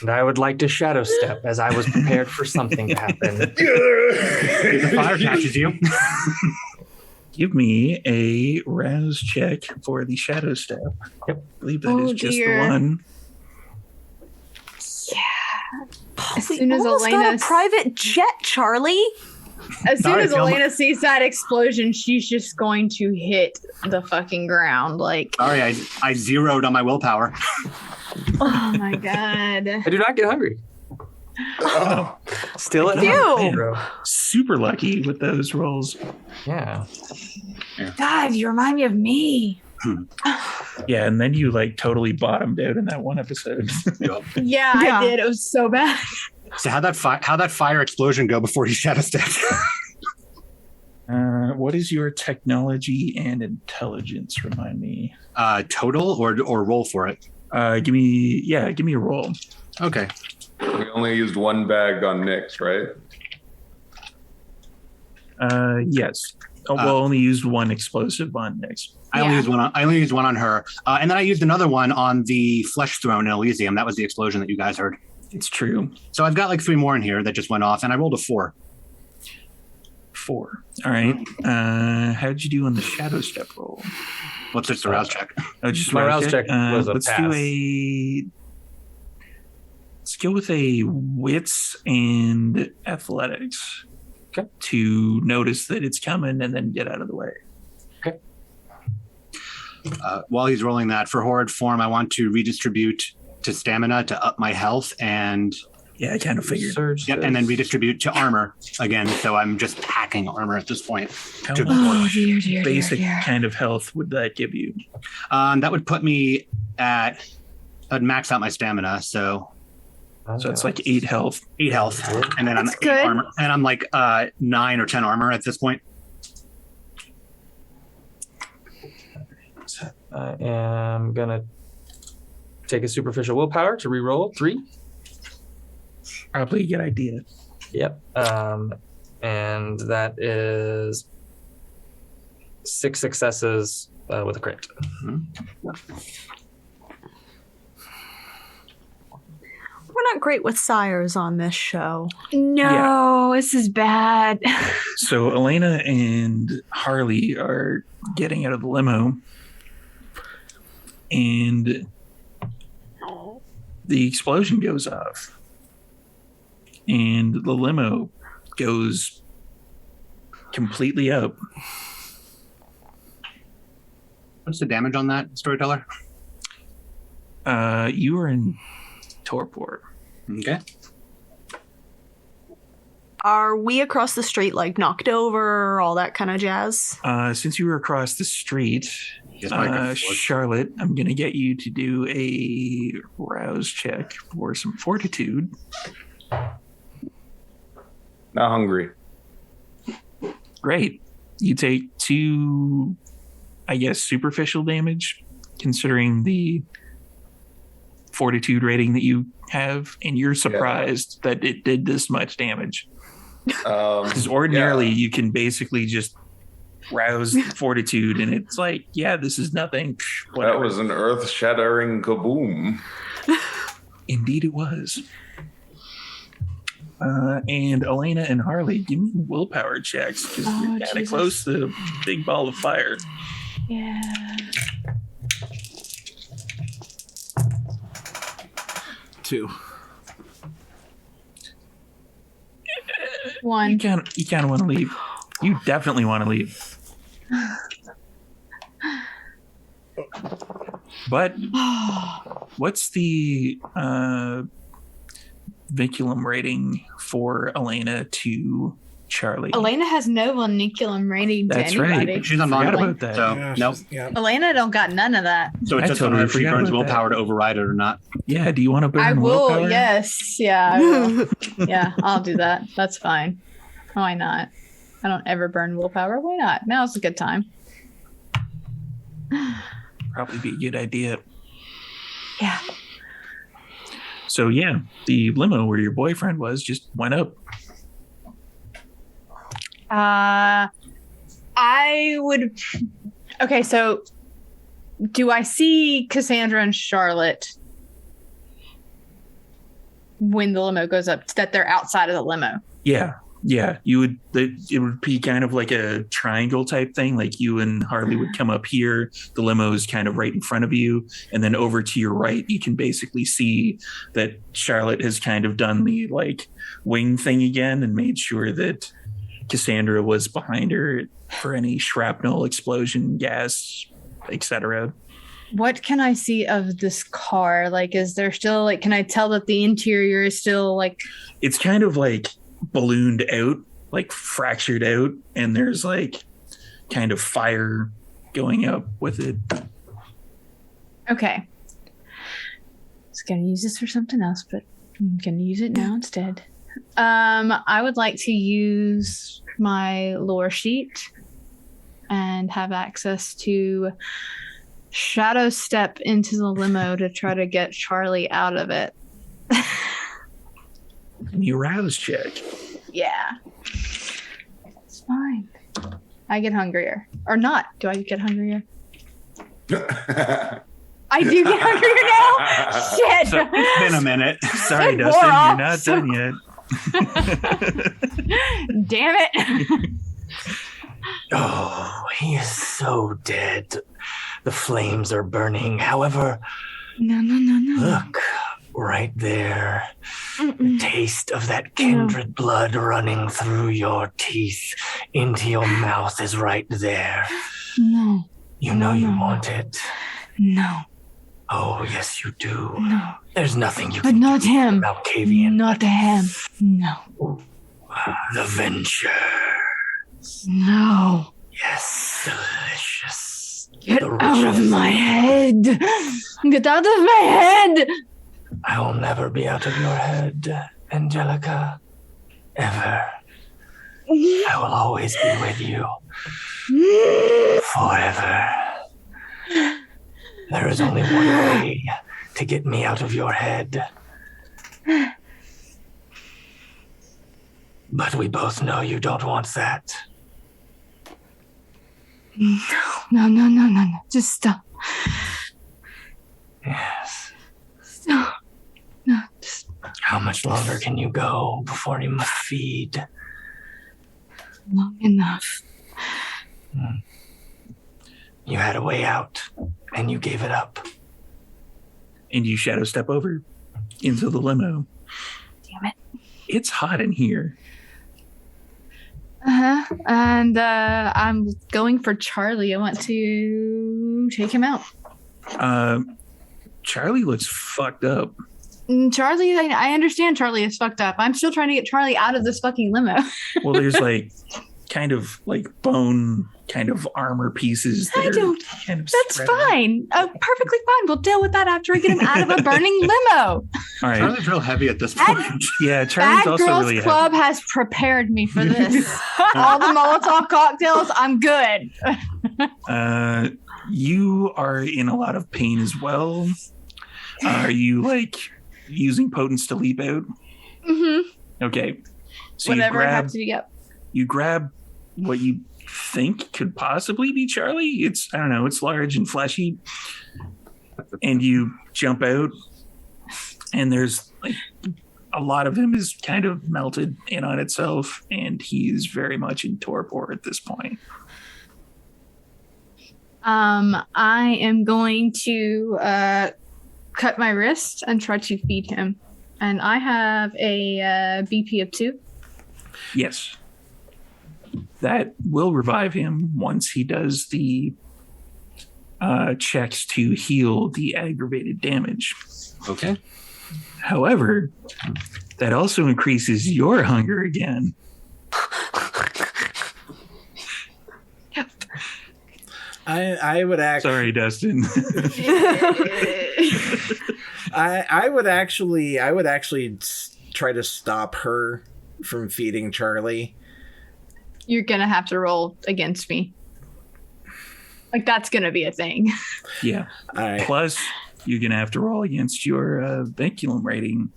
And I would like to shadow step, as I was prepared for something to happen. The fire catches you. Give me a rouse check for the shadow step. Yep. I believe that is just the one. As We soon as almost got Elena, a private jet, Charlie. as soon Sorry, as Thelma. Elena sees that explosion, she's just going to hit the fucking ground. Like, Sorry, I zeroed on my willpower. oh my god. I do not get hungry. Still at Ew. 0. Super lucky with those rolls. Yeah. God, you remind me of me. Yeah, and then you like totally bottomed out in that one episode. Yeah, Yeah. I did. It was so bad. So how'd that fire explosion go before he shot us down? What is your technology and intelligence? Remind me. Total or roll for it? Give me a roll. Okay. We only used one bag on Nyx, right? Yes. Well, only used one explosive on Nyx. I only used one on her, and then I used another one on the flesh throne in Elysium. That was the explosion that you guys heard. It's true. So I've got like 3 more in here that just went off, and I rolled a 4. 4. All right. How'd you do on the shadow step roll? What's just a rouse check? Oh, just My rouse check was a let's pass. Let's go with a wits and athletics. Okay. To notice that it's coming and then get out of the way. While he's rolling that, for horrid form, I want to redistribute to stamina to up my health, and Yeah, I kind of figured. Surge and then this. redistribute to armor again. So I'm just packing armor at this point. How To- much dear, basic kind of health would that give you? That would put me at, I'd max out my stamina, so So it's like 8 health. 8 health, and then I'm That's 8 good. armor, and I'm like 9 or 10 armor at this point. I am gonna take a superficial willpower to re-roll 3. Probably a good idea. Yep. And that is 6 successes with a crit. We're not great with sires on this show. No, this is bad. So Elena and Harley are getting out of the limo, and the explosion goes off, and the limo goes completely up. What's the damage on that, storyteller? You are in torpor. Okay. Are we across the street, like knocked over, all that kind of jazz? Since you were across the street, Yes, Mike. Charlotte, I'm going to get you to do a rouse check for some fortitude. Not hungry. Great. You take 2, I guess, superficial damage, considering the fortitude rating that you have, and you're surprised that it did this much damage. Because ordinarily you can basically just rouse fortitude, and it's like, yeah, this is nothing. That Whatever. was an earth-shattering kaboom. Indeed, it was. And Elena and Harley, give me willpower checks because Oh, you're kind of Jesus. close to the big ball of fire. Yeah. Two. You 1. kind of want to leave. You definitely want to leave. But what's the vinculum rating for Elena to Charlie? Elena has no vinculum rating to That's anybody. right. She's on Forgot vulnerable, about that. so nope. Yeah. Elena don't got none of that. So it's I just totally on her if she forgot burns about that. willpower to override it or not. Yeah, do you want to burn I will. willpower? Yes. Yeah. I will. Yeah. I'll do that. That's fine. Why not? I don't ever burn willpower. Why not? Now's a good time. Probably be a good idea. Yeah. So yeah, the limo where your boyfriend was just went up. I would. Okay, so do I see Cassandra and Charlotte when the limo goes up? That they're outside of the limo. Yeah, you would. It would be kind of like a triangle type thing. Like you and Harley would come up here. The limo is kind of right in front of you, and then over to your right, you can basically see that Charlotte has kind of done the like wing thing again and made sure that Cassandra was behind her for any shrapnel, explosion, gas, etc. What can I see of this car? Like, is there still like? Can I tell that the interior is still like? It's kind of like ballooned out, like fractured out, and there's like kind of fire going up with it. Okay. I was gonna use this for something else, but I'm gonna use it now instead. I would like to use my lore sheet and have access to shadow step into the limo to try to get Charlie out of it. You rouse check. Yeah. It's fine. I get hungrier. Or not. Do I get hungrier? I do get hungrier now? Shit! So, It's been a minute. Sorry, It Dustin, wore you're off not so done yet. Damn it. Oh, he is so dead. The flames are burning. However, No. look, right there. The Mm-mm. taste of that kindred blood running through your teeth into your mouth is right there. No. You know you No. want it. No. Oh, yes, you do. No. There's nothing you But can not do him. about Cavian. Not him. No. The venture. No. Yes, delicious. Get The out of richness. my head. Get out of my head. I will never be out of your head, Angelica. Ever. I will always be with you. Forever. There is only one way to get me out of your head. But we both know you don't want that. No. Just stop. Yes. Stop. No, just How much longer can you go before you must feed? long enough. You had a way out, and you gave it up. And you shadow step over into the limo. Damn it. It's hot in here. And I'm going for Charlie. I want to take him out. Charlie looks fucked up. Charlie, I understand Charlie is fucked up. I'm still trying to get Charlie out of this fucking limo. Well, there's like kind of like bone kind of armor pieces. That I are don't- kind of That's spread out. fine. Perfectly fine. We'll deal with that after I get him out of a burning limo. All right. Charlie's real heavy at this That- point. Yeah, Charlie's Bad also Girls really Club has prepared me for this. All the Molotov cocktails, I'm good. You are in a lot of pain as well. Are you like using potence to leap out? Mm-hmm. Okay. So Whatever I you have grab, to do. Yep. you grab what you think could possibly be Charlie. It's, I don't know, it's large and fleshy. And you jump out, and there's like a lot of him is kind of melted in on itself, and he's very much in torpor at this point. I am going to cut my wrist and try to feed him. And I have a BP of 2. Yes. That will revive him once he does the checks to heal the aggravated damage. Okay. However, that also increases your hunger again. I would actually. Sorry, Dustin. I would actually try to stop her from feeding Charlie. You're going to have to roll against me. Like, that's going to be a thing. Yeah. Plus, you're going to have to roll against your Vinculum rating.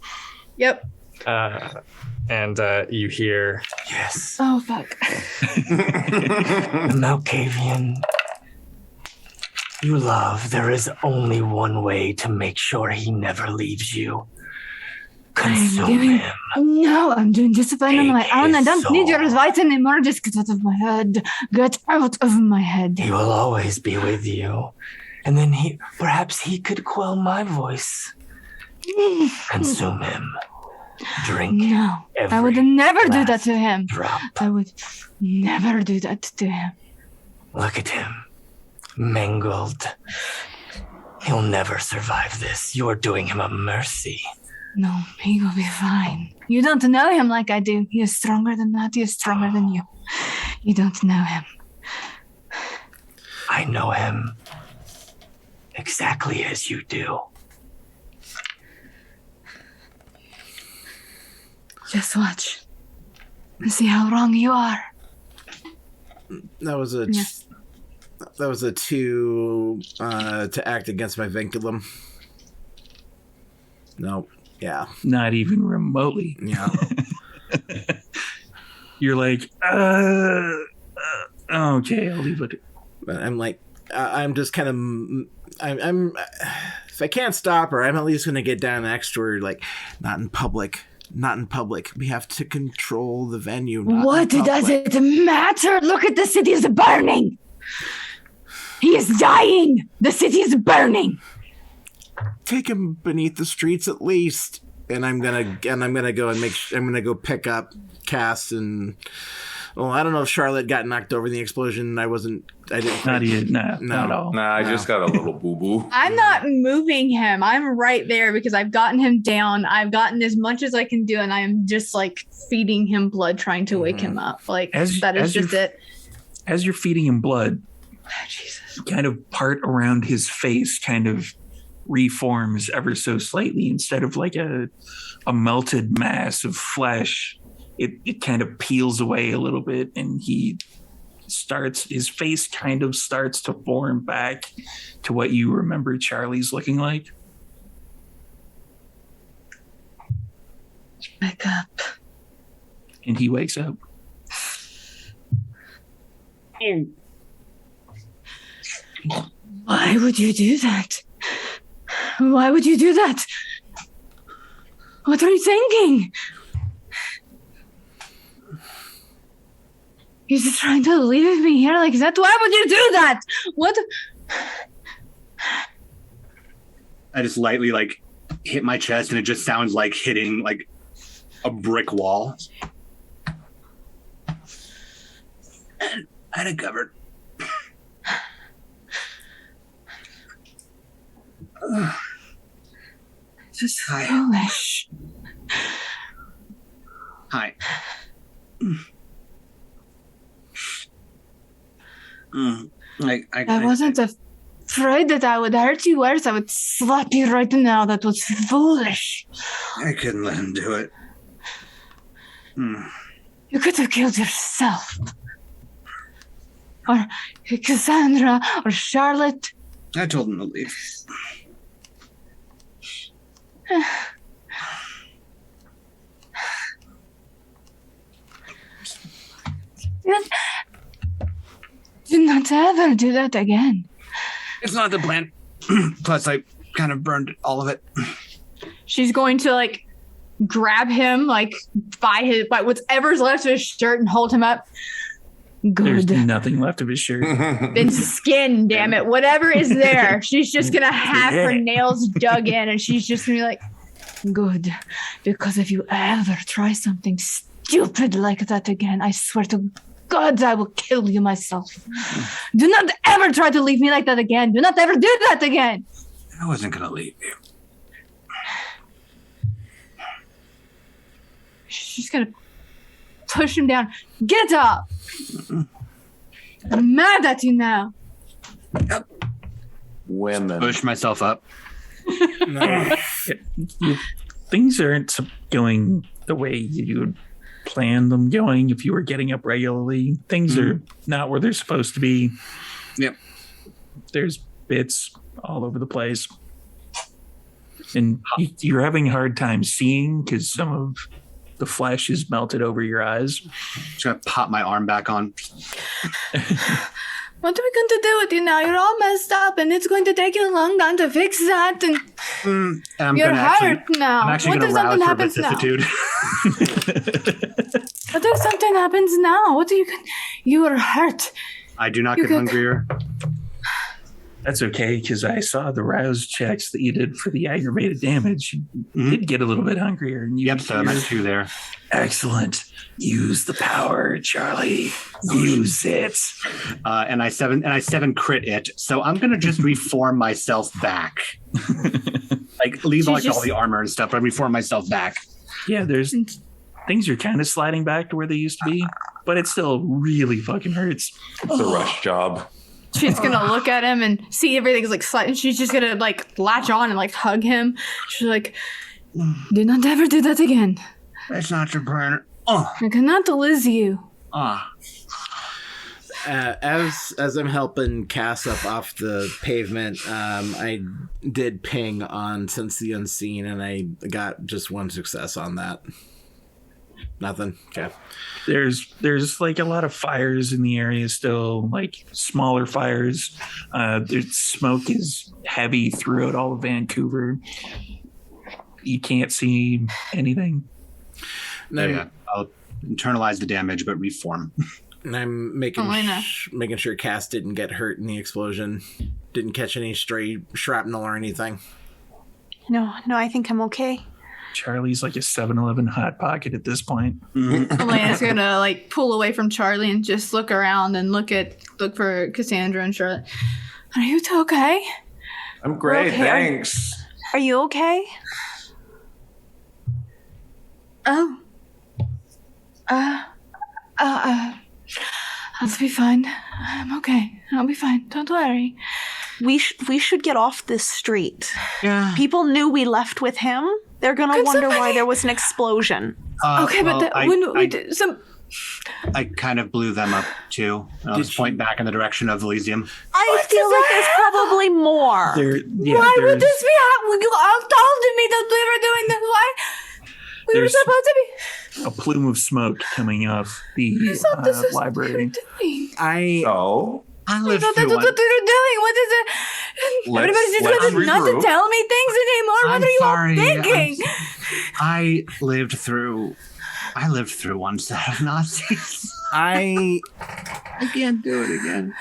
Yep. And you hear, yes, Oh, fuck. Malkavian, you love, there is only one way to make sure he never leaves you. Consume doing- him. No, I'm doing discipline on my Take own. I his don't need your soul. advice anymore. Just get out of my head. Get out of my head. He will always be with you. And then perhaps he could quell my voice. Consume him. Drink No, every I would never do that last to him. drop. I would never do that to him. Look at him. Mangled. He'll never survive this. You're doing him a mercy. No, he will be fine. You don't know him like I do. He is stronger than that. He is stronger than you. You don't know him. I know him. exactly as you do. Just watch. And see how wrong you are. That was a 2 to act against my vinculum. Nope. Yeah. Not even remotely. Yeah. You're like, okay, I'll leave it. But I'm like, I'm just kind of, I'm if I can't stop her, I'm at least going to get down next to her, like, not in public. Not in public. We have to control the venue. What does it matter? Look at the city is burning. He is dying. The city is burning. Take him beneath the streets at least. And I'm gonna go and I'm gonna go pick up Cass and. Well, I don't know if Charlotte got knocked over in the explosion. I didn't. Not yet. Not at all. I just got a little boo-boo. I'm not moving him. I'm right there because I've gotten him down. I've gotten as much as I can do, and I am just like feeding him blood, trying to wake him up. Like that is just it. As you're feeding him blood, Jesus. kind of part around his face kind of reforms ever so slightly. Instead of like a melted mass of flesh, it kind of peels away a little bit, and his face kind of starts to form back to what you remember Charlie's looking like. Wake up. And he wakes up. Why would you do that? Why would you do that? What are you thinking? You're just trying to leave me here like that? Why would you do that? What? I just lightly like hit my chest, and it just sounds like hitting like a brick wall. I had it covered. Just Hi. foolish. Hi. I wasn't afraid that I would hurt you worse. I would slap you right now. That was foolish. I couldn't let him do it. You could have killed yourself. Or Cassandra, or Charlotte. I told him to leave. Do not ever do that again. It's not the plan. Plus, I kind of burned all of it. She's going to like grab him like by whatever's left of his shirt and hold him up. There's Good. nothing left of his shirt. It's skin, damn it. Whatever is there, she's just gonna have her nails dug in, and she's just gonna be like, Good. Because if you ever try something stupid like that again, I swear to God, I will kill you myself. Do not ever try to leave me like that again. Do not ever do that again. I wasn't gonna leave you. she's gonna push him down. Get up! I'm mad at you now. Women. Push myself up. Things aren't going the way you would plan them going if you were getting up regularly. Things are not where they're supposed to be. Yep. There's bits all over the place. And you're having a hard time seeing because some of the flesh is melted over your eyes. Just gonna pop my arm back on. What are we going to do with you now? You're all messed up, and it's going to take you a long time to fix that. And And I'm you're gonna hurt now. I'm actually What gonna if rouse something for happens now? vicissitude. What if something happens now? What are you going? You are hurt. I do not You get could- hungrier. That's okay because I saw the rouse checks that you did for the aggravated damage. You did get a little bit hungrier. And you Yep, so I'm at 2 there. Excellent. Use the power, Charlie. Use it. And I 7 crit it. So I'm gonna just reform myself back. Like leave like all the armor and stuff, but reform myself back. Yeah, there's things are kind of sliding back to where they used to be, but it still really fucking hurts. It's a rush job. She's gonna look at him and see everything's like slight, and she's just gonna like latch on and like hug him. She's like, "Do not ever do that again. That's not your burner. Oh, I cannot lose you." As I'm helping Cass up off the pavement, I did ping on Sense the Unseen, and I got just one success on that. Nothing. Okay. There's like a lot of fires in the area still, like smaller fires. The smoke is heavy throughout all of Vancouver. You can't see anything. yeah. I'll internalize the damage, but reform. And I'm making Elena. making sure Cass didn't get hurt in the explosion. Didn't catch any stray shrapnel or anything. No, I think I'm okay. Charlie's like a 7-Eleven Hot Pocket at this point. Elena's gonna like pull away from Charlie and just look around and look for Cassandra and Charlotte. Are you two okay? I'm great, Okay, thanks. Are you okay? Oh. I'll be fine. I'm okay. I'll be fine. Don't worry. We should get off this street. Yeah. People knew we left with him. They're gonna Could wonder why somebody- there was an explosion. Okay, well, but when we did some. I kind of blew them up too. I'll just point back in the direction of Elysium. I feel like there's probably more. Why would this be happening? You all told me that we were doing this. Why? We were There's- supposed to be. A plume of smoke coming off the I thought this is library. what we were doing. So I I lived thought through that's one. what we were doing. What is it? Everybody's just let's going not to regroup. tell me things anymore. What I'm are you sorry. all thinking? I lived through one set of Nazis. I I can't do it again.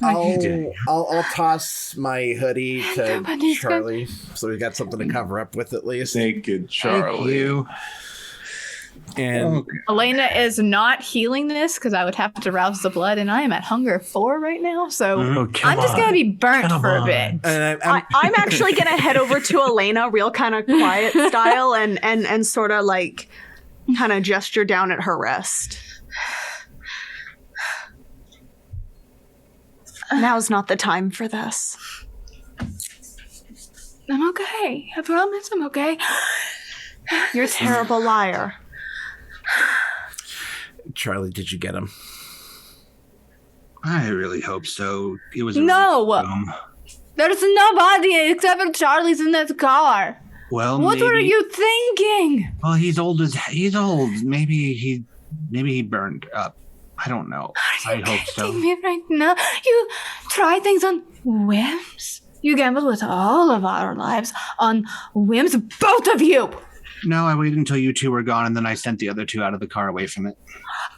I'll toss my hoodie to Nobody's Charlie, so we got something to cover up with at least. naked Thank Charlie. you. And Elena is not healing this because I would have to rouse the blood, and I am at hunger 4 right now, so Oh, come I'm just on. gonna be burnt Come for a on. bit. and I'm actually gonna head over to Elena, real kind of quiet style, and sort of like kind of gesture down at her wrist. Now's not the time for this. I'm okay. I promise I'm okay. You're a terrible liar. Charlie, did you get him? I really hope so. It was a No! boom. There's nobody except for Charlie's in that car. Well, What maybe, were you thinking? Well, he's old. Maybe he burned up. I don't know. I hope so. Kidding me right now? You try things on whims? You gamble with all of our lives on whims, both of you! No, I waited until you two were gone, and then I sent the other two out of the car away from it.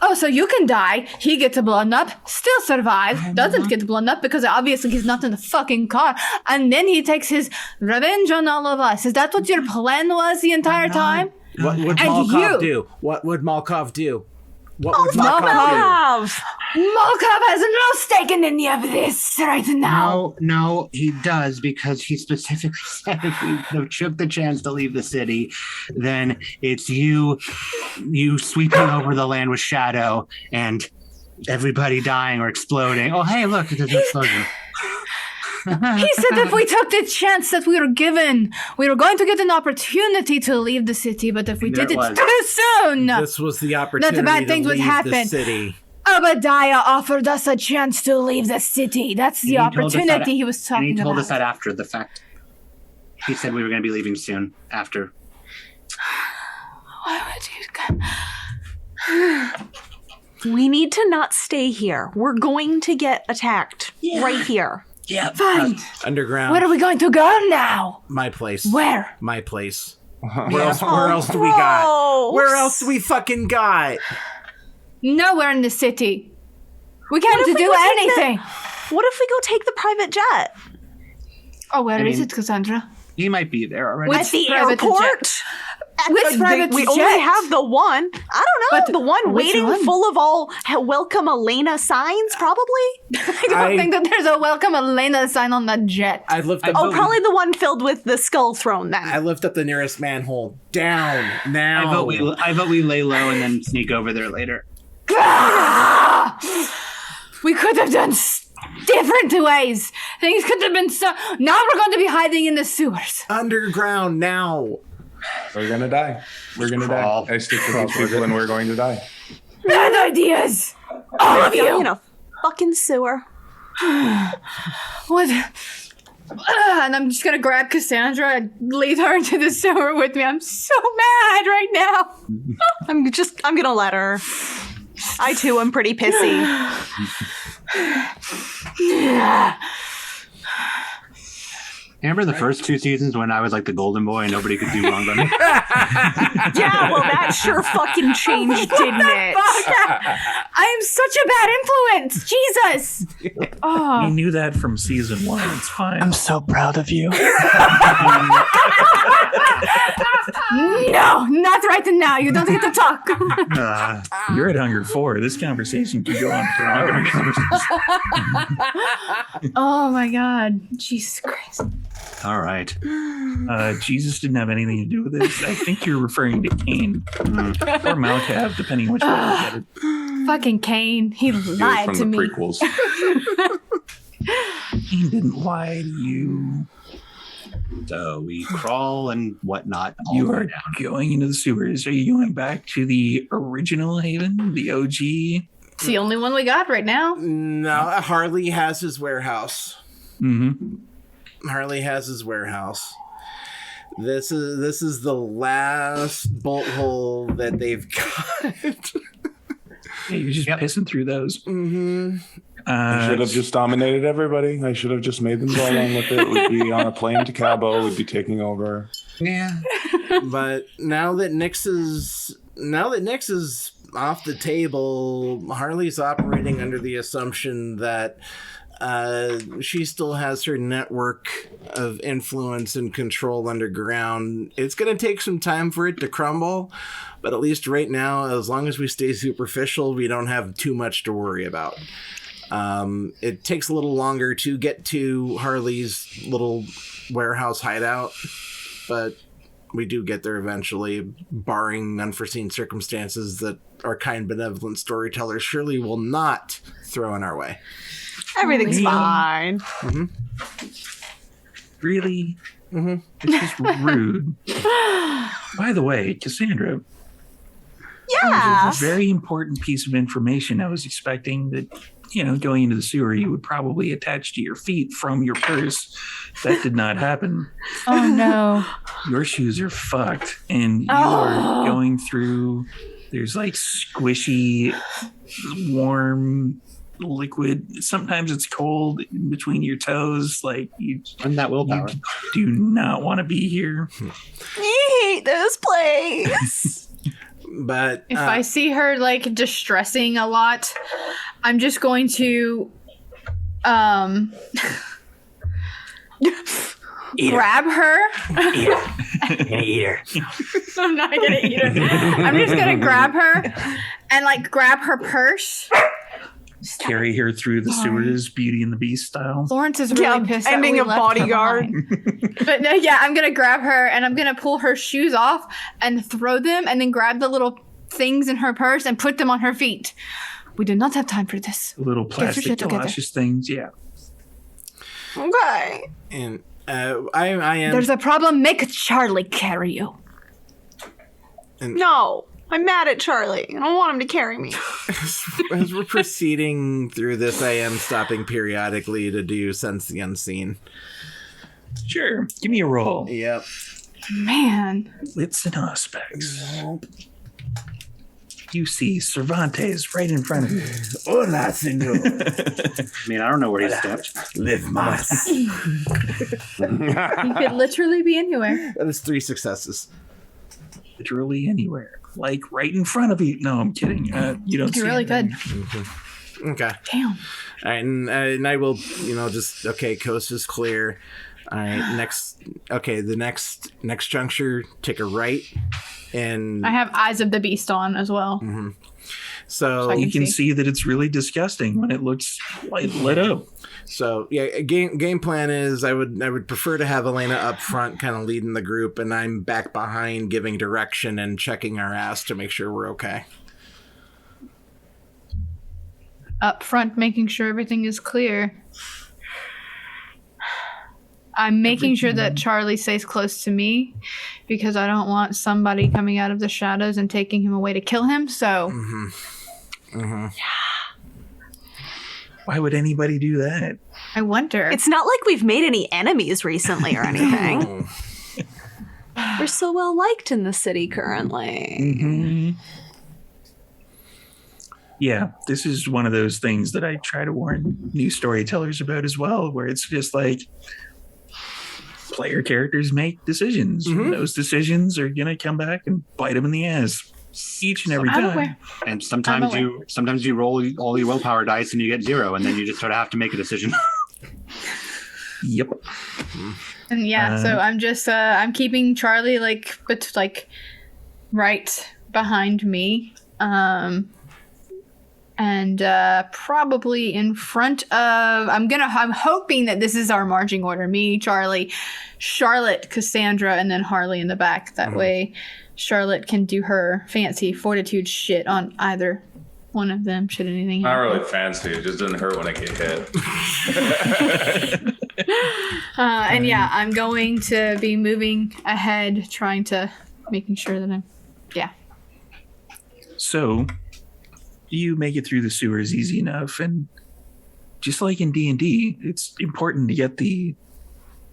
Oh, so you can die. He gets blown up, still survives, doesn't get blown up because obviously he's not in the fucking car, and then he takes his revenge on all of us. Is that what your plan was the entire time? What would And Malkov you- do? What would Malkov do? What Oh, would fuck Malkov off! Malkov has no stake in any of this right now. No, he does, because he specifically said if we took the chance to leave the city, then it's you sweeping over the land with shadow and everybody dying or exploding. Oh, hey, look, there's an explosion. He said if we took the chance that we were given, we were going to get an opportunity to leave the city, but if we And there did it it was. too soon, do? This was the opportunity bad to things would leave happen. the city. Obadiah offered us a chance to leave the city. That's the And he told us that- opportunity he was And talking he told about. us that after the fact. He said we were going to be leaving soon after. Why would you come? We need to not stay here. We're going to get attacked right here. Yeah. Fine. Underground. Where are we going to go now? My place. Where? My place. Where else do we got? gross. Where else do we fucking got? Nowhere in the city. We can't if we do go take anything. What if we go take the private jet? Oh, where is mean- it, Cassandra? He might be there already. Which At the private airport? Which private we jet? only have the one. I don't know. But The one which waiting one? full of all welcome Elena signs, probably? I don't think that there's a welcome Elena sign on that jet. I lift up. Oh, probably the one filled with the skull throne then. I lift up the nearest manhole. Down now. I vote we lay low and then sneak over there later. We could have done different ways. Things could have been so. Now we're going to be hiding in the sewers. Underground now. We're gonna die. We're gonna crawl. die. I stick to these people and we're going to die. Bad ideas. All of Going in you. a fucking sewer. What? And I'm just gonna grab Cassandra and lead her into the sewer with me. I'm so mad right now. I'm gonna let her. I too am pretty pissy. Remember the first 2 seasons when I was like the golden boy and nobody could do wrong by me? Yeah, well, that sure fucking changed, didn't it? I am such a bad influence. Jesus. You Oh. knew that from season 1. It's fine. I'm so proud of you. No, not right now. You don't get to talk. You're at Hunger 4. This conversation could go on forever. Oh my God. Jesus Christ. All right. Jesus didn't have anything to do with this. I think you're referring to Cain or Malkav, depending which way you look at it. Fucking Kane. He He was lied from to the me. prequels. Cain didn't lie to you. So we crawl and whatnot. All You the way are down. going into the sewers. Are you going back to the original haven, the OG? It's the only one we got right now. No, Harley has his warehouse. Mm-hmm. Harley has his warehouse. This is the last bolt hole that they've got. Yeah, you're just pissing through those. Mm-hmm. I should have just dominated everybody. I should have just made them go along with it. We'd be on a plane to Cabo. We'd be taking over. Yeah. But now that Nyx is off the table, Harley's operating under the assumption that she still has her network of influence and control underground. It's going to take some time for it to crumble, but at least right now, as long as we stay superficial, we don't have too much to worry about. It takes a little longer to get to Harley's little warehouse hideout, but we do get there eventually, barring unforeseen circumstances that our kind, benevolent storytellers surely will not throw in our way. Everything's Really? fine. Really? Mm-hmm. It's just rude. By the way, Cassandra, Yeah. there's a very important piece of information. I was expecting that, going into the sewer, you would probably attach to your feet from your purse. That did not happen. Oh no. Your shoes are fucked, and you are going through. There's like squishy, warm liquid. Sometimes it's cold in between your toes. Like you And that willpower. do not want to be here. I hate this place. But If I see her like distressing a lot, I'm just going to grab her. Eat her. I'm not gonna eat her. I'm just gonna grab her and like grab her purse. Carry her through the sewers, Beauty and the Beast style. Lawrence is really Yeah, pissed that ending we a left her bodyguard. behind. But no, yeah, I'm gonna grab her and I'm gonna pull her shoes off and throw them and then grab the little things in her purse and put them on her feet. We do not have time for this. Little your plastic shit together. galoshes things. Yeah. Okay. and I am There's a problem. Make Charlie carry you. No, I'm mad at Charlie. I don't want him to carry me. as we're proceeding through this, I am stopping periodically to do Sense the Unseen. Sure. Give me a roll. Yep. Man. Wits and aspects. You see Cervantes right in front of you. Hola, senor. I mean, I don't know where he stepped. Live mas. He could literally be anywhere. That is 3 successes. Literally anywhere. Like right in front of you. No, I'm kidding. You don't He see really anything. could. Okay. Damn. All right, and I will, coast is clear. All right, the next juncture, take a right, and I have Eyes of the Beast on as well. so I You can see. see that it's really disgusting when it looks lit up. So yeah, game plan is I would prefer to have Elena up front, kind of leading the group, and I'm back behind, giving direction and checking our ass to make sure we're okay. up front, making sure everything is clear. I'm making sure that Charlie stays close to me because I don't want somebody coming out of the shadows and taking him away to kill him. So, Why would anybody do that? I wonder. It's not like we've made any enemies recently or anything. We're so well liked in the city currently. Mm-hmm. Yeah, this is one of those things that I try to warn new storytellers about as well, where it's just like player characters make decisions. And those decisions are gonna come back and bite them in the ass each and every I'm time. aware. And sometimes you roll all your willpower dice and you get 0, and then you just sort of have to make a decision. Yep. And so I'm just I'm keeping Charlie right behind me. And probably in front of I'm hoping that this is our marching order. Me, Charlie, Charlotte, Cassandra, and then Harley in the back. That way Charlotte can do her fancy fortitude shit on either one of them should anything Not happen. really fancy. It just doesn't hurt when I get hit. And I'm going to be moving ahead, making sure that I'm So you make it through the sewers easy enough, and just like in D&D, it's important to get the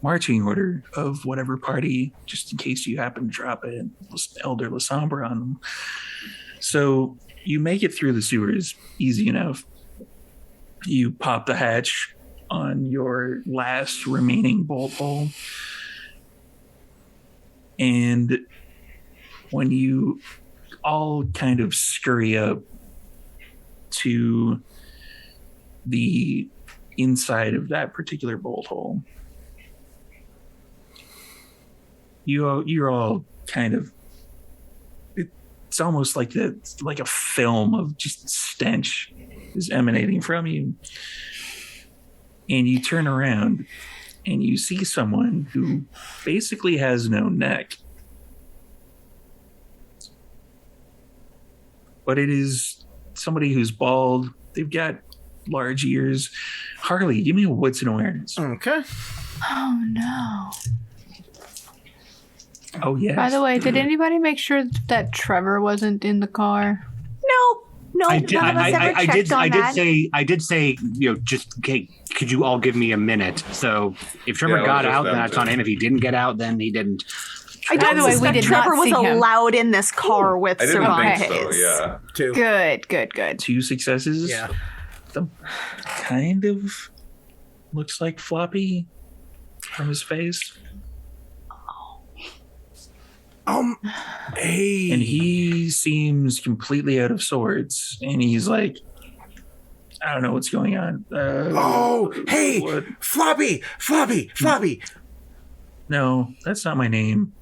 marching order of whatever party, just in case you happen to drop an Elder Lasombra on them. So you make it through the sewers easy enough. You pop the hatch on your last remaining bolt hole, and when you all kind of scurry up to the inside of that particular bolt hole, you're all kind of, it's almost like a film of just stench is emanating from you, and you turn around and you see someone who basically has no neck, but it is somebody who's bald. They've got large ears. Harley, give me a wits and awareness. Okay. Oh no. Oh yes. By the way, did anybody make sure that Trevor wasn't in the car? No, none of us ever checked on that. I did say, just okay, could you all give me a minute? So if Trevor Yeah, it was got just out, them then that's two. on him. If he didn't get out, then he didn't. I By don't the way, we suspect did Trevor not was see him. allowed in this car with I didn't Cervantes. think so, yeah. 2. Good. 2 successes. Yeah. The kind of looks like Floppy from his face. Hey. And he seems completely out of sorts, and he's like, I don't know what's going on. Hey, what? Floppy. No, that's not my name.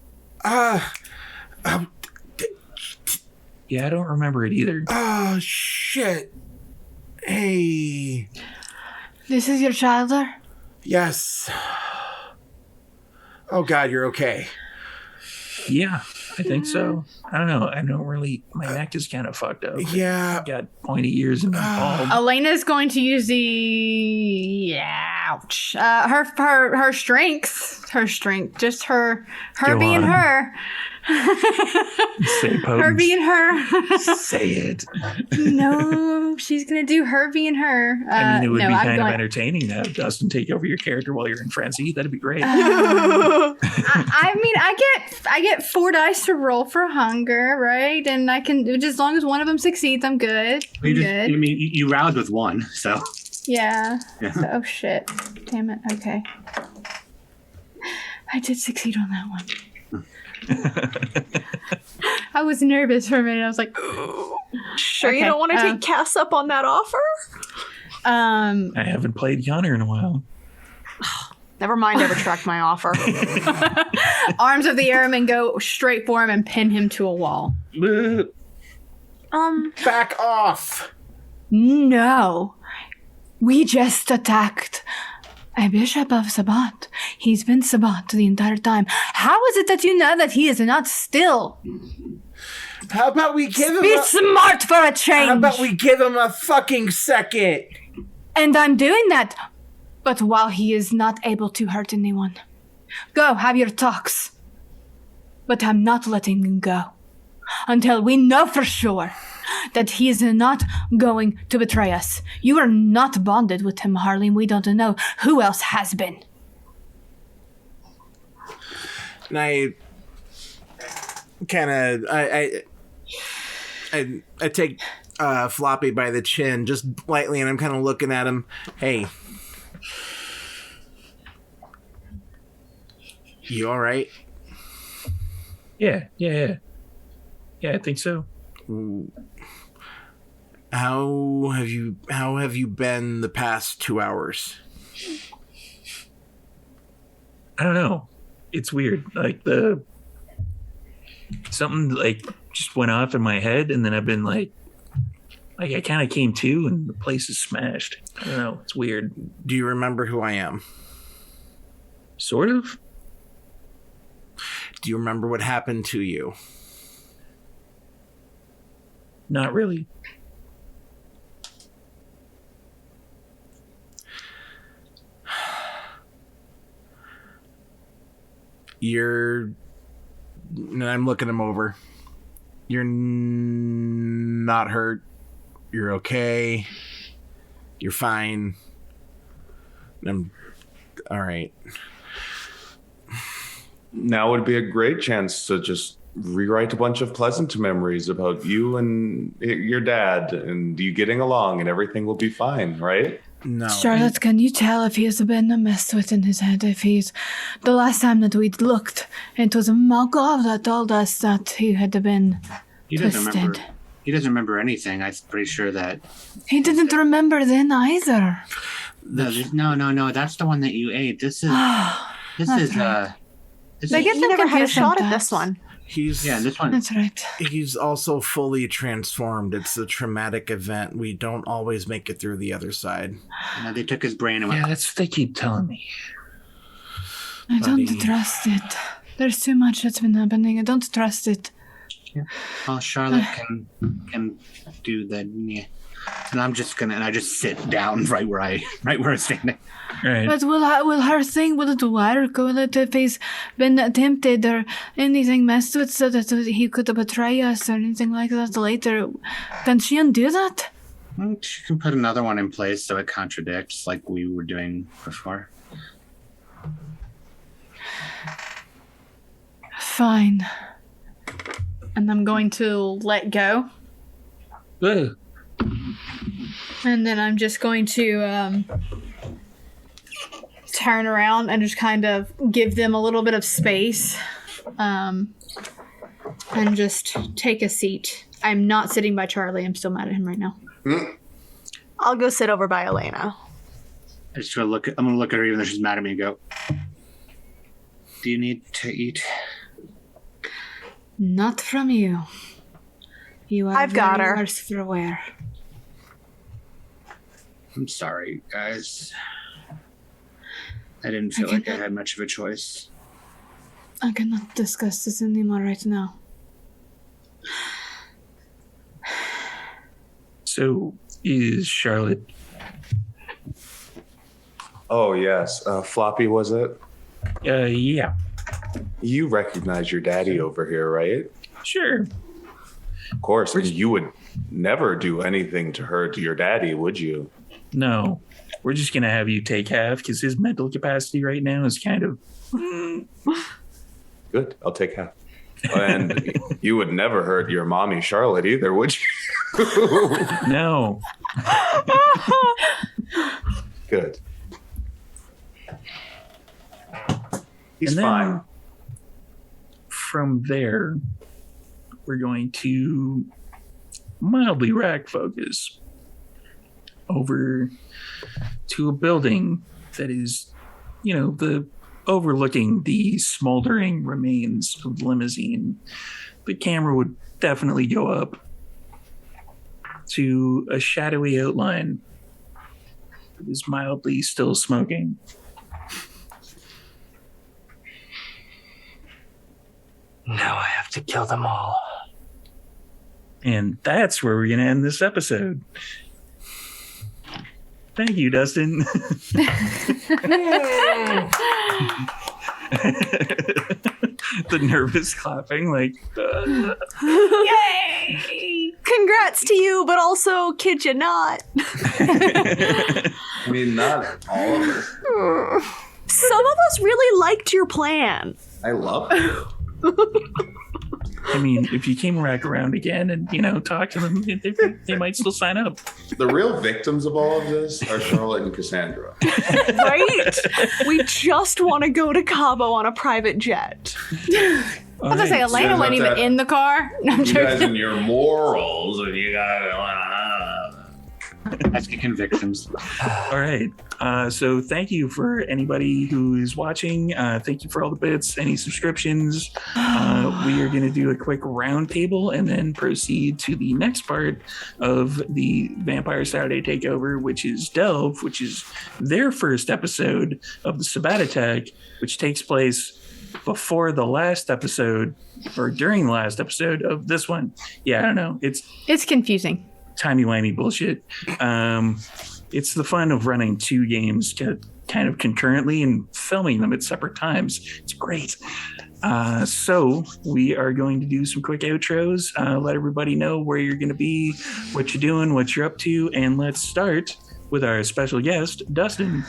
Yeah, I don't remember it either. Oh, shit. Hey. This is your child there? Yes. Oh, God, you're okay. Yeah, I think so. I don't know. I don't really. My neck is kind of fucked up. Yeah. Got pointy ears and bald. Elena's going to use the her strength, just her Go being on. her. Say Her being her. Say it. No, she's gonna do her being her. I mean, it would no, be I'm kind of going. entertaining to have Dustin take over your character while you're in frenzy. That'd be great. I mean, I get 4 dice to roll for hunger, right? And I can, just as long as one of them succeeds, I'm good. You roused with 1, so. Yeah. Yeah. So, oh shit! Damn it. Okay. I did succeed on that one. I was nervous for a minute. I was like, Sure, you Okay, don't want to take Cass up on that offer? I haven't played Yonder in a while. Never mind, I retract my offer. arms of the airman go straight for him and pin him to a wall. Back off. No. We just attacked a bishop of Sabbat. He's been Sabbat the entire time. How is it that you know that he is not still? How about we give him Be smart for a change. How about we give him a fucking second? And I'm doing that. But while he is not able to hurt anyone. Go, have your talks. But I'm not letting him go. Until we know for sure that he is not going to betray us. You are not bonded with him, Harley, and we don't know who else has been. And I kind of I take Floppy by the chin just lightly, and I'm kind of looking at him. Hey, you all right? Yeah, I think so. How have you been the past 2 hours? I don't know. It's weird. Like something like just went off in my head, and then I've been like I kind of came to, and the place is smashed. I don't know. It's weird. Do you remember who I am? Sort of. Do you remember what happened to you? Not really. And I'm looking him over. You're not hurt. You're okay. You're fine. I'm all right. Now would be a great chance to just rewrite a bunch of pleasant memories about you and your dad and you getting along, and everything will be fine, right? No. Charlotte, can you tell if he's been messed with in his head? If he's... The last time that we'd looked, it was Malkov that told us that he had been twisted. He doesn't remember anything. I'm pretty sure that... He didn't remember then either. No. That's the one that you ate. This is... They get You never had a confused shot at sometimes. this one. this one. That's right. He's also fully transformed. It's a traumatic event. We don't always make it through the other side. They took his brain and went... Yeah, that's what they keep telling me. I Buddy. don't trust it. There's too much that's been happening. I don't trust it. Well, Charlotte can do the... Yeah. And I'm just gonna... And I just sit down right where I'm standing. Right. But will her thing, will it work? Will it, if he's been attempted or anything messed with so that he could betray us or anything like that later, can she undo that? She can put another one in place so it contradicts like we were doing before. Fine. And I'm going to let go. Ugh. And then I'm just going to turn around and just kind of give them a little bit of space and just take a seat. I'm not sitting by Charlie. I'm still mad at him right now. I'll go sit over by Elena. I'm gonna look at her even though she's mad at me and go, do you need to eat? Not from you. You are I've got very her. worse for wear. I'm sorry, guys. I didn't feel like I had much of a choice. I cannot discuss this anymore right now. So, is Charlotte... Oh, yes. Floppy, was it? Yeah. You recognize your daddy over here, right? Sure. Of course. And you would never do anything to hurt your daddy, would you? No. We're just going to have you take half because his mental capacity right now is kind of... Good. I'll take half. And you would never hurt your mommy, Charlotte, either, would you? No. Good. He's And then fine. From there, we're going to mildly rack focus over to a building that is, overlooking the smoldering remains of the limousine. The camera would definitely go up to a shadowy outline that is mildly still smoking. Now I have to kill them all. And that's where we're going to end this episode. Thank you, Dustin. The nervous clapping, like, Yay! Congrats to you, but also, kid you not. I mean, not all of us. Some of us really liked your plan. I love it. I mean, if you came back around again and, talk to them, they might still sign up. The real victims of all of this are Charlotte and Cassandra. Right? We just want to go to Cabo on a private jet. I was gonna say, Elena guys wasn't have even to- in the car. No, I'm You guys joking. and your morals, if you got Pesky convictions. All right. So thank you for anybody who is watching. Thank you for all the bits, any subscriptions. We are going to do a quick round table and then proceed to the next part of the Vampire Saturday Takeover, which is Delve, which is their first episode of the Sabbat Attack, which takes place before the last episode or during the last episode of this one. Yeah, I don't know. It's confusing. Timey-wimey bullshit. It's the fun of running two games kind of concurrently and filming them at separate times. It's great. So we are going to do some quick outros, let everybody know where you're going to be, what you're doing, what you're up to, and let's start with our special guest, Dustin.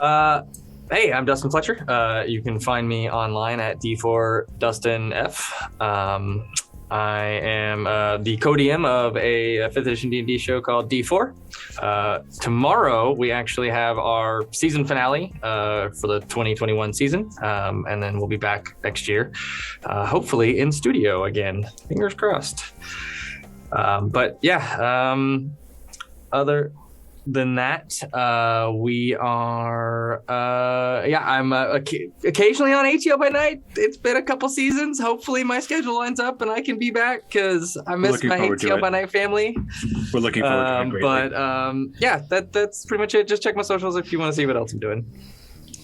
Hey, I'm Dustin Fletcher. You can find me online at D4DustinF. I am the co-DM of a 5th edition D&D show called D4. Tomorrow, we actually have our season finale for the 2021 season, and then we'll be back next year, hopefully in studio again. Fingers crossed. But yeah, other than that, we are I'm occasionally on ATO by night. It's been a couple seasons. Hopefully my schedule lines up and I can be back because I miss looking my forward to ATO it. by night family. We're looking forward to it greatly. But that's pretty much it. Just check my socials if you want to see what else I'm doing.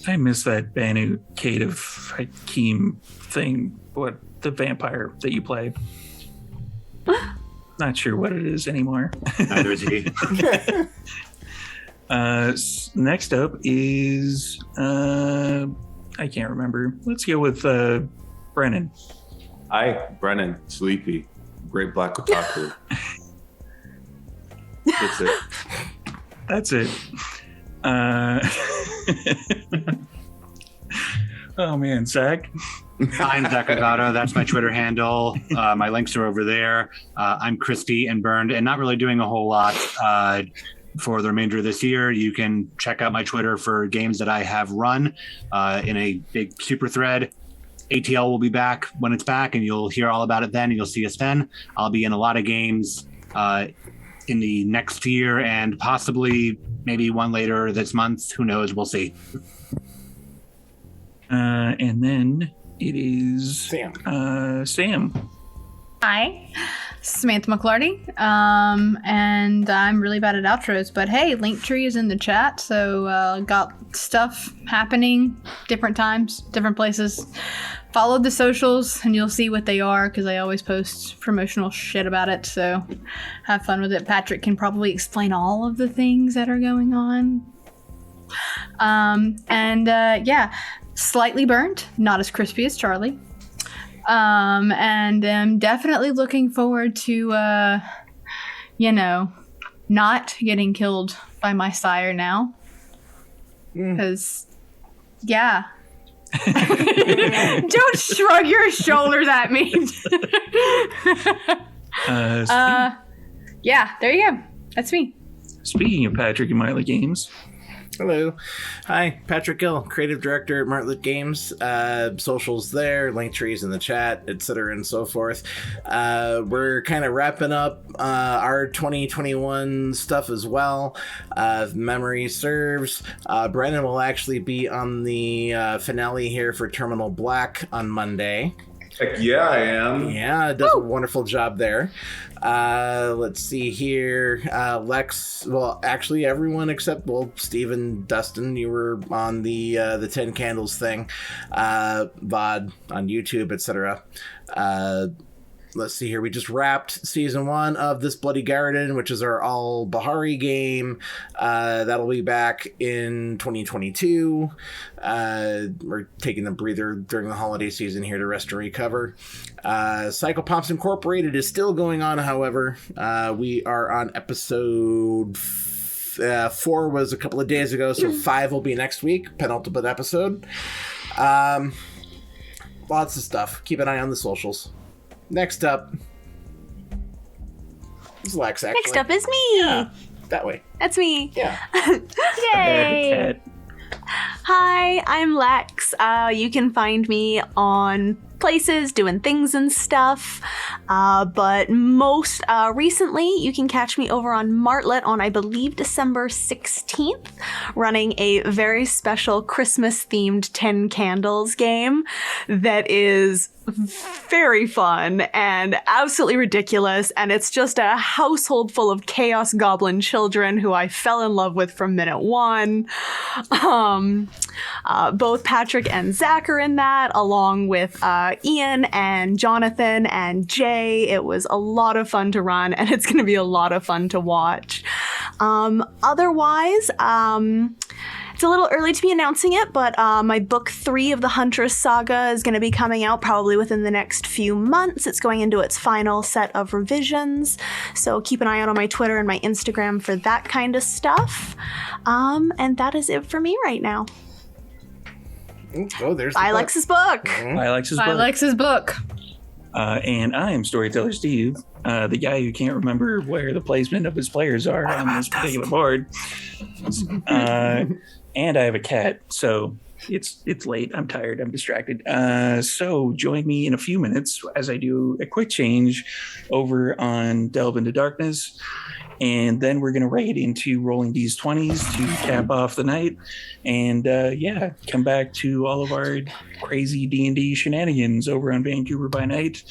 I miss that Banu Kate of Hakeem thing. What, the vampire that you play? Not sure what it is anymore. Neither is he. Next up is I can't remember. Let's go with Brennan. Hi, Brennan, sleepy, great black otaku. That's it. That's it. Oh man, Zach. I'm Zach Rivado. That's my Twitter handle. My links are over there. I'm crispy and burned and not really doing a whole lot for the remainder of this year. You can check out my Twitter for games that I have run in a big super thread. ATL will be back when it's back, and you'll hear all about it then, and you'll see us then. I'll be in a lot of games in the next year and possibly maybe one later this month. Who knows? We'll see. And then it is Sam. Hi, Samantha McClarty. And I'm really bad at outros, but hey, Linktree is in the chat, so got stuff happening different times, different places. Follow the socials and you'll see what they are, because I always post promotional shit about it, so have fun with it. Patrick can probably explain all of the things that are going on. Yeah, slightly burned, not as crispy as Charlie. And I'm definitely looking forward to, not getting killed by my sire now. Because, yeah. Don't shrug your shoulders at me. Yeah, there you go. That's me. Speaking of Patrick and Miley Games, Hello. Hi, Patrick Gill, creative director at Martlet Games. Socials there, link trees in the chat, etc. and so forth. We're kind of wrapping up our 2021 stuff as well. If memory serves, Brennan will actually be on the finale here for Terminal Black on Monday. Heck yeah, I am. Yeah, does a wonderful job there. Let's see here. Lex, well, actually everyone except, Steven, Dustin, you were on the 10 Candles thing, VOD on YouTube, etc. let's see here. We just wrapped season 1 of This Bloody Garden, which is our all Bahari game. That'll be back in 2022. We're taking a breather during the holiday season here to rest and recover. Psychopomps Incorporated is still going on, however. We are on episode 4 was a couple of days ago, so 5 will be next week, penultimate episode. Lots of stuff. Keep an eye on the socials. Next up is Lex, actually. Next up is me. Yeah, that way. That's me. Yeah. Yay. Hi, I'm Lex. You can find me on places doing things and stuff, but most recently you can catch me over on Martlet on, I believe, December 16th, running a very special Christmas themed 10 Candles game that is very fun and absolutely ridiculous, and it's just a household full of chaos goblin children who I fell in love with from minute one. Both Patrick and Zach are in that, along with Ian and Jonathan and Jay. It was a lot of fun to run, and it's going to be a lot of fun to watch. Otherwise, it's a little early to be announcing it, but my book 3 of the Huntress saga is going to be coming out probably within the next few months. It's going into its final set of revisions, so keep an eye out on my Twitter and my Instagram for that kind of stuff. And that is it for me right now. Oh, there's Buy Lex's book. By Alexis By book. Lex's book. And I am Storyteller Steve, the guy who can't remember where the placement of his players are on this particular board. And I have a cat, so it's late. I'm tired. I'm distracted. So join me in a few minutes as I do a quick change over on Delve into Darkness. And then we're going to raid into Rolling D's 20s to cap off the night. And come back to all of our crazy D&D shenanigans over on Vancouver by Night.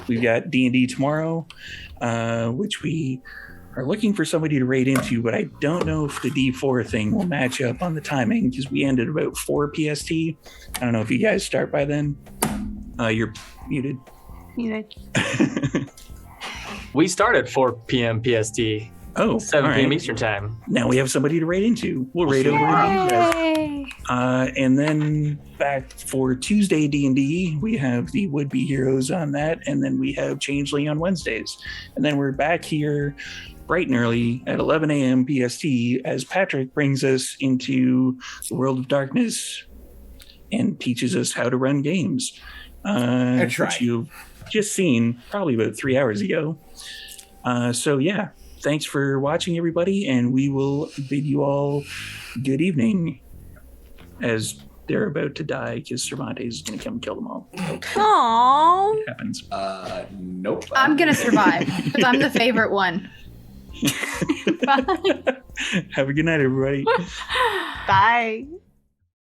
We've got D&D tomorrow, which we are looking for somebody to raid into, but I don't know if the D4 thing will match up on the timing because we ended about 4 PST. I don't know if you guys start by then. You're muted. We start at 4 p.m. PST. Oh, 7 all p.m. right. Eastern time. Now we have somebody to raid into. We'll raid over on you guys. And then back for Tuesday D&D, we have the would-be heroes on that, and then we have Changeling on Wednesdays. And then we're back here bright and early at 11 a.m. PST as Patrick brings us into the world of darkness and teaches us how to run games. That's right. Which you've just seen probably about 3 hours ago. Thanks for watching, everybody, and we will bid you all good evening as they're about to die because Cervantes is going to come and kill them all. Aww. It happens. Nope. I'm going to survive because I'm the favorite one. Have a good night, everybody. Bye.